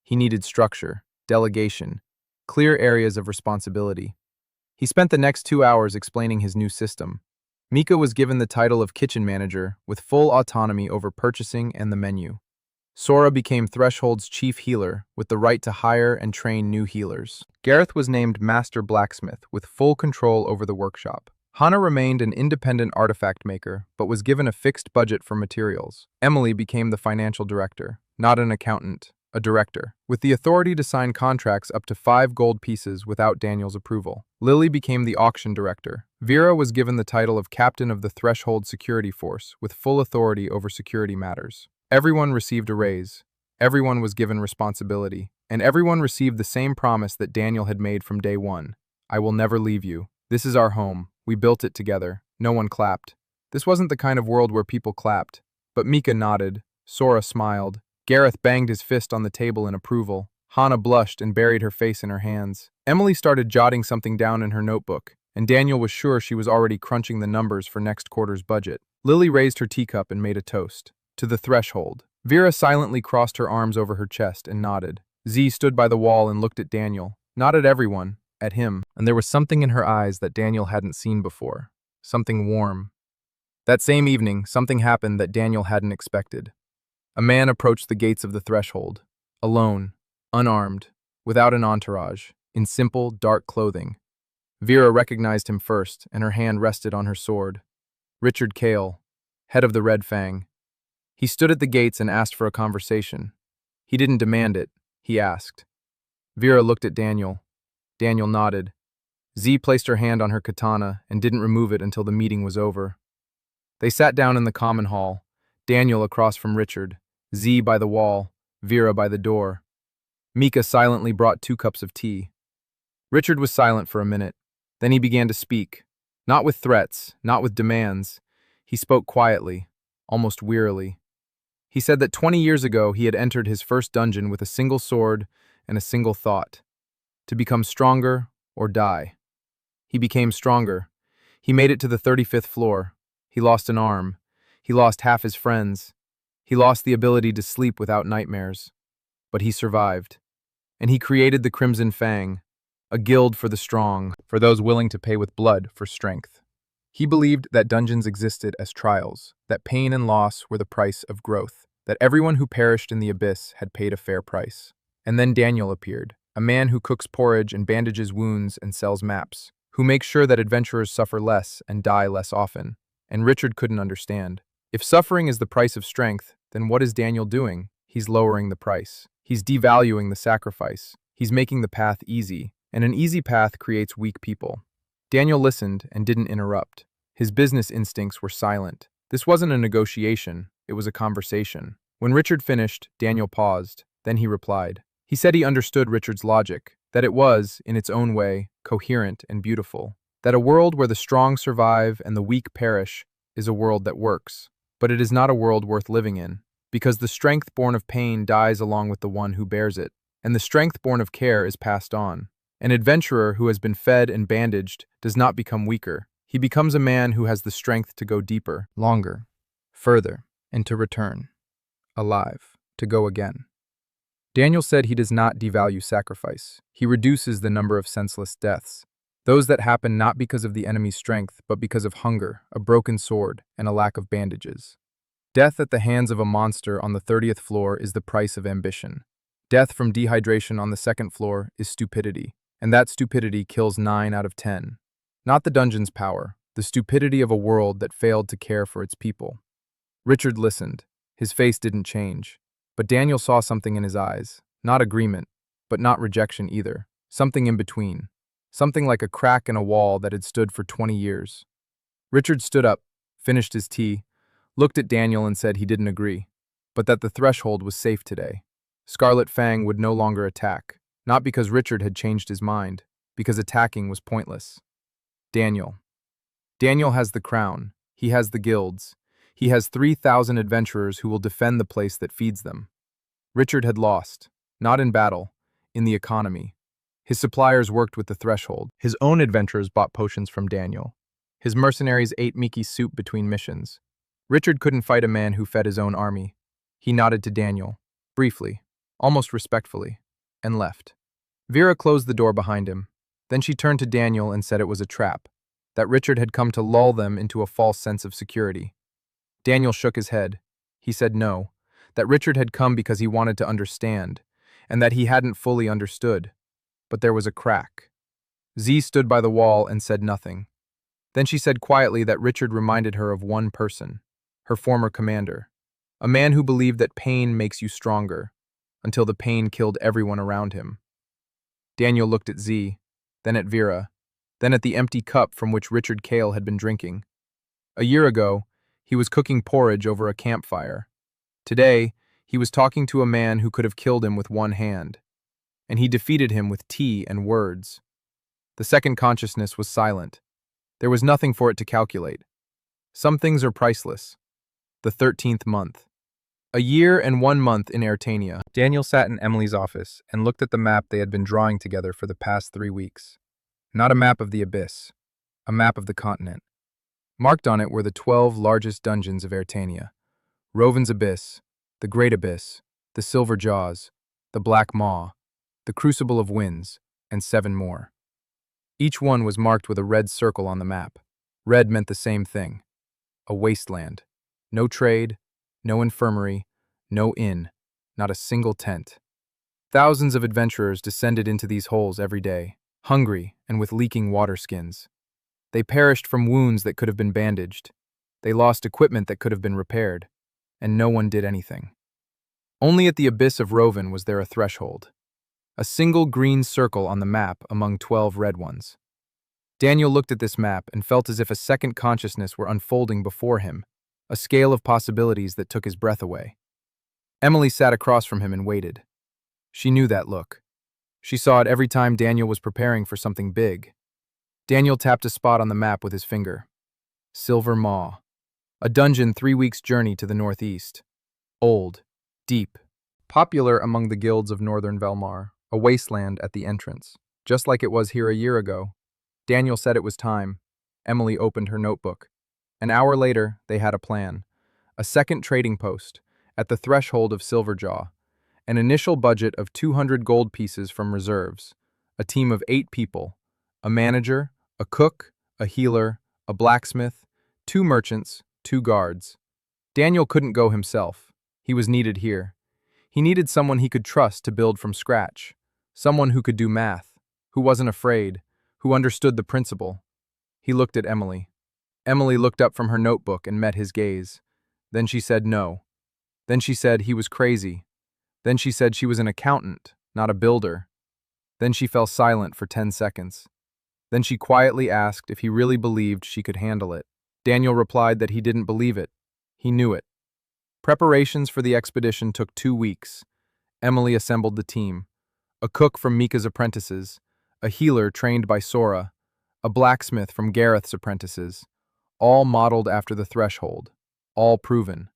He needed structure, delegation, clear areas of responsibility. He spent the next 2 hours explaining his new system. Mika was given the title of kitchen manager with full autonomy over purchasing and the menu. Sora became Threshold's chief healer with the right to hire and train new healers. Gareth was named master blacksmith with full control over the workshop. Hannah remained an independent artifact maker, but was given a fixed budget for materials. Emily became the financial director, not an accountant, a director, with the authority to sign contracts up to 5 gold pieces without Daniel's approval. Lily became the auction director. Vera was given the title of captain of the Threshold security force, with full authority over security matters. Everyone received a raise. Everyone was given responsibility. And everyone received the same promise that Daniel had made from day one. I will never leave you. This is our home. We built it together. No one clapped. This wasn't the kind of world where people clapped. But Mika nodded. Sora smiled. Gareth banged his fist on the table in approval. Hannah blushed and buried her face in her hands. Emily started jotting something down in her notebook, and Daniel was sure she was already crunching the numbers for next quarter's budget. Lily raised her teacup and made a toast. To the Threshold. Vera silently crossed her arms over her chest and nodded. Z stood by the wall and looked at Daniel. Not at everyone, at him, and there was something in her eyes that Daniel hadn't seen before. Something warm. That same evening, something happened that Daniel hadn't expected. A man approached the gates of the Threshold, alone, unarmed, without an entourage, in simple, dark clothing. Vera recognized him first, and her hand rested on her sword. Richard Kale, head of the Red Fang. He stood at the gates and asked for a conversation. He didn't demand it, he asked. Vera looked at Daniel. Daniel nodded. Z placed her hand on her katana and didn't remove it until the meeting was over. They sat down in the common hall, Daniel across from Richard, Z by the wall, Vera by the door. Mika silently brought 2 cups of tea. Richard was silent for a minute. Then he began to speak. Not with threats, not with demands. He spoke quietly, almost wearily. He said that 20 years ago he had entered his first dungeon with a single sword and a single thought: to become stronger or die. He became stronger. He made it to the 35th floor. He lost an arm. He lost half his friends. He lost the ability to sleep without nightmares. But he survived. And he created the Crimson Fang, a guild for the strong, for those willing to pay with blood for strength. He believed that dungeons existed as trials, that pain and loss were the price of growth, that everyone who perished in the abyss had paid a fair price. And then Daniel appeared, a man who cooks porridge and bandages wounds and sells maps, who makes sure that adventurers suffer less and die less often. And Richard couldn't understand. If suffering is the price of strength, then what is Daniel doing? He's lowering the price. He's devaluing the sacrifice. He's making the path easy, and an easy path creates weak people. Daniel listened and didn't interrupt. His business instincts were silent. This wasn't a negotiation, it was a conversation. When Richard finished, Daniel paused. Then he replied. He said he understood Richard's logic, that it was, in its own way, coherent and beautiful. That a world where the strong survive and the weak perish is a world that works. But it is not a world worth living in, because the strength born of pain dies along with the one who bears it, and the strength born of care is passed on. An adventurer who has been fed and bandaged does not become weaker. He becomes a man who has the strength to go deeper, longer, further, and to return. Alive, to go again. Daniel said he does not devalue sacrifice. He reduces the number of senseless deaths. Those that happen not because of the enemy's strength, but because of hunger, a broken sword, and a lack of bandages. Death at the hands of a monster on the 30th floor is the price of ambition. Death from dehydration on the 2nd floor is stupidity. And that stupidity kills 9 out of 10. Not the dungeon's power, the stupidity of a world that failed to care for its people. Richard listened. His face didn't change. But Daniel saw something in his eyes. Not agreement, but not rejection either. Something in between. Something like a crack in a wall that had stood for 20 years. Richard stood up, finished his tea, looked at Daniel and said he didn't agree, but that the threshold was safe today. Scarlet Fang would no longer attack. Not because Richard had changed his mind, because attacking was pointless. Daniel. Daniel has the crown. He has the guilds. He has 3,000 adventurers who will defend the place that feeds them. Richard had lost, not in battle, in the economy. His suppliers worked with the threshold. His own adventurers bought potions from Daniel. His mercenaries ate Mickey's soup between missions. Richard couldn't fight a man who fed his own army. He nodded to Daniel, briefly, almost respectfully, and left. Vera closed the door behind him. Then she turned to Daniel and said it was a trap, that Richard had come to lull them into a false sense of security. Daniel shook his head. He said no, that Richard had come because he wanted to understand, and that he hadn't fully understood. But there was a crack. Z stood by the wall and said nothing. Then she said quietly that Richard reminded her of one person, her former commander, a man who believed that pain makes you stronger, until the pain killed everyone around him. Daniel looked at Z, then at Vera, then at the empty cup from which Richard Cale had been drinking. A year ago, he was cooking porridge over a campfire. Today, he was talking to a man who could have killed him with one hand, and he defeated him with tea and words. The second consciousness was silent. There was nothing for it to calculate. Some things are priceless. The 13th month. A year and 1 month in Airtania. Daniel sat in Emily's office and looked at the map they had been drawing together for the past 3 weeks. Not a map of the abyss, a map of the continent. Marked on it were the 12 largest dungeons of Airtania. Rovin's Abyss, the Great Abyss, the Silver Jaws, the Black Maw, the Crucible of Winds, and 7 more. Each one was marked with a red circle on the map. Red meant the same thing. A wasteland. No trade, no infirmary, no inn, not a single tent. Thousands of adventurers descended into these holes every day, hungry and with leaking water skins. They perished from wounds that could have been bandaged. They lost equipment that could have been repaired, and no one did anything. Only at the abyss of Rovin was there a threshold. A single green circle on the map among 12 red ones. Daniel looked at this map and felt as if a second consciousness were unfolding before him, a scale of possibilities that took his breath away. Emily sat across from him and waited. She knew that look. She saw it every time Daniel was preparing for something big. Daniel tapped a spot on the map with his finger. Silver Maw. A dungeon 3 weeks' journey to the northeast. Old, deep, popular among the guilds of northern Velmar, a wasteland at the entrance, just like it was here a year ago. Daniel said it was time. Emily opened her notebook. An hour later, they had a plan. A second trading post, at the threshold of Silverjaw. An initial budget of 200 gold pieces from reserves. A team of 8 people. A manager, a cook, a healer, a blacksmith, 2 merchants, 2 guards. Daniel couldn't go himself. He was needed here. He needed someone he could trust to build from scratch, someone who could do math, who wasn't afraid, who understood the principle. He looked at Emily. Emily looked up from her notebook and met his gaze. Then she said no. Then she said he was crazy. Then she said she was an accountant, not a builder. Then she fell silent for 10 seconds. Then she quietly asked if he really believed she could handle it. Daniel replied that he didn't believe it. He knew it. Preparations for the expedition took 2 weeks. Emily assembled the team. A cook from Mika's apprentices, a healer trained by Sora, a blacksmith from Gareth's apprentices, all modeled after the threshold, all proven.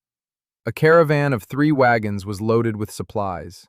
A caravan of 3 wagons was loaded with supplies: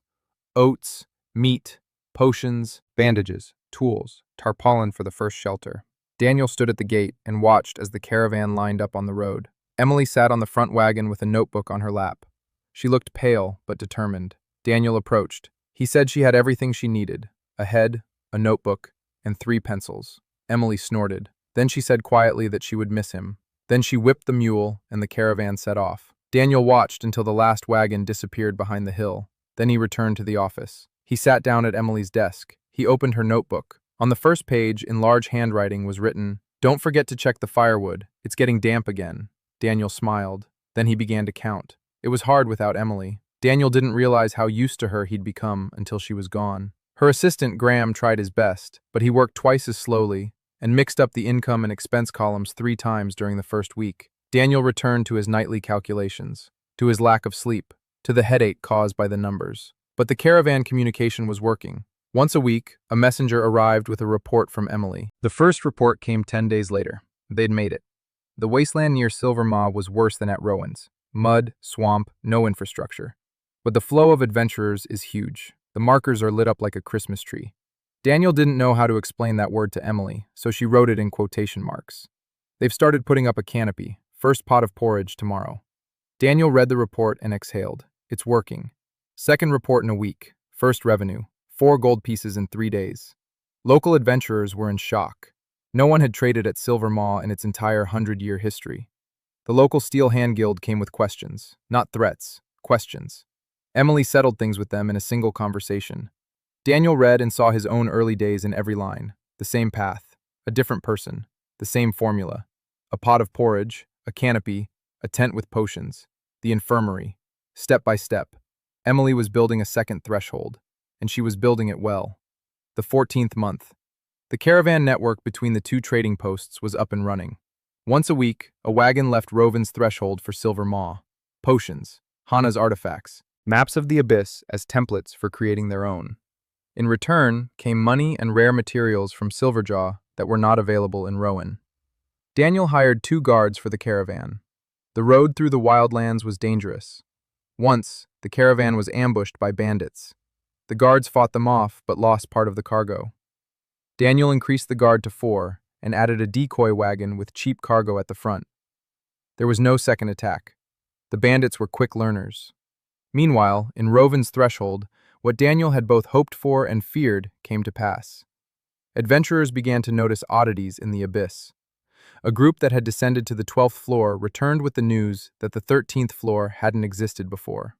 oats, meat, potions, bandages, tools, tarpaulin for the first shelter. Daniel stood at the gate and watched as the caravan lined up on the road. Emily sat on the front wagon with a notebook on her lap. She looked pale but determined. Daniel approached. He said she had everything she needed: a head, a notebook, and 3 pencils. Emily snorted. Then she said quietly that she would miss him. Then she whipped the mule and the caravan set off. Daniel watched until the last wagon disappeared behind the hill. Then he returned to the office. He sat down at Emily's desk. He opened her notebook. On the first page, in large handwriting, was written, "Don't forget to check the firewood. It's getting damp again." Daniel smiled. Then he began to count. It was hard without Emily. Daniel didn't realize how used to her he'd become until she was gone. Her assistant, Graham, tried his best, but he worked twice as slowly and mixed up the income and expense columns 3 times during the first week. Daniel returned to his nightly calculations, to his lack of sleep, to the headache caused by the numbers. But the caravan communication was working. Once a week, a messenger arrived with a report from Emily. The first report came 10 days later. They'd made it. The wasteland near Silver Maw was worse than at Rowan's. Mud, swamp, no infrastructure. But the flow of adventurers is huge. The markers are lit up like a Christmas tree. Daniel didn't know how to explain that word to Emily, so she wrote it in quotation marks. They've started putting up a canopy. First pot of porridge tomorrow. Daniel read the report and exhaled. It's working. Second report in a week. First revenue. 4 gold pieces in 3 days. Local adventurers were in shock. No one had traded at Silver Maw in its entire 100-year history. The local Steel Hand Guild came with questions, not threats, questions. Emily settled things with them in a single conversation. Daniel read and saw his own early days in every line. The same path, a different person, the same formula. A pot of porridge, a canopy, a tent with potions, the infirmary. Step by step, Emily was building a second threshold, and she was building it well. The 14th month. The caravan network between the 2 trading posts was up and running. Once a week, a wagon left Rowan's threshold for Silver Maw. Potions, Hana's artifacts, maps of the abyss as templates for creating their own. In return came money and rare materials from Silverjaw that were not available in Rowan. Daniel hired 2 guards for the caravan. The road through the wildlands was dangerous. Once, the caravan was ambushed by bandits. The guards fought them off but lost part of the cargo. Daniel increased the guard to 4 and added a decoy wagon with cheap cargo at the front. There was no second attack. The bandits were quick learners. Meanwhile, in Rowan's threshold, what Daniel had both hoped for and feared came to pass. Adventurers began to notice oddities in the abyss. A group that had descended to the 12th floor returned with the news that the 13th floor hadn't existed before.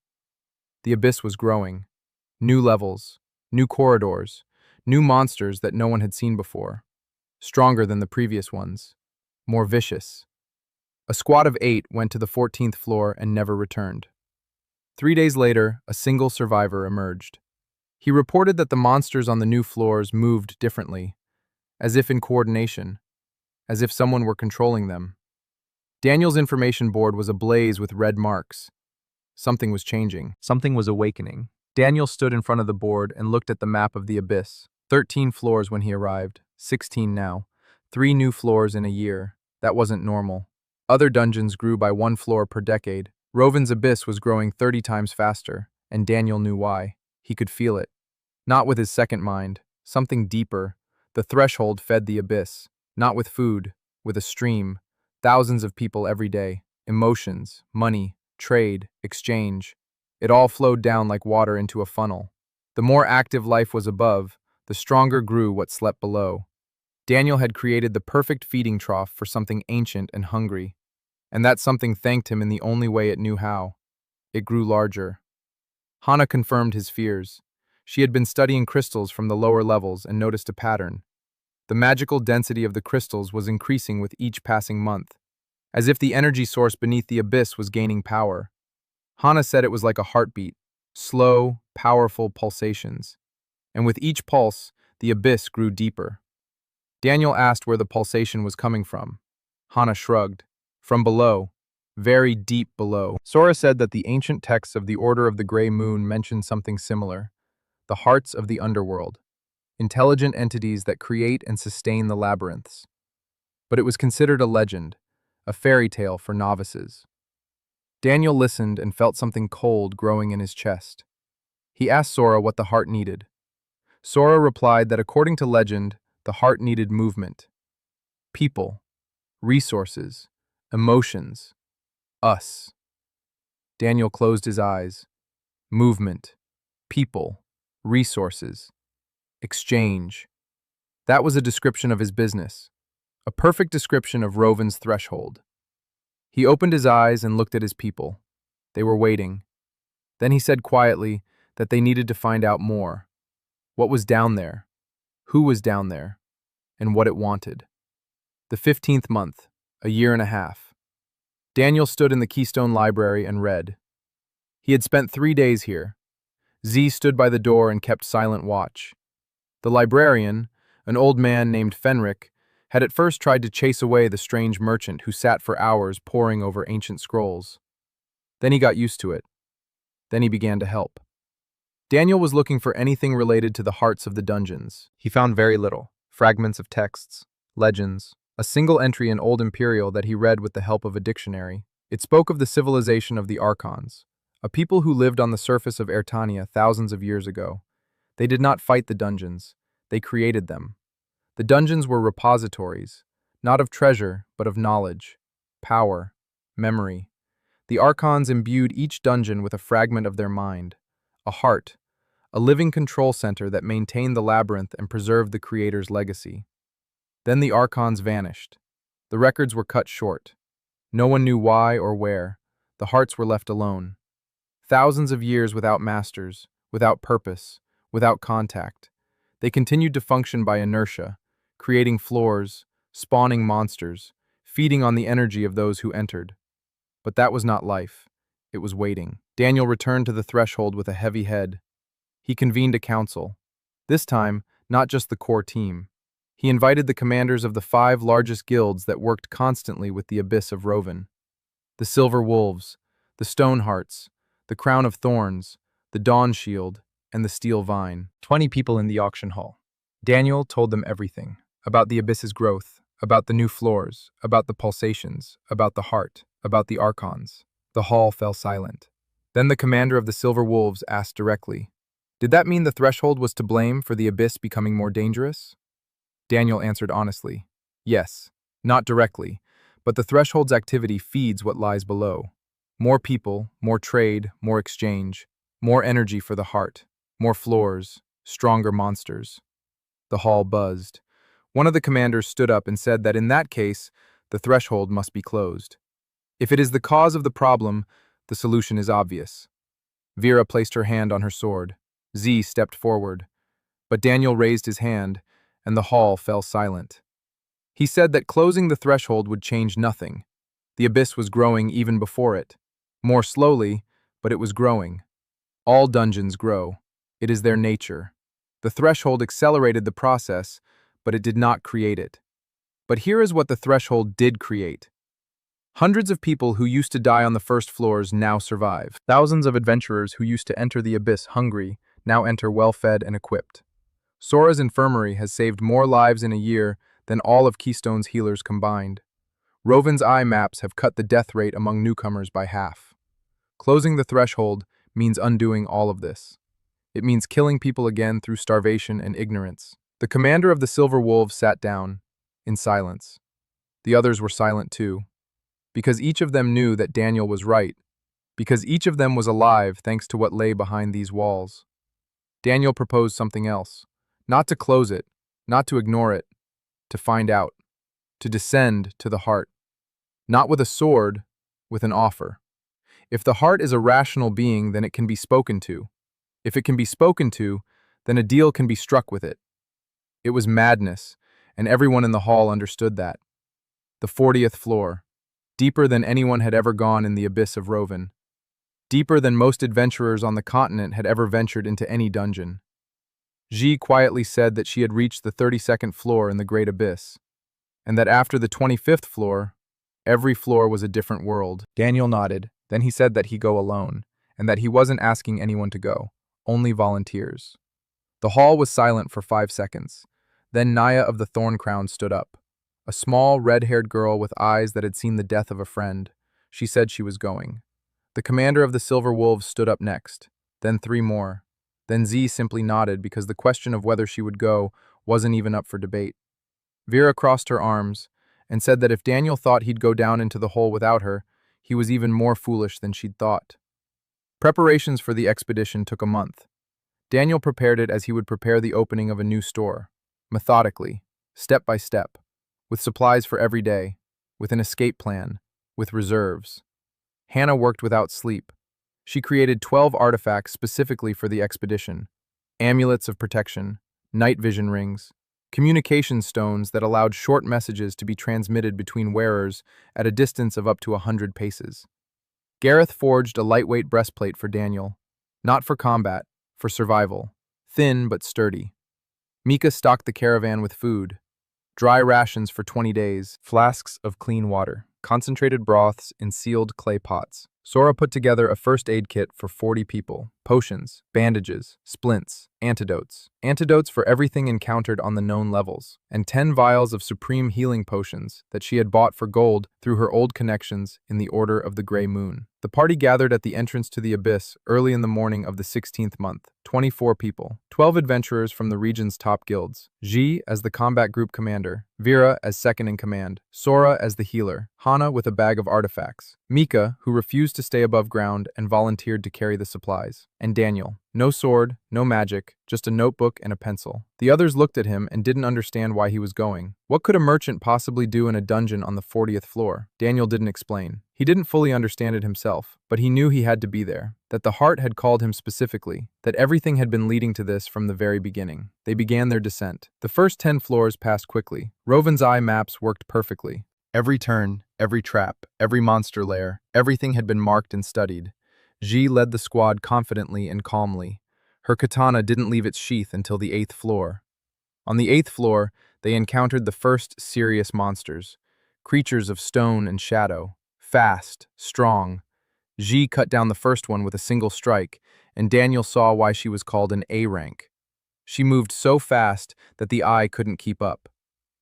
The abyss was growing. New levels, new corridors, new monsters that no one had seen before. Stronger than the previous ones. More vicious. A squad of 8 went to the 14th floor and never returned. 3 days later, a single survivor emerged. He reported that the monsters on the new floors moved differently, as if in coordination, as if someone were controlling them. Daniel's information board was ablaze with red marks. Something was changing. Something was awakening. Daniel stood in front of the board and looked at the map of the abyss. 13 floors when he arrived, 16 now. 3 new floors in a year. That wasn't normal. Other dungeons grew by 1 floor per decade. Rowan's abyss was growing 30 times faster, and Daniel knew why. He could feel it. Not with his second mind, something deeper. The threshold fed the abyss. Not with food, with a stream. Thousands of people every day. Emotions, money, trade, exchange. It all flowed down like water into a funnel. The more active life was above, the stronger grew what slept below. Daniel had created the perfect feeding trough for something ancient and hungry, and that something thanked him in the only way it knew how. It grew larger. Hana confirmed his fears. She had been studying crystals from the lower levels and noticed a pattern. The magical density of the crystals was increasing with each passing month, as if the energy source beneath the abyss was gaining power. Hana said it was like a heartbeat, slow, powerful pulsations. And with each pulse, the abyss grew deeper. Daniel asked where the pulsation was coming from. Hana shrugged. From below, very deep below. Sora said that the ancient texts of the Order of the Grey Moon mentioned something similar. The hearts of the underworld. Intelligent entities that create and sustain the labyrinths. But it was considered a legend, a fairy tale for novices. Daniel listened and felt something cold growing in his chest. He asked Sora what the heart needed. Sora replied that according to legend, the heart needed movement. People, resources, emotions, us. Daniel closed his eyes. Movement, people, resources, exchange. That was a description of his business, a perfect description of Rovin's threshold. He opened his eyes and looked at his people. They were waiting. Then he said quietly that they needed to find out more. What was down there? Who was down there? And what it wanted. The 15th month, a year and a half. Daniel stood in the Keystone Library and read. He had spent 3 days here. Z stood by the door and kept silent watch. The librarian, an old man named Fenric, had at first tried to chase away the strange merchant who sat for hours poring over ancient scrolls. Then he got used to it. Then he began to help. Daniel was looking for anything related to the hearts of the dungeons. He found very little. Fragments of texts, legends, a single entry in Old Imperial that he read with the help of a dictionary. It spoke of the civilization of the Archons, a people who lived on the surface of Ertania thousands of years ago. They did not fight the dungeons. They created them. The dungeons were repositories, not of treasure, but of knowledge, power, memory. The Archons imbued each dungeon with a fragment of their mind, a heart, a living control center that maintained the labyrinth and preserved the creator's legacy. Then the Archons vanished. The records were cut short. No one knew why or where. The hearts were left alone. Thousands of years without masters, without purpose, without contact. They continued to function by inertia, creating floors, spawning monsters, feeding on the energy of those who entered. But that was not life. It was waiting. Daniel returned to the threshold with a heavy head. He convened a council. This time, not just the core team. He invited the commanders of the 5 largest guilds that worked constantly with the Abyss of Rovin. The Silver Wolves, the Stonehearts, the Crown of Thorns, the Dawn Shield, and the Steel Vine. 20 people in the auction hall. Daniel told them everything. About the Abyss's growth, about the new floors, about the pulsations, about the heart, about the Archons. The hall fell silent. Then the commander of the Silver Wolves asked directly, "Did that mean the threshold was to blame for the Abyss becoming more dangerous?" Daniel answered honestly, "Yes, not directly, but the threshold's activity feeds what lies below. More people, more trade, more exchange, more energy for the heart, more floors, stronger monsters." The hall buzzed. One of the commanders stood up and said that in that case, the threshold must be closed. If it is the cause of the problem, the solution is obvious. Vera placed her hand on her sword. Z stepped forward. But Daniel raised his hand, and the hall fell silent. He said that closing the threshold would change nothing. The abyss was growing even before it. More slowly, but it was growing. All dungeons grow. It is their nature. The threshold accelerated the process, but it did not create it. But here is what the threshold did create. Hundreds of people who used to die on the first floors now survive. Thousands of adventurers who used to enter the abyss hungry now enter well-fed and equipped. Sora's infirmary has saved more lives in a year than all of Keystone's healers combined. Rovin's eye maps have cut the death rate among newcomers by half. Closing the threshold means undoing all of this. It means killing people again through starvation and ignorance. The commander of the Silver Wolves sat down, in silence. The others were silent too. Because each of them knew that Daniel was right. Because each of them was alive thanks to what lay behind these walls. Daniel proposed something else. Not to close it, not to ignore it, to find out, to descend to the heart. Not with a sword, with an offer. If the heart is a rational being, then it can be spoken to. If it can be spoken to, then a deal can be struck with it. It was madness, and everyone in the hall understood that. The 40th floor, deeper than anyone had ever gone in the abyss of Roven. Deeper than most adventurers on the continent had ever ventured into any dungeon. Ji quietly said that she had reached the 32nd floor in the Great Abyss, and that after the 25th floor, every floor was a different world. Daniel nodded, then he said that he go alone, and that he wasn't asking anyone to go, only volunteers. The hall was silent for 5 seconds. Then Naya of the Thorn Crown stood up. A small, red-haired girl with eyes that had seen the death of a friend. She said she was going. The commander of the Silver Wolves stood up next, then 3 more. Then Z simply nodded because the question of whether she would go wasn't even up for debate. Vera crossed her arms and said that if Daniel thought he'd go down into the hole without her, he was even more foolish than she'd thought. Preparations for the expedition took a month. Daniel prepared it as he would prepare the opening of a new store, methodically, step by step, with supplies for every day, with an escape plan, with reserves. Hannah worked without sleep. She created 12 artifacts specifically for the expedition: amulets of protection, night vision rings, communication stones that allowed short messages to be transmitted between wearers at a distance of up to 100 paces. Gareth forged a lightweight breastplate for Daniel, not for combat, for survival, thin but sturdy. Mika stocked the caravan with food, dry rations for 20 days, flasks of clean water, concentrated broths in sealed clay pots. Sora put together a first aid kit for 40 people, potions, bandages, splints, antidotes for everything encountered on the known levels, and 10 vials of supreme healing potions that she had bought for gold through her old connections in the Order of the Grey Moon. The party gathered at the entrance to the abyss early in the morning of the 16th month, 24 people, 12 adventurers from the region's top guilds, Ji as the combat group commander, Vera as second in command, Sora as the healer, Hana with a bag of artifacts, Mika, who refused to stay above ground and volunteered to carry the supplies, and Daniel. No sword, no magic, just a notebook and a pencil. The others looked at him and didn't understand why he was going. What could a merchant possibly do in a dungeon on the 40th floor? Daniel didn't explain. He didn't fully understand it himself, but he knew he had to be there, that the heart had called him specifically, that everything had been leading to this from the very beginning. They began their descent. The first 10 floors passed quickly. Roven's eye maps worked perfectly. Every turn, every trap, every monster lair, everything had been marked and studied. Ji led the squad confidently and calmly. Her katana didn't leave its sheath until the 8th floor. On the 8th floor, they encountered the first serious monsters, creatures of stone and shadow, fast, strong. Ji cut down the first one with a single strike, and Daniel saw why she was called an A rank. She moved so fast that the eye couldn't keep up.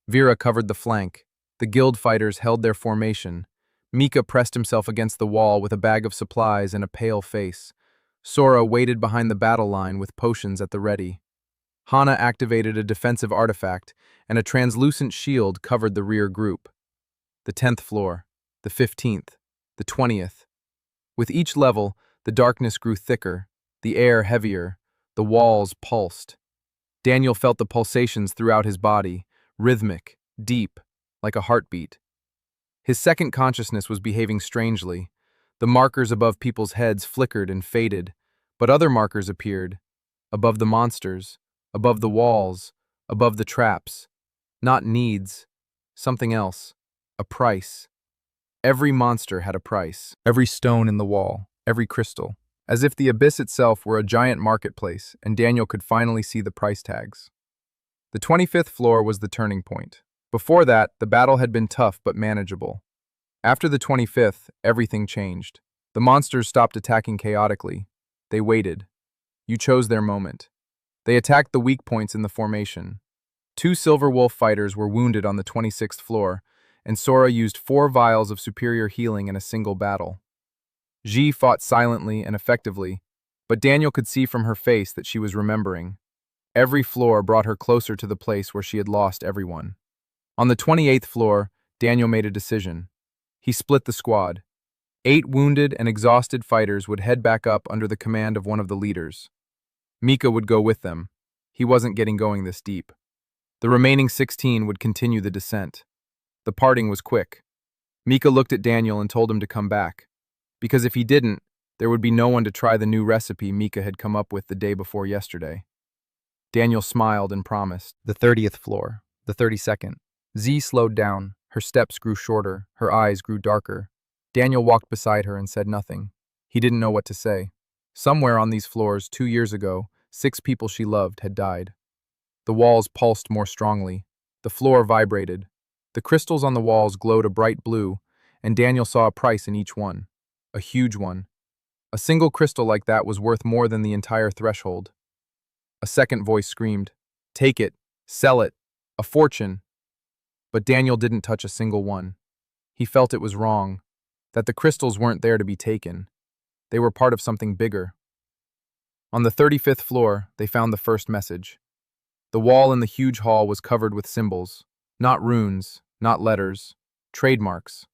Vera covered the flank. The guild fighters held their formation. Mika pressed himself against the wall with a bag of supplies and a pale face. Sora waited behind the battle line with potions at the ready. Hana activated a defensive artifact, and a translucent shield covered the rear group. The 10th floor, the 15th, the 20th. With each level, the darkness grew thicker, the air heavier, the walls pulsed. Daniel felt the pulsations throughout his body, rhythmic, deep, like a heartbeat. His second consciousness was behaving strangely. The markers above people's heads flickered and faded, but other markers appeared, above the monsters, above the walls, above the traps. Not needs, something else, a price. Every monster had a price, every stone in the wall, every crystal, as if the abyss itself were a giant marketplace and Daniel could finally see the price tags. The 25th floor was the turning point. Before that, the battle had been tough but manageable. After the 25th, everything changed. The monsters stopped attacking chaotically. They waited. You chose their moment. They attacked the weak points in the formation. 2 Silver Wolf fighters were wounded on the 26th floor, and Sora used 4 vials of superior healing in a single battle. Ji fought silently and effectively, but Daniel could see from her face that she was remembering. Every floor brought her closer to the place where she had lost everyone. On the 28th floor, Daniel made a decision. He split the squad. 8 wounded and exhausted fighters would head back up under the command of one of the leaders. Mika would go with them. He wasn't getting going this deep. The remaining 16 would continue the descent. The parting was quick. Mika looked at Daniel and told him to come back, because if he didn't, there would be no one to try the new recipe Mika had come up with the day before yesterday. Daniel smiled and promised. The 30th floor, the 32nd. Z slowed down. Her steps grew shorter. Her eyes grew darker. Daniel walked beside her and said nothing. He didn't know what to say. Somewhere on these floors, 2 years ago, 6 people she loved had died. The walls pulsed more strongly. The floor vibrated. The crystals on the walls glowed a bright blue, and Daniel saw a price in each one. A huge one. A single crystal like that was worth more than the entire threshold. A second voice screamed, "Take it! Sell it! A fortune!" But Daniel didn't touch a single one. He felt it was wrong, that the crystals weren't there to be taken. They were part of something bigger. On the 35th floor, they found the first message. The wall in the huge hall was covered with symbols, not runes, not letters, trademarks.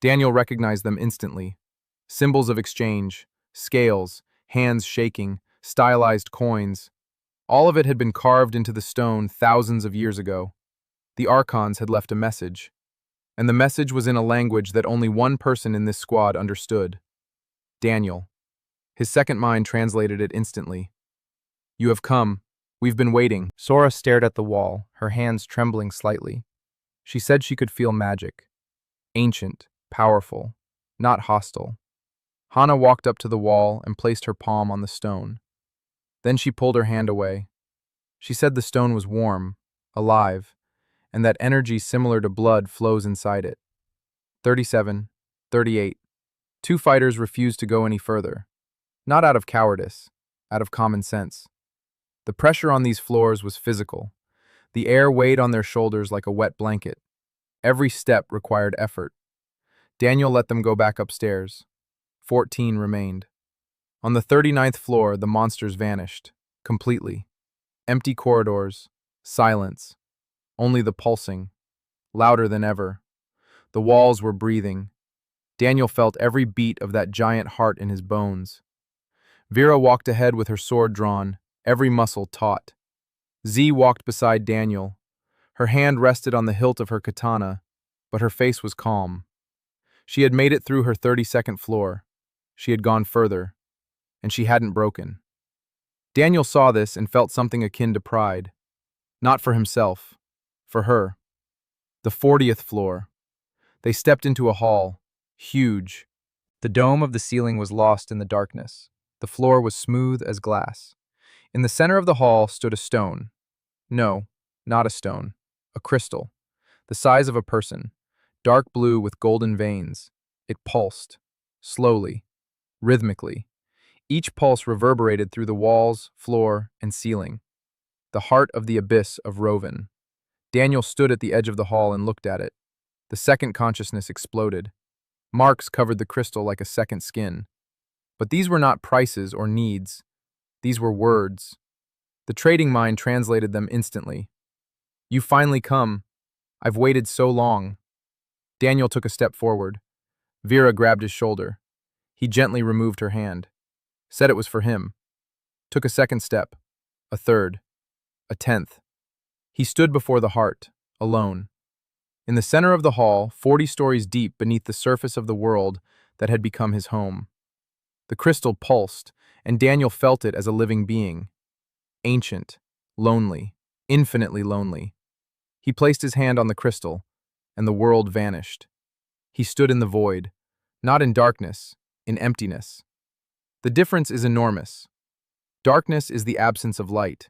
Daniel recognized them instantly. Symbols of exchange, scales, hands shaking, stylized coins. All of it had been carved into the stone thousands of years ago. The Archons had left a message, and the message was in a language that only one person in this squad understood. Daniel. His second mind translated it instantly. "You have come. We've been waiting." Sora stared at the wall, her hands trembling slightly. She said she could feel magic. Ancient, powerful, not hostile. Hana walked up to the wall and placed her palm on the stone. Then she pulled her hand away. She said the stone was warm, alive, and that energy similar to blood flows inside it. 37, 38. 2 fighters refused to go any further. Not out of cowardice, out of common sense. The pressure on these floors was physical. The air weighed on their shoulders like a wet blanket. Every step required effort. Daniel let them go back upstairs. 14 remained. On the 39th floor, the monsters vanished, completely. Empty corridors, silence, only the pulsing, louder than ever. The walls were breathing. Daniel felt every beat of that giant heart in his bones. Vera walked ahead with her sword drawn, every muscle taut. Z walked beside Daniel. Her hand rested on the hilt of her katana, but her face was calm. She had made it through her 32nd floor. She had gone further, and she hadn't broken. Daniel saw this and felt something akin to pride. Not for himself, for her. The 40th floor. They stepped into a hall, huge. The dome of the ceiling was lost in the darkness. The floor was smooth as glass. In the center of the hall stood a stone. No, not a stone. A crystal. The size of a person. Dark blue with golden veins. It pulsed. Slowly. Rhythmically. Each pulse reverberated through the walls, floor, and ceiling. The heart of the abyss of Roven. Daniel stood at the edge of the hall and looked at it. The second consciousness exploded. Marks covered the crystal like a second skin. But these were not prices or needs. These were words. The trading mind translated them instantly. "You finally come. I've waited so long." Daniel took a step forward. Vera grabbed his shoulder. He gently removed her hand. Said it was for him. Took a second step. A third. A 10th. He stood before the heart, alone. In the center of the hall, 40 stories deep beneath the surface of the world that had become his home. The crystal pulsed, and Daniel felt it as a living being. Ancient, lonely, infinitely lonely. He placed his hand on the crystal, and the world vanished. He stood in the void, not in darkness, in emptiness. The difference is enormous. Darkness is the absence of light.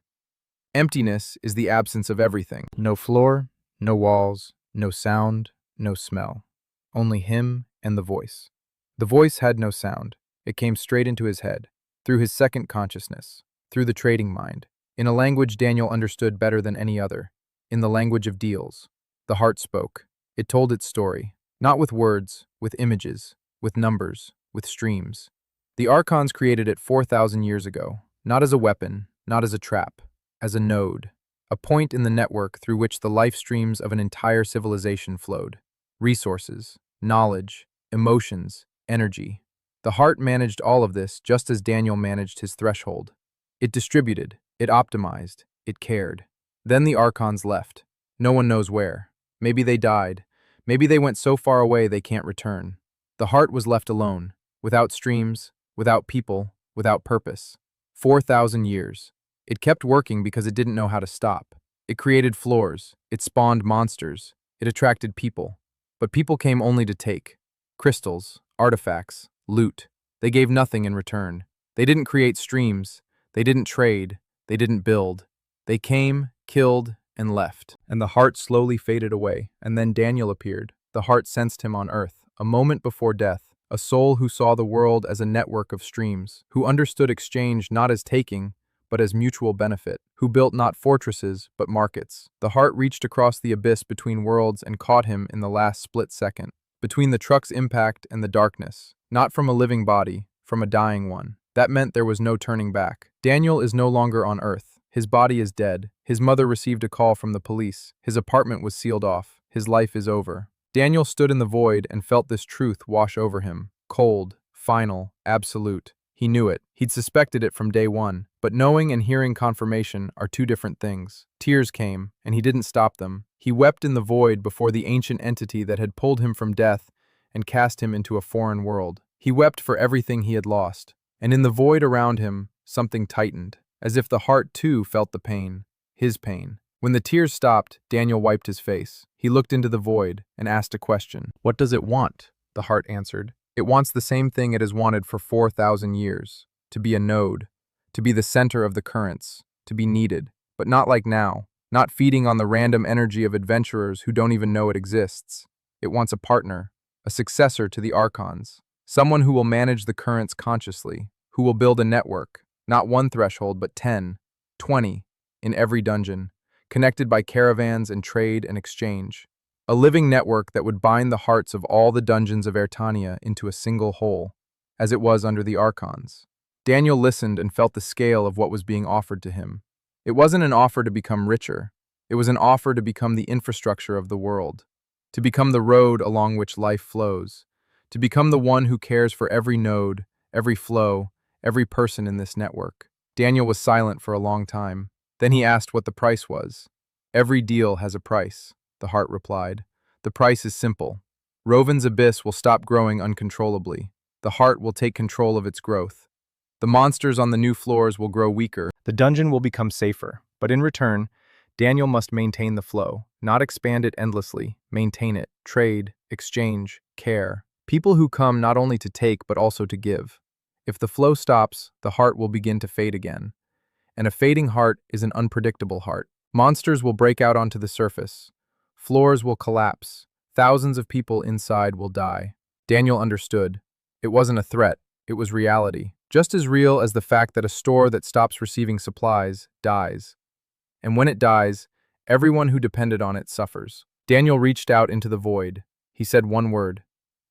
Emptiness is the absence of everything. No floor, no walls, no sound, no smell. Only him and the voice. The voice had no sound. It came straight into his head, through his second consciousness, through the trading mind, in a language Daniel understood better than any other, in the language of deals. The heart spoke. It told its story, not with words, with images, with numbers, with streams. The Archons created it 4,000 years ago, not as a weapon, not as a trap, as a node, a point in the network through which the life streams of an entire civilization flowed. Resources, knowledge, emotions, energy. The heart managed all of this just as Daniel managed his threshold. It distributed, it optimized, it cared. Then the Archons left. No one knows where. Maybe they died. Maybe they went so far away they can't return. The heart was left alone, without streams, without people, without purpose. 4,000 years. It kept working because it didn't know how to stop. It created floors. It spawned monsters. It attracted people. But people came only to take. Crystals, artifacts, loot. They gave nothing in return. They didn't create streams. They didn't trade. They didn't build. They came, killed, and left. And the heart slowly faded away, and then Daniel appeared. The heart sensed him on Earth, a moment before death, a soul who saw the world as a network of streams, who understood exchange not as taking, but as mutual benefit, who built not fortresses, but markets. The heart reached across the abyss between worlds and caught him in the last split second, between the truck's impact and the darkness, not from a living body, from a dying one. That meant there was no turning back. Daniel is no longer on Earth. His body is dead. His mother received a call from the police. His apartment was sealed off. His life is over. Daniel stood in the void and felt this truth wash over him. Cold, final, absolute. He knew it. He'd suspected it from day one. But knowing and hearing confirmation are two different things. Tears came, and he didn't stop them. He wept in the void before the ancient entity that had pulled him from death and cast him into a foreign world. He wept for everything he had lost. And in the void around him, something tightened, as if the heart too felt the pain, his pain. When the tears stopped, Daniel wiped his face. He looked into the void and asked a question. What does it want? The heart answered. It wants the same thing it has wanted for 4,000 years, to be a node, to be the center of the currents, to be needed, but not like now, not feeding on the random energy of adventurers who don't even know it exists. It wants a partner, a successor to the Archons, someone who will manage the currents consciously, who will build a network, not one threshold but 10, 20, in every dungeon, connected by caravans and trade and exchange. A living network that would bind the hearts of all the dungeons of Airtania into a single whole, as it was under the Archons. Daniel listened and felt the scale of what was being offered to him. It wasn't an offer to become richer. It was an offer to become the infrastructure of the world, to become the road along which life flows, to become the one who cares for every node, every flow, every person in this network. Daniel was silent for a long time. Then he asked what the price was. Every deal has a price, the heart replied. The price is simple. Rovin's abyss will stop growing uncontrollably. The heart will take control of its growth. The monsters on the new floors will grow weaker. The dungeon will become safer. But in return, Daniel must maintain the flow, not expand it endlessly, maintain it, trade, exchange, care. People who come not only to take but also to give. If the flow stops, the heart will begin to fade again. And a fading heart is an unpredictable heart. Monsters will break out onto the surface. Floors will collapse. Thousands of people inside will die. Daniel understood. It wasn't a threat. It was reality. Just as real as the fact that a store that stops receiving supplies dies. And when it dies, everyone who depended on it suffers. Daniel reached out into the void. He said one word.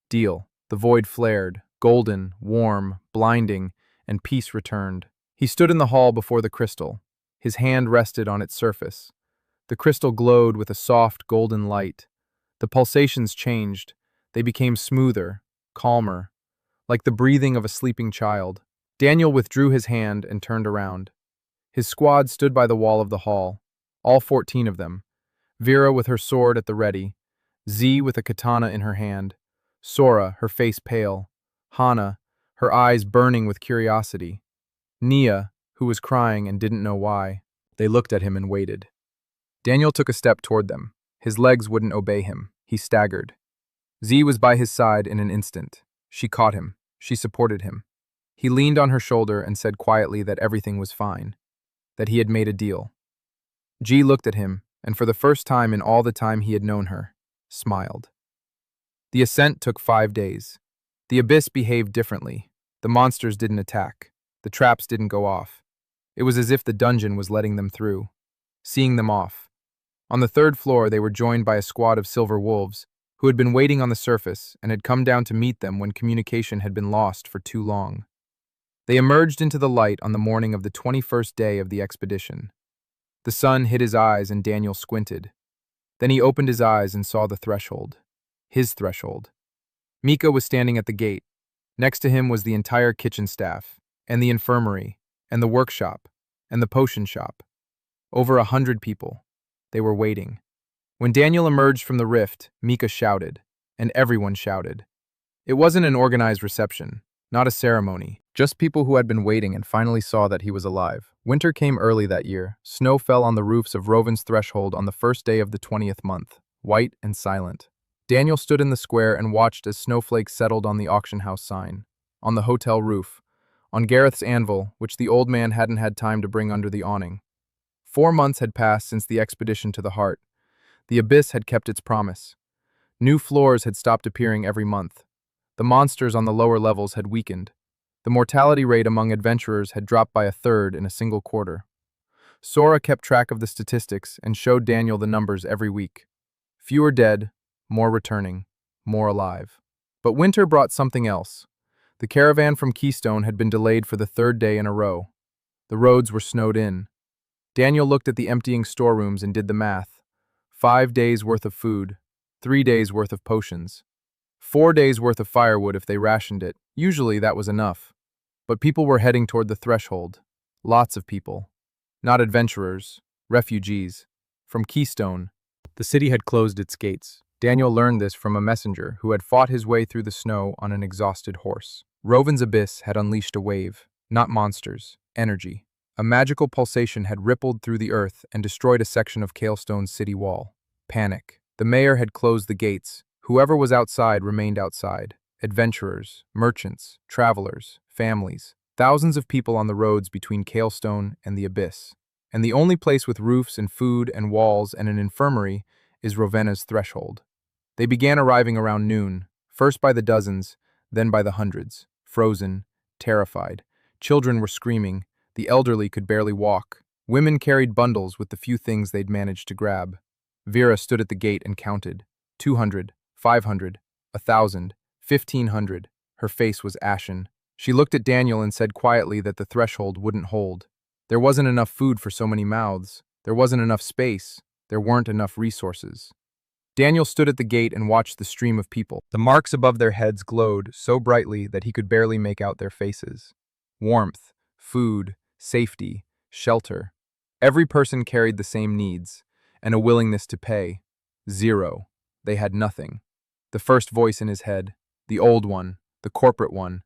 Deal. The void flared, golden, warm, blinding, and peace returned. He stood in the hall before the crystal. His hand rested on its surface. The crystal glowed with a soft, golden light. The pulsations changed. They became smoother, calmer, like the breathing of a sleeping child. Daniel withdrew his hand and turned around. His squad stood by the wall of the hall, all 14 of them. Vera with her sword at the ready, Z with a katana in her hand, Sora, her face pale, Hana, her eyes burning with curiosity, Nia, who was crying and didn't know why. They looked at him and waited. Daniel took a step toward them. His legs wouldn't obey him. He staggered. Z was by his side in an instant. She caught him. She supported him. He leaned on her shoulder and said quietly that everything was fine, that he had made a deal. G looked at him, and for the first time in all the time he had known her, smiled. The ascent took 5 days. The abyss behaved differently. The monsters didn't attack. The traps didn't go off. It was as if the dungeon was letting them through, seeing them off. On the 3rd floor, they were joined by a squad of silver wolves who had been waiting on the surface and had come down to meet them when communication had been lost for too long. They emerged into the light on the morning of the 21st day of the expedition. The sun hid his eyes and Daniel squinted. Then he opened his eyes and saw the threshold. His threshold. Mika was standing at the gate. Next to him was the entire kitchen staff, and the infirmary, and the workshop, and the potion shop. Over 100 people. They were waiting. When Daniel emerged from the rift, Mika shouted, and everyone shouted. It wasn't an organized reception, not a ceremony, just people who had been waiting and finally saw that he was alive. Winter came early that year. Snow fell on the roofs of Rovin's threshold on the first day of the 20th month, white and silent. Daniel stood in the square and watched as snowflakes settled on the auction house sign, on the hotel roof, on Gareth's anvil, which the old man hadn't had time to bring under the awning. 4 months had passed since the expedition to the Heart. The abyss had kept its promise. New floors had stopped appearing every month. The monsters on the lower levels had weakened. The mortality rate among adventurers had dropped by a third in a single quarter. Sora kept track of the statistics and showed Daniel the numbers every week. Fewer dead, more returning, more alive. But winter brought something else. The caravan from Keystone had been delayed for the 3rd day in a row. The roads were snowed in. Daniel looked at the emptying storerooms and did the math. 5 days' worth of food, 3 days' worth of potions, 4 days' worth of firewood if they rationed it. Usually that was enough. But people were heading toward the threshold. Lots of people. Not adventurers, refugees. From Keystone. The city had closed its gates. Daniel learned this from a messenger who had fought his way through the snow on an exhausted horse. Rovin's abyss had unleashed a wave, not monsters, energy. A magical pulsation had rippled through the earth and destroyed a section of Kalestone's city wall. Panic. The mayor had closed the gates. Whoever was outside remained outside. Adventurers, merchants, travelers, families. Thousands of people on the roads between Kalestone and the abyss. And the only place with roofs and food and walls and an infirmary is Ravenna's threshold. They began arriving around noon, first by the dozens, then by the hundreds. Frozen, terrified. Children were screaming. The elderly could barely walk. Women carried bundles with the few things they'd managed to grab. Vera stood at the gate and counted. 200, 500, 1,000, 1,500. Her face was ashen. She looked at Daniel and said quietly that the threshold wouldn't hold. There wasn't enough food for so many mouths. There wasn't enough space. There weren't enough resources. Daniel stood at the gate and watched the stream of people. The marks above their heads glowed so brightly that he could barely make out their faces. Warmth, food, safety, shelter. Every person carried the same needs, and a willingness to pay. 0. They had nothing. The first voice in his head, the old one, the corporate one.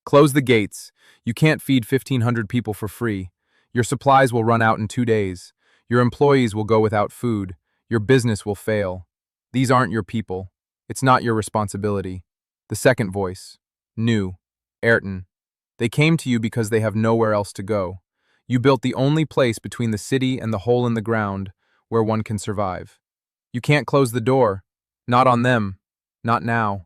Close the gates. You can't feed 1,500 people for free. Your supplies will run out in 2 days. Your employees will go without food. Your business will fail. These aren't your people. It's not your responsibility. The second voice, new, Ayrton. They came to you because they have nowhere else to go. You built the only place between the city and the hole in the ground where one can survive. You can't close the door. Not on them. Not now.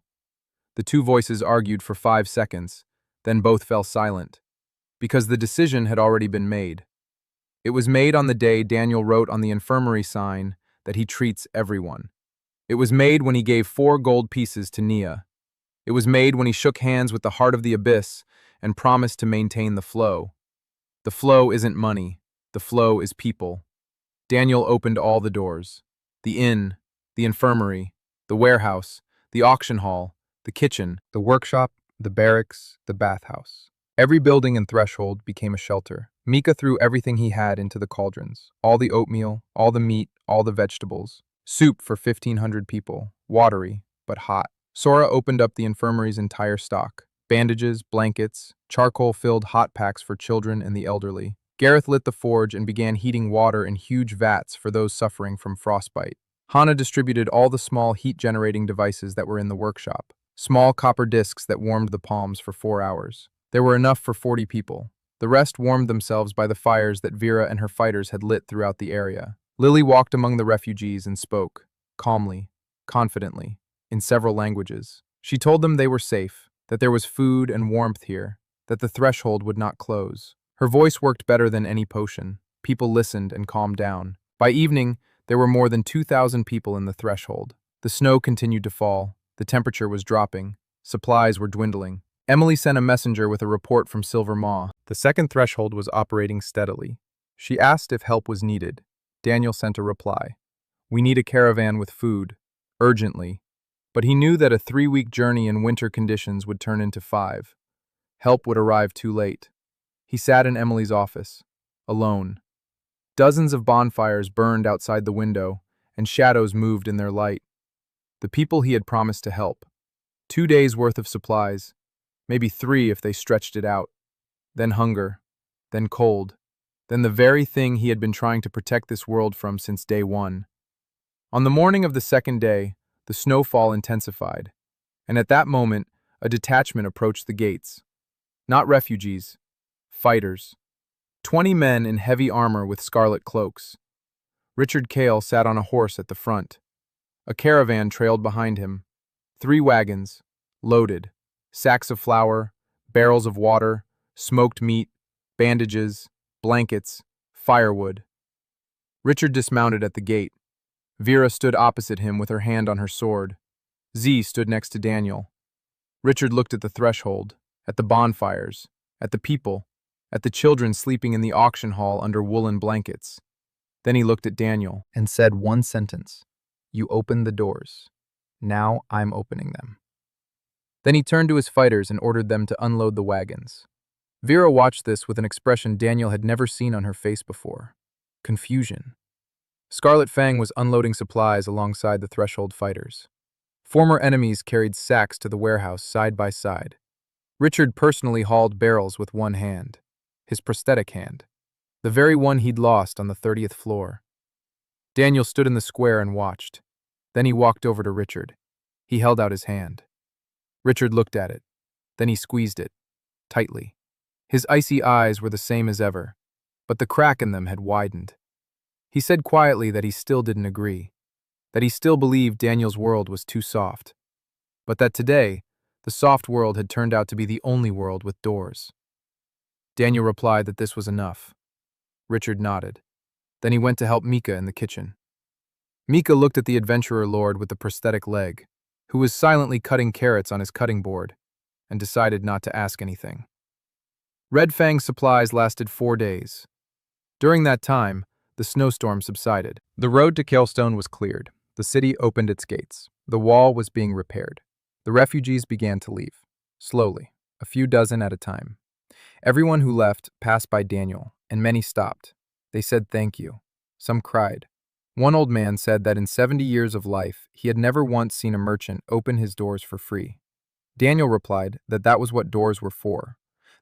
The two voices argued for 5 seconds, then both fell silent, because the decision had already been made. It was made on the day Daniel wrote on the infirmary sign that he treats everyone. It was made when he gave 4 gold pieces to Nia. It was made when he shook hands with the heart of the abyss and promised to maintain the flow. The flow isn't money. The flow is people. Daniel opened all the doors. The inn, the infirmary, the warehouse, the auction hall, the kitchen, the workshop, the barracks, the bathhouse. Every building and threshold became a shelter. Mika threw everything he had into the cauldrons. All the oatmeal, all the meat, all the vegetables. Soup for 1,500 people. Watery, but hot. Sora opened up the infirmary's entire stock. Bandages, blankets, charcoal-filled hot packs for children and the elderly. Gareth lit the forge and began heating water in huge vats for those suffering from frostbite. Hana distributed all the small heat-generating devices that were in the workshop. Small copper discs that warmed the palms for 4 hours. There were enough for 40 people. The rest warmed themselves by the fires that Vera and her fighters had lit throughout the area. Lily walked among the refugees and spoke, calmly, confidently, in several languages. She told them they were safe, that there was food and warmth here, that the threshold would not close. Her voice worked better than any potion. People listened and calmed down. By evening, there were more than 2,000 people in the threshold. The snow continued to fall. The temperature was dropping. Supplies were dwindling. Emily sent a messenger with a report from Silver Maw. The second threshold was operating steadily. She asked if help was needed. Daniel sent a reply. We need a caravan with food, urgently. But he knew that a 3-week journey in winter conditions would turn into 5. Help would arrive too late. He sat in Emily's office, alone. Dozens of bonfires burned outside the window, and shadows moved in their light. The people he had promised to help. 2 days' worth of supplies, maybe 3 if they stretched it out. Then hunger, then cold, then the very thing he had been trying to protect this world from since day one. On the morning of the second day, the snowfall intensified, and at that moment, a detachment approached the gates. Not refugees, fighters. 20 men in heavy armor with scarlet cloaks. Richard Cale sat on a horse at the front. A caravan trailed behind him. 3 wagons, loaded, sacks of flour, barrels of water, smoked meat, bandages, blankets, firewood. Richard dismounted at the gate. Vera stood opposite him with her hand on her sword. Z stood next to Daniel. Richard looked at the threshold, at the bonfires, at the people, at the children sleeping in the auction hall under woolen blankets. Then he looked at Daniel and said one sentence. You opened the doors. Now I'm opening them. Then he turned to his fighters and ordered them to unload the wagons. Vera watched this with an expression Daniel had never seen on her face before. Confusion. Scarlet Fang was unloading supplies alongside the threshold fighters. Former enemies carried sacks to the warehouse side by side. Richard personally hauled barrels with one hand, his prosthetic hand, the very one he'd lost on the 30th floor. Daniel stood in the square and watched. Then he walked over to Richard. He held out his hand. Richard looked at it. Then he squeezed it, tightly. His icy eyes were the same as ever, but the crack in them had widened. He said quietly that he still didn't agree, that he still believed Daniel's world was too soft, but that today, the soft world had turned out to be the only world with doors. Daniel replied that this was enough. Richard nodded. Then he went to help Mika in the kitchen. Mika looked at the adventurer lord with the prosthetic leg, who was silently cutting carrots on his cutting board, and decided not to ask anything. Red Fang's supplies lasted 4 days. During that time, the snowstorm subsided. The road to Kailstone was cleared. The city opened its gates. The wall was being repaired. The refugees began to leave, slowly, a few dozen at a time. Everyone who left passed by Daniel, and many stopped. They said thank you. Some cried. One old man said that in 70 years of life, he had never once seen a merchant open his doors for free. Daniel replied that that was what doors were for.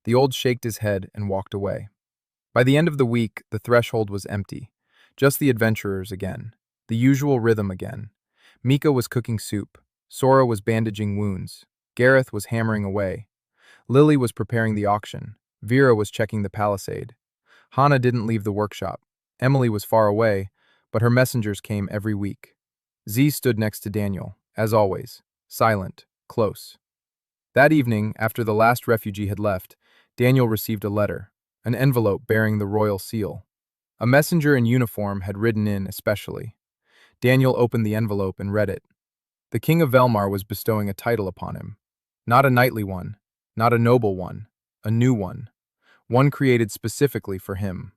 The old shaked his head and walked away. By the end of the week, the threshold was empty. Just the adventurers again. The usual rhythm again. Mika was cooking soup. Sora was bandaging wounds. Gareth was hammering away. Lily was preparing the auction. Vera was checking the palisade. Hannah didn't leave the workshop. Emily was far away, but her messengers came every week. Z stood next to Daniel, as always, silent, close. That evening, after the last refugee had left, Daniel received a letter, an envelope bearing the royal seal. A messenger in uniform had ridden in especially. Daniel opened the envelope and read it. The King of Velmar was bestowing a title upon him. Not a knightly one, not a noble one, a new one created specifically for him.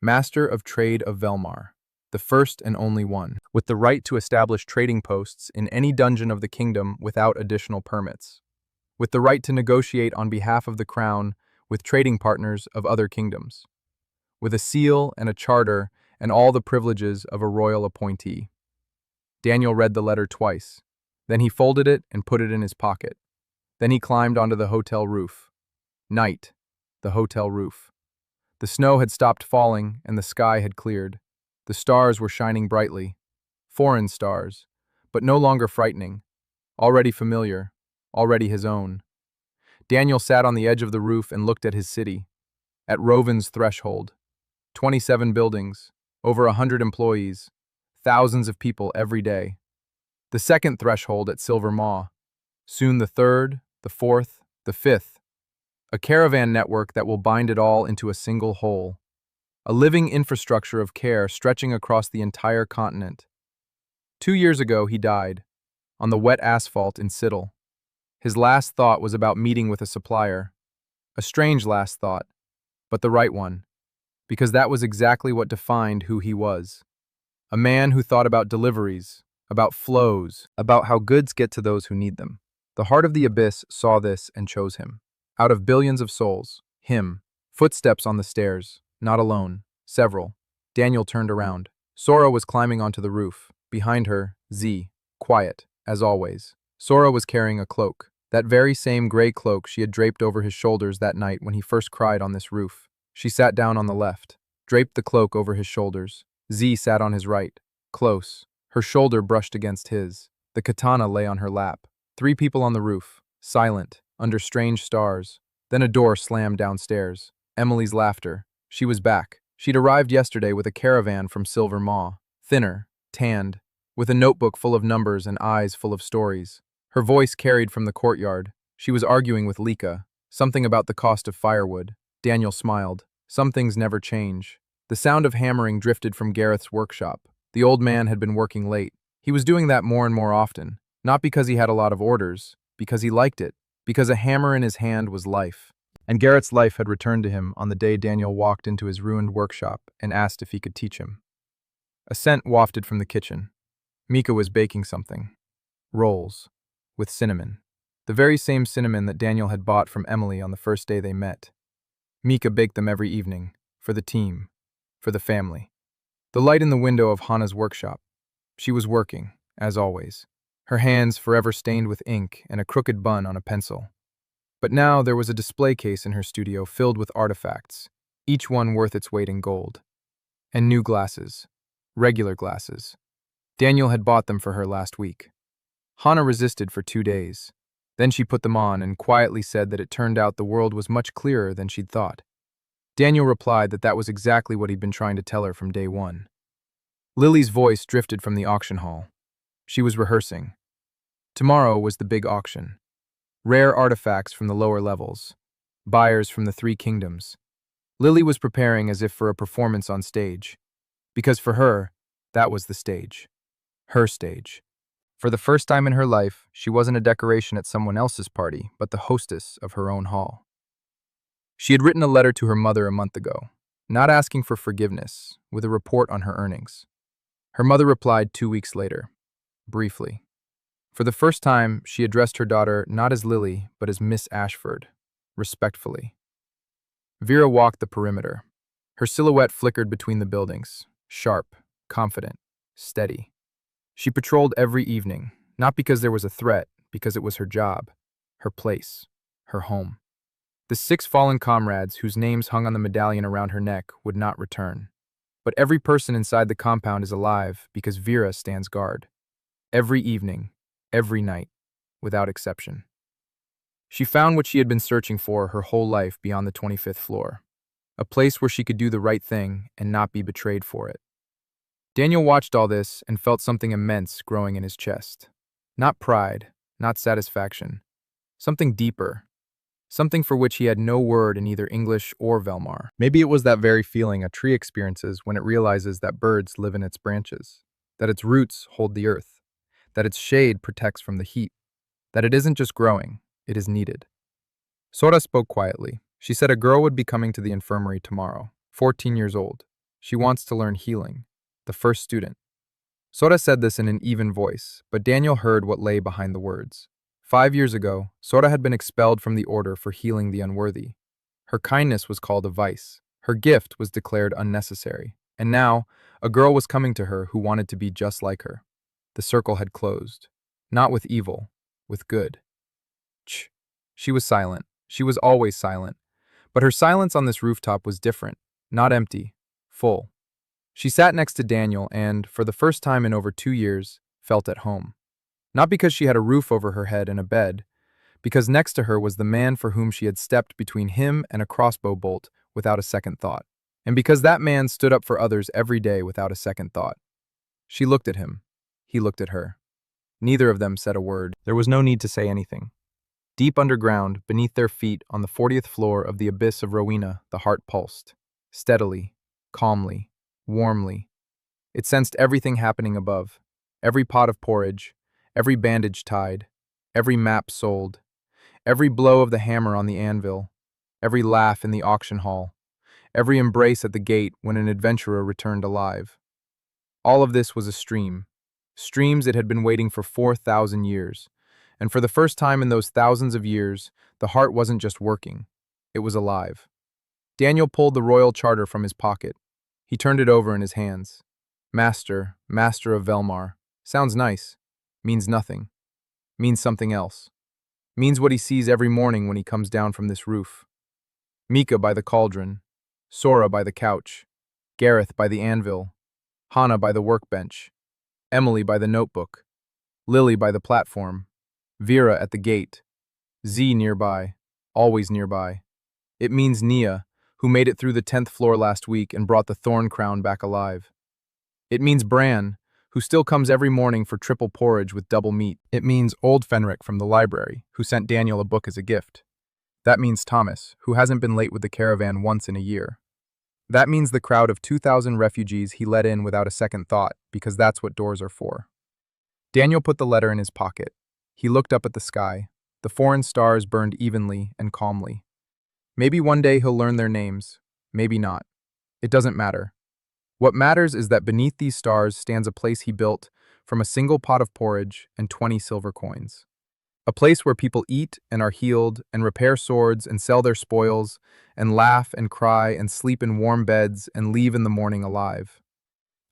Master of Trade of Velmar, the first and only one, with the right to establish trading posts in any dungeon of the kingdom without additional permits, with the right to negotiate on behalf of the crown with trading partners of other kingdoms, with a seal and a charter and all the privileges of a royal appointee. Daniel read the letter twice. Then he folded it and put it in his pocket. Then he climbed onto the hotel roof. Night, the hotel roof. The snow had stopped falling and the sky had cleared. The stars were shining brightly. Foreign stars, but no longer frightening. Already familiar, already his own. Daniel sat on the edge of the roof and looked at his city. At Rovin's threshold. 27 buildings, over 100 employees, thousands of people every day. The second threshold at Silver Maw. Soon the third, the fourth, the fifth. A caravan network that will bind it all into a single whole. A living infrastructure of care stretching across the entire continent. 2 years ago he died, on the wet asphalt in Siddle. His last thought was about meeting with a supplier. A strange last thought, but the right one, because that was exactly what defined who he was. A man who thought about deliveries, about flows, about how goods get to those who need them. The heart of the abyss saw this and chose him. Out of billions of souls, him, footsteps on the stairs, not alone, several. Daniel turned around. Sora was climbing onto the roof. Behind her, Z, quiet, as always. Sora was carrying a cloak, that very same gray cloak she had draped over his shoulders that night when he first cried on this roof. She sat down on the left, draped the cloak over his shoulders. Z sat on his right, close. Her shoulder brushed against his. The katana lay on her lap. 3 people on the roof, silent, under strange stars. Then a door slammed downstairs. Emily's laughter. She was back. She'd arrived yesterday with a caravan from Silver Maw, thinner, tanned, with a notebook full of numbers and eyes full of stories. Her voice carried from the courtyard. She was arguing with Lika, something about the cost of firewood. Daniel smiled. Some things never change. The sound of hammering drifted from Gareth's workshop. The old man had been working late. He was doing that more and more often, not because he had a lot of orders, because he liked it, because a hammer in his hand was life. And Garrett's life had returned to him on the day Daniel walked into his ruined workshop and asked if he could teach him. A scent wafted from the kitchen. Mika was baking something. Rolls. With cinnamon. The very same cinnamon that Daniel had bought from Emily on the first day they met. Mika baked them every evening. For the team. For the family. The light in the window of Hana's workshop. She was working, as always. Her hands forever stained with ink and a crooked bun on a pencil. But now there was a display case in her studio filled with artifacts, each one worth its weight in gold. And new glasses. Regular glasses. Daniel had bought them for her last week. Hana resisted for 2 days. Then she put them on and quietly said that it turned out the world was much clearer than she'd thought. Daniel replied that that was exactly what he'd been trying to tell her from day one. Lily's voice drifted from the auction hall. She was rehearsing. Tomorrow was the big auction. Rare artifacts from the lower levels. Buyers from the 3 kingdoms. Lily was preparing as if for a performance on stage. Because for her, that was the stage. Her stage. For the first time in her life, she wasn't a decoration at someone else's party, but the hostess of her own hall. She had written a letter to her mother a month ago, not asking for forgiveness, with a report on her earnings. Her mother replied 2 weeks later, briefly. For the first time, she addressed her daughter not as Lily, but as Miss Ashford, respectfully. Vera walked the perimeter. Her silhouette flickered between the buildings, sharp, confident, steady. She patrolled every evening, not because there was a threat, because it was her job, her place, her home. The 6 fallen comrades whose names hung on the medallion around her neck would not return. But every person inside the compound is alive because Vera stands guard. Every evening, every night, without exception. She found what she had been searching for her whole life beyond the 25th floor. A place where she could do the right thing and not be betrayed for it. Daniel watched all this and felt something immense growing in his chest. Not pride, not satisfaction. Something deeper. Something for which he had no word in either English or Velmar. Maybe it was that very feeling a tree experiences when it realizes that birds live in its branches, that its roots hold the earth, that its shade protects from the heat, that it isn't just growing, it is needed. Sora spoke quietly. She said a girl would be coming to the infirmary tomorrow, 14 years old. She wants to learn healing. The first student. Sora said this in an even voice, but Daniel heard what lay behind the words. 5 years ago, Sora had been expelled from the order for healing the unworthy. Her kindness was called a vice. Her gift was declared unnecessary. And now, a girl was coming to her who wanted to be just like her. The circle had closed. Not with evil, with good. Shh. She was silent. She was always silent. But her silence on this rooftop was different. Not empty. Full. She sat next to Daniel and, for the first time in over 2 years, felt at home. Not because she had a roof over her head and a bed, because next to her was the man for whom she had stepped between him and a crossbow bolt without a second thought, and because that man stood up for others every day without a second thought. She looked at him. He looked at her. Neither of them said a word. There was no need to say anything. Deep underground, beneath their feet, on the 40th floor of the abyss of Rowena, the heart pulsed. Steadily, calmly, warmly. It sensed everything happening above. Every pot of porridge, every bandage tied, every map sold, every blow of the hammer on the anvil, every laugh in the auction hall, every embrace at the gate when an adventurer returned alive. All of this was a stream. Streams it had been waiting for 4,000 years. And for the first time in those thousands of years, the heart wasn't just working. It was alive. Daniel pulled the royal charter from his pocket. He turned it over in his hands. Master, Master of Velmar. Sounds nice. Means nothing. Means something else. Means what he sees every morning when he comes down from this roof. Mika by the cauldron. Sora by the couch. Gareth by the anvil. Hana by the workbench. Emily by the notebook. Lily by the platform. Vera at the gate. Z nearby. Always nearby. It means Nia, who made it through the 10th floor last week and brought the thorn crown back alive. It means Bran, who still comes every morning for triple porridge with double meat. It means old Fenric from the library, who sent Daniel a book as a gift. That means Thomas, who hasn't been late with the caravan once in a year. That means the crowd of 2,000 refugees he let in without a second thought, because that's what doors are for. Daniel put the letter in his pocket. He looked up at the sky. The foreign stars burned evenly and calmly. Maybe one day he'll learn their names. Maybe not. It doesn't matter. What matters is that beneath these stars stands a place he built from a single pot of porridge and 20 silver coins. A place where people eat and are healed and repair swords and sell their spoils and laugh and cry and sleep in warm beds and leave in the morning alive.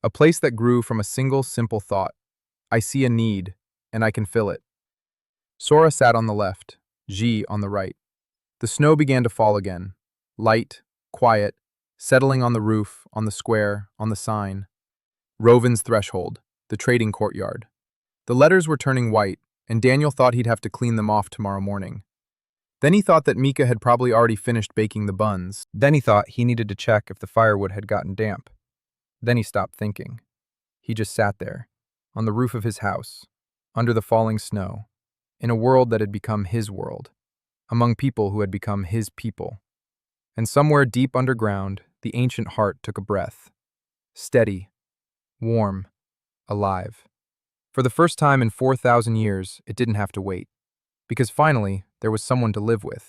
A place that grew from a single simple thought. I see a need, and I can fill it. Sora sat on the left, Ji on the right. The snow began to fall again. Light, quiet, settling on the roof, on the square, on the sign. Rovin's threshold, the trading courtyard. The letters were turning white, and Daniel thought he'd have to clean them off tomorrow morning. Then he thought that Mika had probably already finished baking the buns. Then he thought he needed to check if the firewood had gotten damp. Then he stopped thinking. He just sat there, on the roof of his house, under the falling snow, in a world that had become his world, among people who had become his people. And somewhere deep underground, the ancient heart took a breath. Steady, warm, alive. For the first time in 4,000 years, it didn't have to wait. Because finally, there was someone to live with.